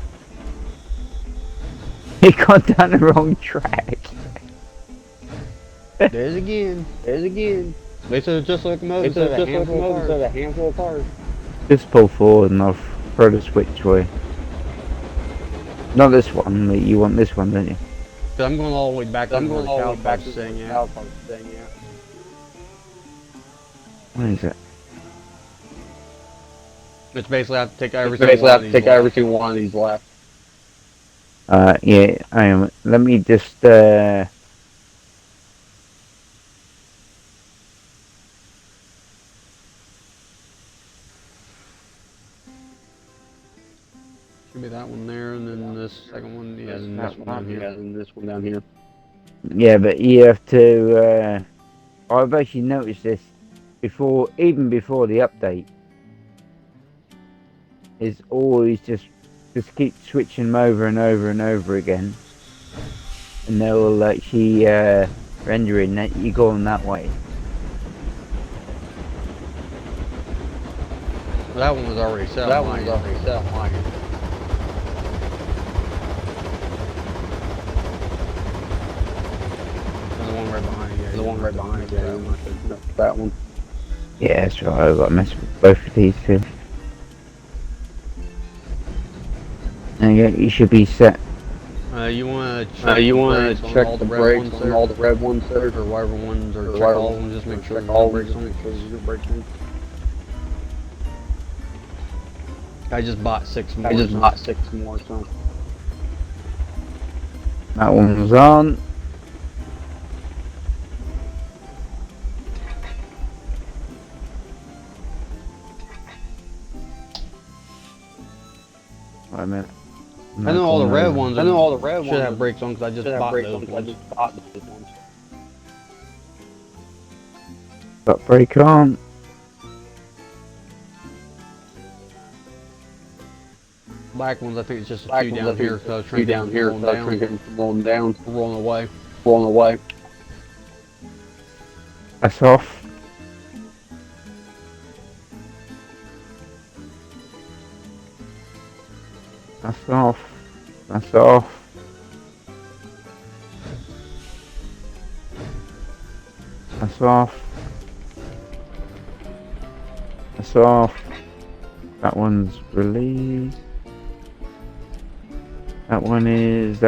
way. He got down the wrong track. There's again. They said it's just like Moses, a handful of cars. Just pull forward and I'll throw the switch way. Not this one, but you want this one, don't you? So I'm going all the way back to where the cow park's staying at. What is it? It's basically I have to take every single one of these left. Yeah, I am. Let me just, Should be that one there, and then this second one, yeah, and this one down here. And this one down here. yeah, but you have to, I've actually noticed this even before the update. Is always just keep switching them over and over and over again. And they will actually, render in that you're going that way. Well, that one was already set. That one was already set on mine. The one right behind you. The one right behind you. That one. Yeah, that's right. I've got to mess with both of these two. And yeah, you should be set. You want to check the brakes on all the red ones there, or whatever ones, or check all of them. Just make sure all brakes on. I just bought 6 more. So That one's on. Wait a minute. I know all the red ones. Should have brakes on because I just bought those ones. Got brake on. Black ones, I think it's just a few down here because I was trying to get them from rolling down. Rolling away. That's off. That's off. That's off. That's off. That's off. That one's released. That one is.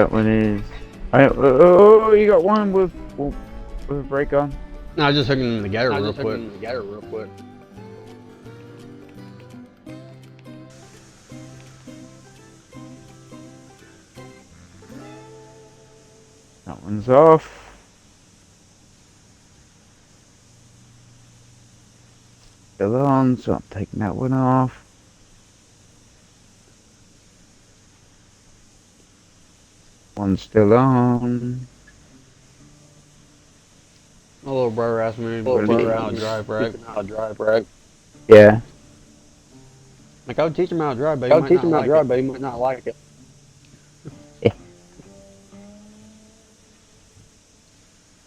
Oh, you got one with a brake on. No, I was just hooking them together real quick. That one's off. Still on, so I'm taking that one off. One's still on. My little brother asked me how to drive, right? Yeah. Like, I would teach him how to drive, but he might not like it.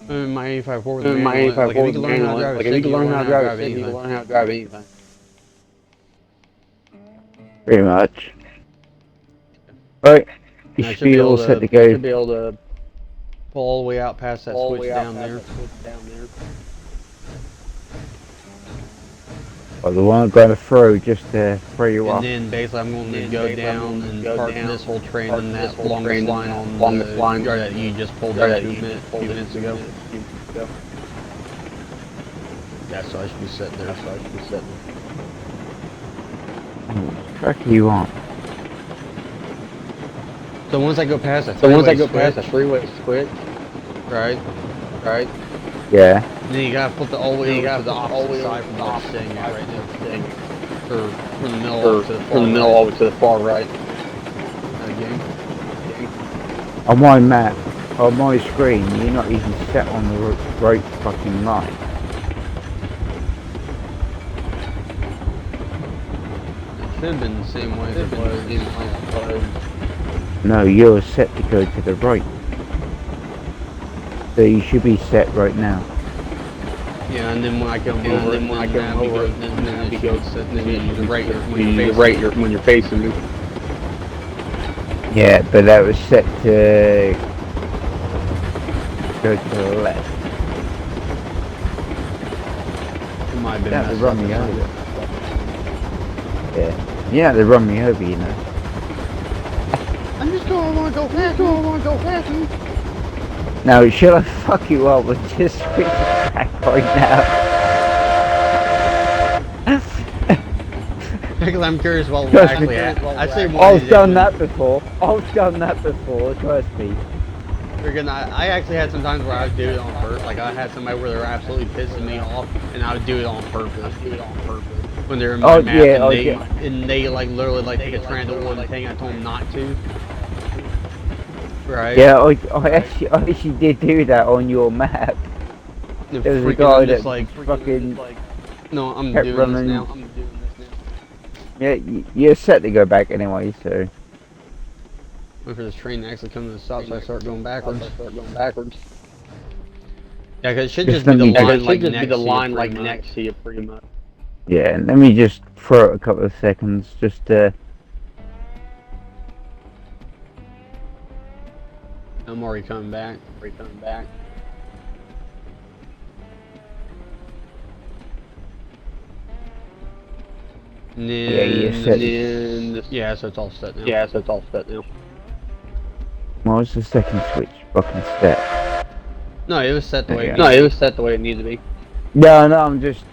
My 85 Ford, if you can learn how to drive it, you can learn how to drive anything. Pretty much. Right. You should be all set to go. You should be able to pull all the way out past that switch down there. Well, the one I'm going to throw just to throw you off. And then basically I'm going to go down and park this whole train in that longest line on the line that you just pulled out 2 minutes ago. Yeah, so I should be sitting there. What track are you on? So once I go past the freeway switch, right? Yeah. Then you gotta put all the way to the opposite side from where it's staying at right now. From the middle all the way to the far right. Again. On my map, on my screen, you're not even set on the right fucking line. It should have been the same way as it was. No, you're set to go to the right. So you should be set right now. Yeah, and then when I come over, then when it goes when you're facing me. Yeah, but that was set to go to the left. It might have been Yeah, messed they run up me or over. something. Yeah, they run me over, you know. I'm just going, I want to go fast. I want to go fast. Now, should I fuck you up with just switch back right now? Because I'm curious about what Trust actually me. happened. I've done that before. Trust me. Freaking, I actually had some times where I would do it on purpose. Like I had somebody where they were absolutely pissing me off, and I would do it on purpose. When they're in my map, and they like literally like take a trend or one thing I told them not to. Right. Yeah, I actually did do that on your map. There was a guy that like fucking no, I'm kept doing running. this now. Yeah, you're set to go back anyway, so. Wait for this train to actually come to the stop, so I start going backwards. Yeah, because it should just be the line like next to you, pretty much. Yeah, and let me just throw it a couple of seconds just to. I'm already coming back. And then, yeah, so it's all set now. What was the second switch fucking set? No, it was set the way. It needed to be. No, I'm just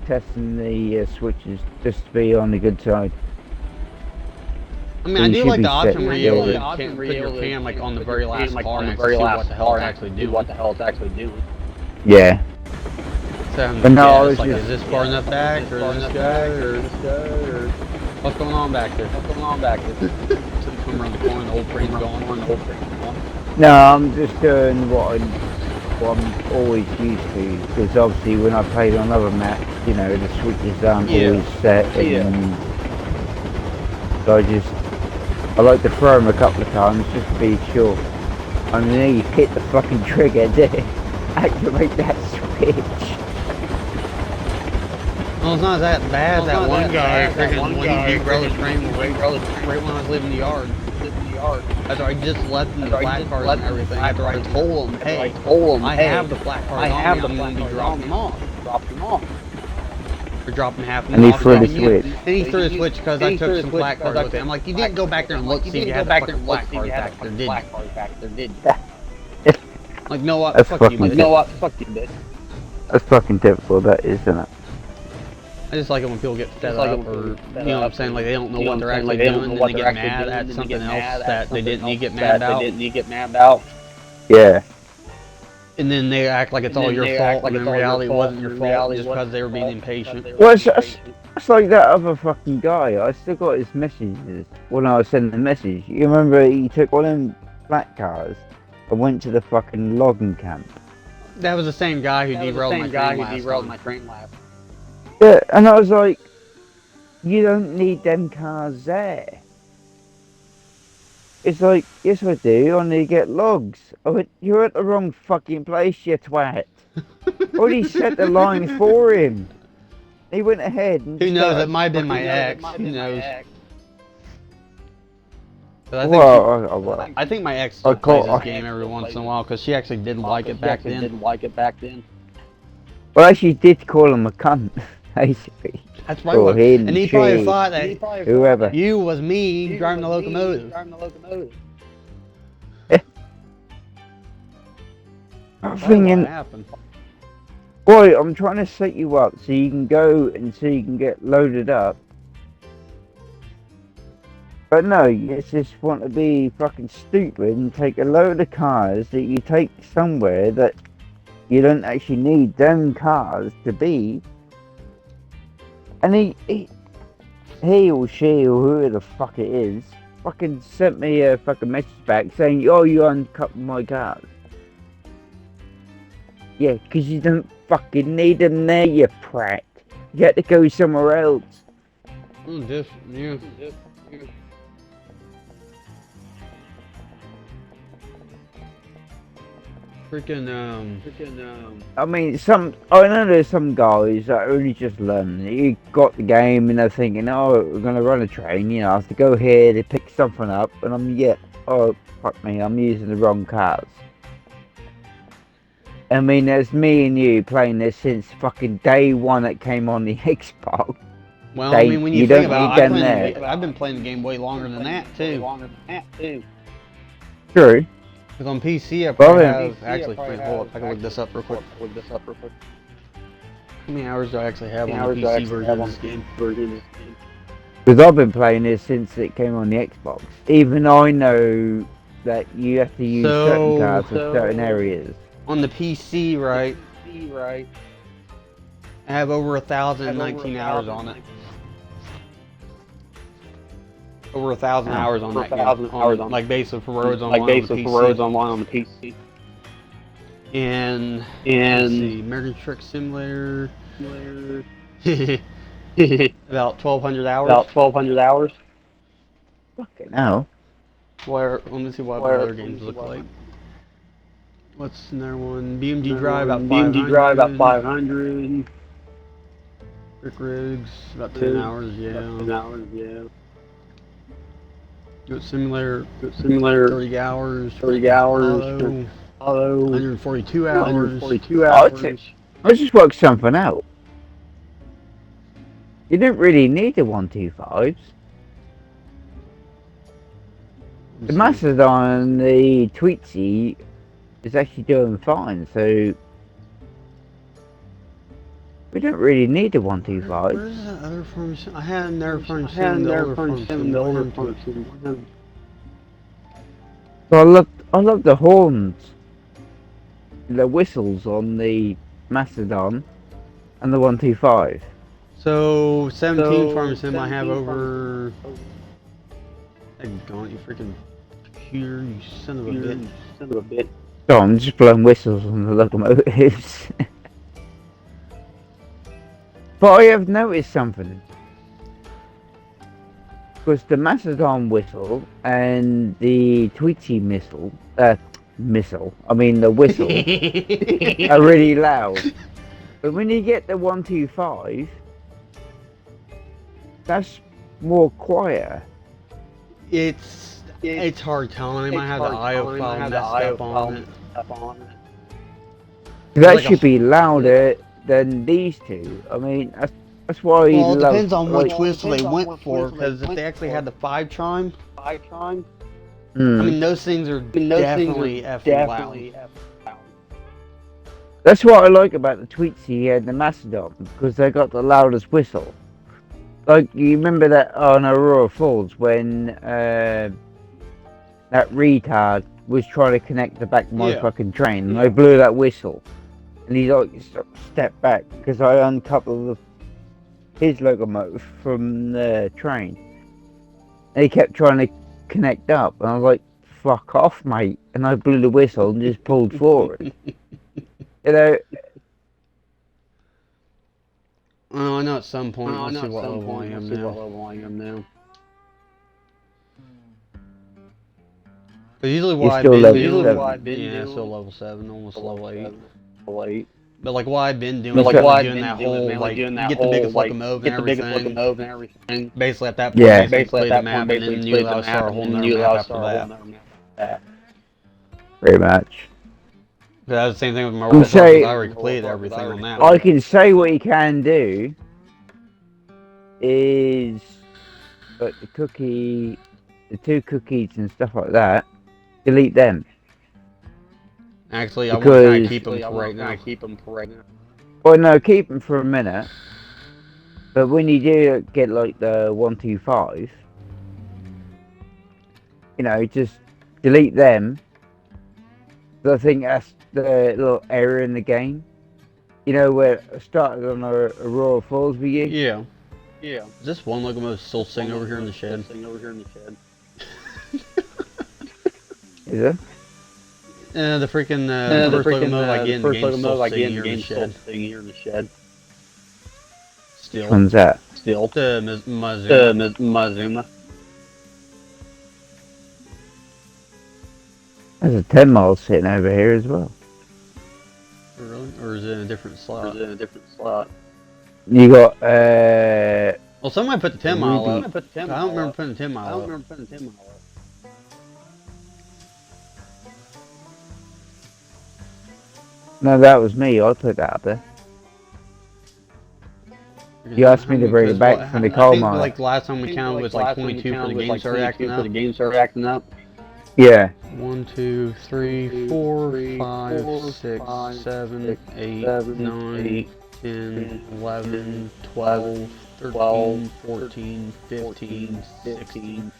testing the switches just to be on the good side. I mean, I do like the option where you're able to put your cam like on the very last car and see what the hell it's actually doing. Yeah. But no, it's like, is this far enough back, or this guy, or what's going on back there? Come around the corner, the whole train's going. No, I'm just doing what I'm always used to, because obviously when I played on other maps, you know, the switches aren't always set, and so I like to throw them a couple of times just to be sure. I mean, you hit the fucking trigger to activate that switch. Well, it's not that bad. That one guy, freaking when he derailed the train right when I was leaving the yard. After I just left him the flat cars and everything. After I told him, hey, I have the flat cars on me, I'm going to be dropping them off. We're dropping half of them off. And he threw the switch. And he threw the switch because I took some flat cars with him. I'm like, you didn't go back there and look, see if you had the fucking flat cars back there, did you? Like, no what? Fuck you, bitch. That's fucking typical, that is, isn't it? I just like it when people get fed up, or you know what I'm saying, like they don't know what they're actually doing, and they get mad at something else that they didn't need to get mad about. Yeah. And then they act like it's all your fault, when in reality it wasn't your fault, just because they were being impatient. Well, it's like that other fucking guy. I still got his messages when I was sending the message. You remember he took one of them black cars and went to the fucking logging camp. That was the same guy who derailed my train last time. Yeah, and I was like, you don't need them cars there. It's like, yes I do, I need to get logs. I went, you're at the wrong fucking place, you twat. I already set the line for him. He went ahead and who knows, it might have been my ex, who knows. I think my ex still plays this game every once in a while, because she actually didn't like it back then. Well, actually did call him a cunt, basically. That's right. And he probably thought that whoever you was me driving the locomotive. I'm thinking, boy, I'm trying to set you up so you can go and so you can get loaded up. But no, you just want to be fucking stupid and take a load of cars that you take somewhere that you don't actually need them cars to be. And he or she or whoever the fuck it is fucking sent me a fucking message back saying, oh, you uncut my cars. Yeah, because you don't fucking need them there, you prat. You had to go somewhere else. I mean, I know there's some guys that are only just learning. You got the game and they're thinking, oh, we're gonna run a train. You know, I have to go here. They pick something up, and oh, fuck me, I'm using the wrong cars. I mean, there's me and you playing this since fucking day one it came on the Xbox. Well, I mean, when you think about it, I've been playing the game way longer than that, too. True. Because on PC, I probably have... Actually, hold up, I can look this up real quick. How many hours do I actually have on the PC version of this game? Because I've been playing this since it came on the Xbox. Even I know that you have to use certain cars for certain areas. On the PC, right? I have over 1,019 hours on it. Over 1,000 hours on that game. Like Base of Roads Online on the PC. And let's see, American Truck Simulator. About 1,200 hours. Fucking hell. Let me see what other games look like. What's another one? BMG Drive about 500. Rick Riggs about 10 hours, yeah. Goat Simulator 30 hours. Hollow 142 hours. Let's just work something out. You don't really need the 125s. The Mastodon, the Tweetsy is actually doing fine, so we don't really need the 125s. Where's that other Farm Sim? I had another Farm Sim, the older Farm Sim. So I love the horns, the whistles on the Mastodon and the 125. So 17 Farm Sim, I have over. Daggone, you freaking computer, you son of a bitch. So I'm just blowing whistles on the locomotives. But I have noticed something. Because the Mastodon whistle and the Tweety the whistle, are really loud. But when you get the 125, that's more quieter. It's hard telling. They might have the IO file messed up on it. That should be louder than these two. I mean, that's why. Well, it depends on which whistle they went for. Because if they actually had the 5 chime, I mean, those things are definitely effing loud. That's what I like about the Tweetsy and the Mastodon, because they got the loudest whistle. Like, you remember that on Aurora Falls when that retard was trying to connect the back of my fucking train, and I blew that whistle, and he like stepped back because I uncoupled his locomotive from the train, and he kept trying to connect up, and I was like, "Fuck off, mate!" And I blew the whistle and just pulled forward. You know. Oh, I know at some point. Let's see what level I am now. But usually what I've been doing, still level 7, almost level 8. But like what I've been doing, doing that whole, like, you get the biggest locomotive and everything. Basically at that point, basically the map, and then you allow start a whole nother map after that. Pretty much. But that was the same thing with my World Cup, I already completed everything on that one. I can say what you can do is, but the 2 cookies and stuff like that, delete them. Actually, I want to keep them for right now. Well, no, keep them for a minute. But when you do get like the 125, you know, just delete them. I think that's the little error in the game. You know, where I started on Aurora Falls with you? Yeah. Is this one locomotive still sitting over here in the shed? Is it? The freaking first locomotive I get in the game still sitting here in the shed. Still. Which one's that? Still. The Mazuma. There's a 10 mile sitting over here as well. or is it in a different slot? You got Well, somebody put the 10 mile Ruby. up. I don't remember putting the 10 mile up. No, that was me. I put that up there. You asked me to bring it back from the coal I think mine. like last time we counted was like 22 for the game started acting up. Yeah. 1, 2, 3, 4, 5, 6, 7, 8, 9, 10, 11, 12, 13, 14, 15, 16.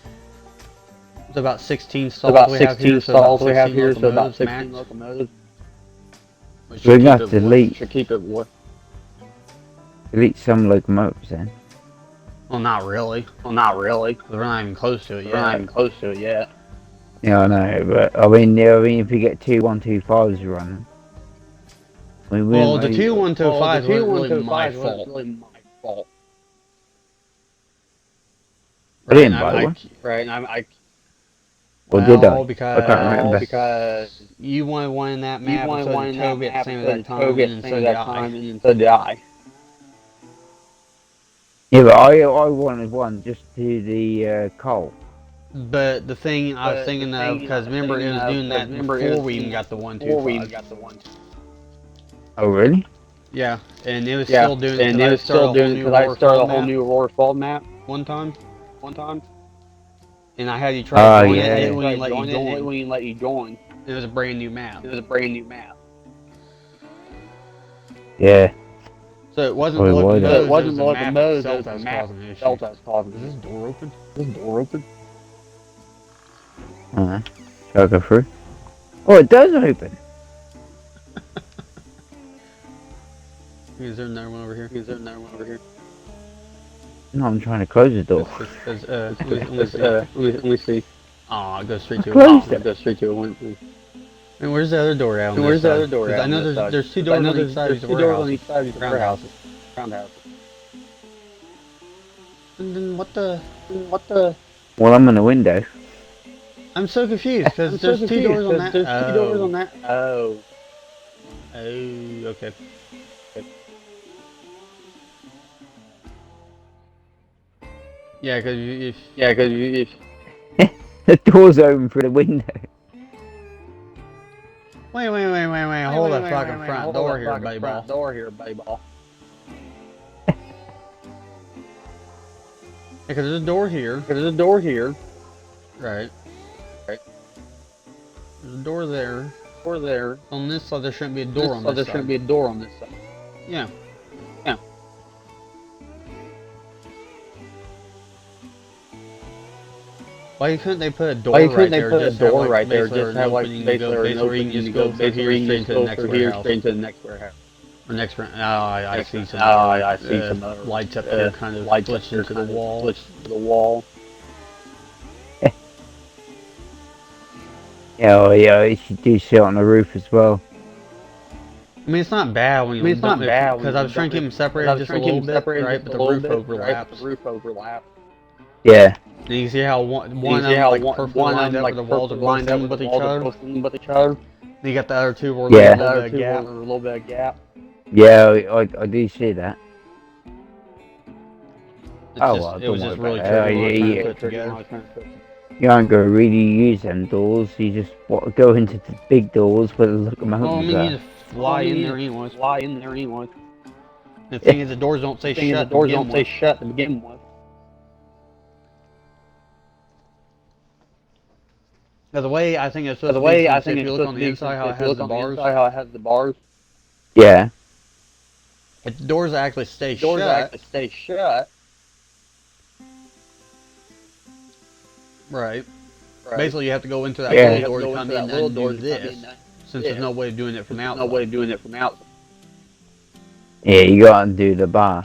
It's about 16 stalls we have here, so about 16 locomotives. We're going to have to delete some locomotives then. Well, not really. 'Cause we're not even close to it yet. Yeah, I know, but I mean, if you get 2 125s running. Well, the 2 125s weren't really my fault. I didn't buy one. Right, I Or did I? Because, I can't remember. because you wanted one in that map, so did Toby at the same exact time, and so did I. Yeah, but I wanted one just to the coal. But the thing I was thinking of, because remember it was doing that before we even got the 125. Oh, really? Yeah, and it was still doing it because I started a whole new Aurora Fall map one time. And I had you try to join it, and it wouldn't let you join. It was a brand new map. Yeah. So it wasn't the locomotives, it was the map itself that was causing the issue. Is this door open? Shall I go through? Oh, it does open. Is there another one over here? No, I'm trying to close the door. Let me see. Aw, it goes straight to it. And where's the other door out? I know there's 2 doors on each side of the warehouses. Roundhouses. And then what the? Well, I'm in the window. I'm so confused because there's 2 doors on that. Oh, okay. Yeah, because if The door's open through the window. Wait, hold the fucking front door here, buddy ball. Because there's a door here. Right. There's a door there. On this side, there shouldn't be a door on this side. Yeah. Why couldn't they put a door right there? Just have like basically an opening, you just go through here straight to the next warehouse. Or next round. I see some lights up there, kind of glitched into the wall. Yeah, you should do shit on the roof as well. I mean, it's not bad when you because I was trying to keep them separated just a little bit, right? But the roof overlaps. Yeah. And you see how one of them like perfectly lined up where the walls are lined up with each other. Then you got the other 2 where there's a little bit of gap. Yeah, I do see that. It was just really tricky to put together. You aren't going to really use them doors, you just go into the big doors where the locomotives are. You just fly in there anyway. The thing is, the doors don't say shut to begin with. Now, the way I think it's supposed to be, if you look on the inside how it has the bars. Yeah. If the doors actually stay shut. Right. Basically, you have to go into that little door to come in and do this, since there's no way of doing it from outside. Yeah, you go out and do the bar.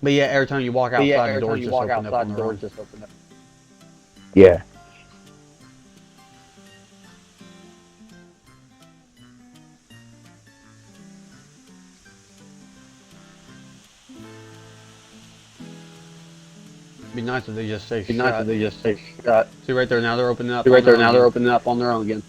But yeah, every time you walk outside, the doors just open up. Yeah. It'd be nice if they just stay shut. See right there, now they're opening up. On their own again.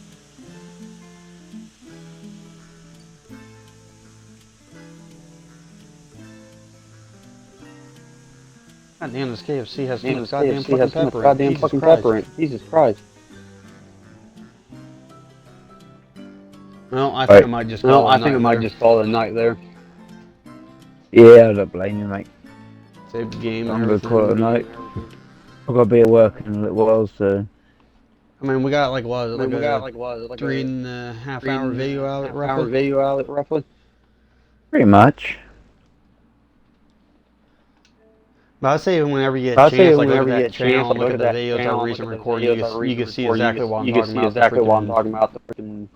God damn, this KFC has too Man, much this goddamn KFC has too much goddamn fucking pepper in it. Jesus Christ. Well, I think I might just call it a night there. Yeah, I don't blame you, mate. Save the game I'm and gonna call it a everything. night. I've got to be at work in a little while, so. I mean, we got like what? Like we a got like what? Like 3.5 hour video out roughly. Pretty much. But I'd say whenever you get a chance, like look at that channel, look at the videos I recently recorded, you can see exactly what I'm talking about. The freaking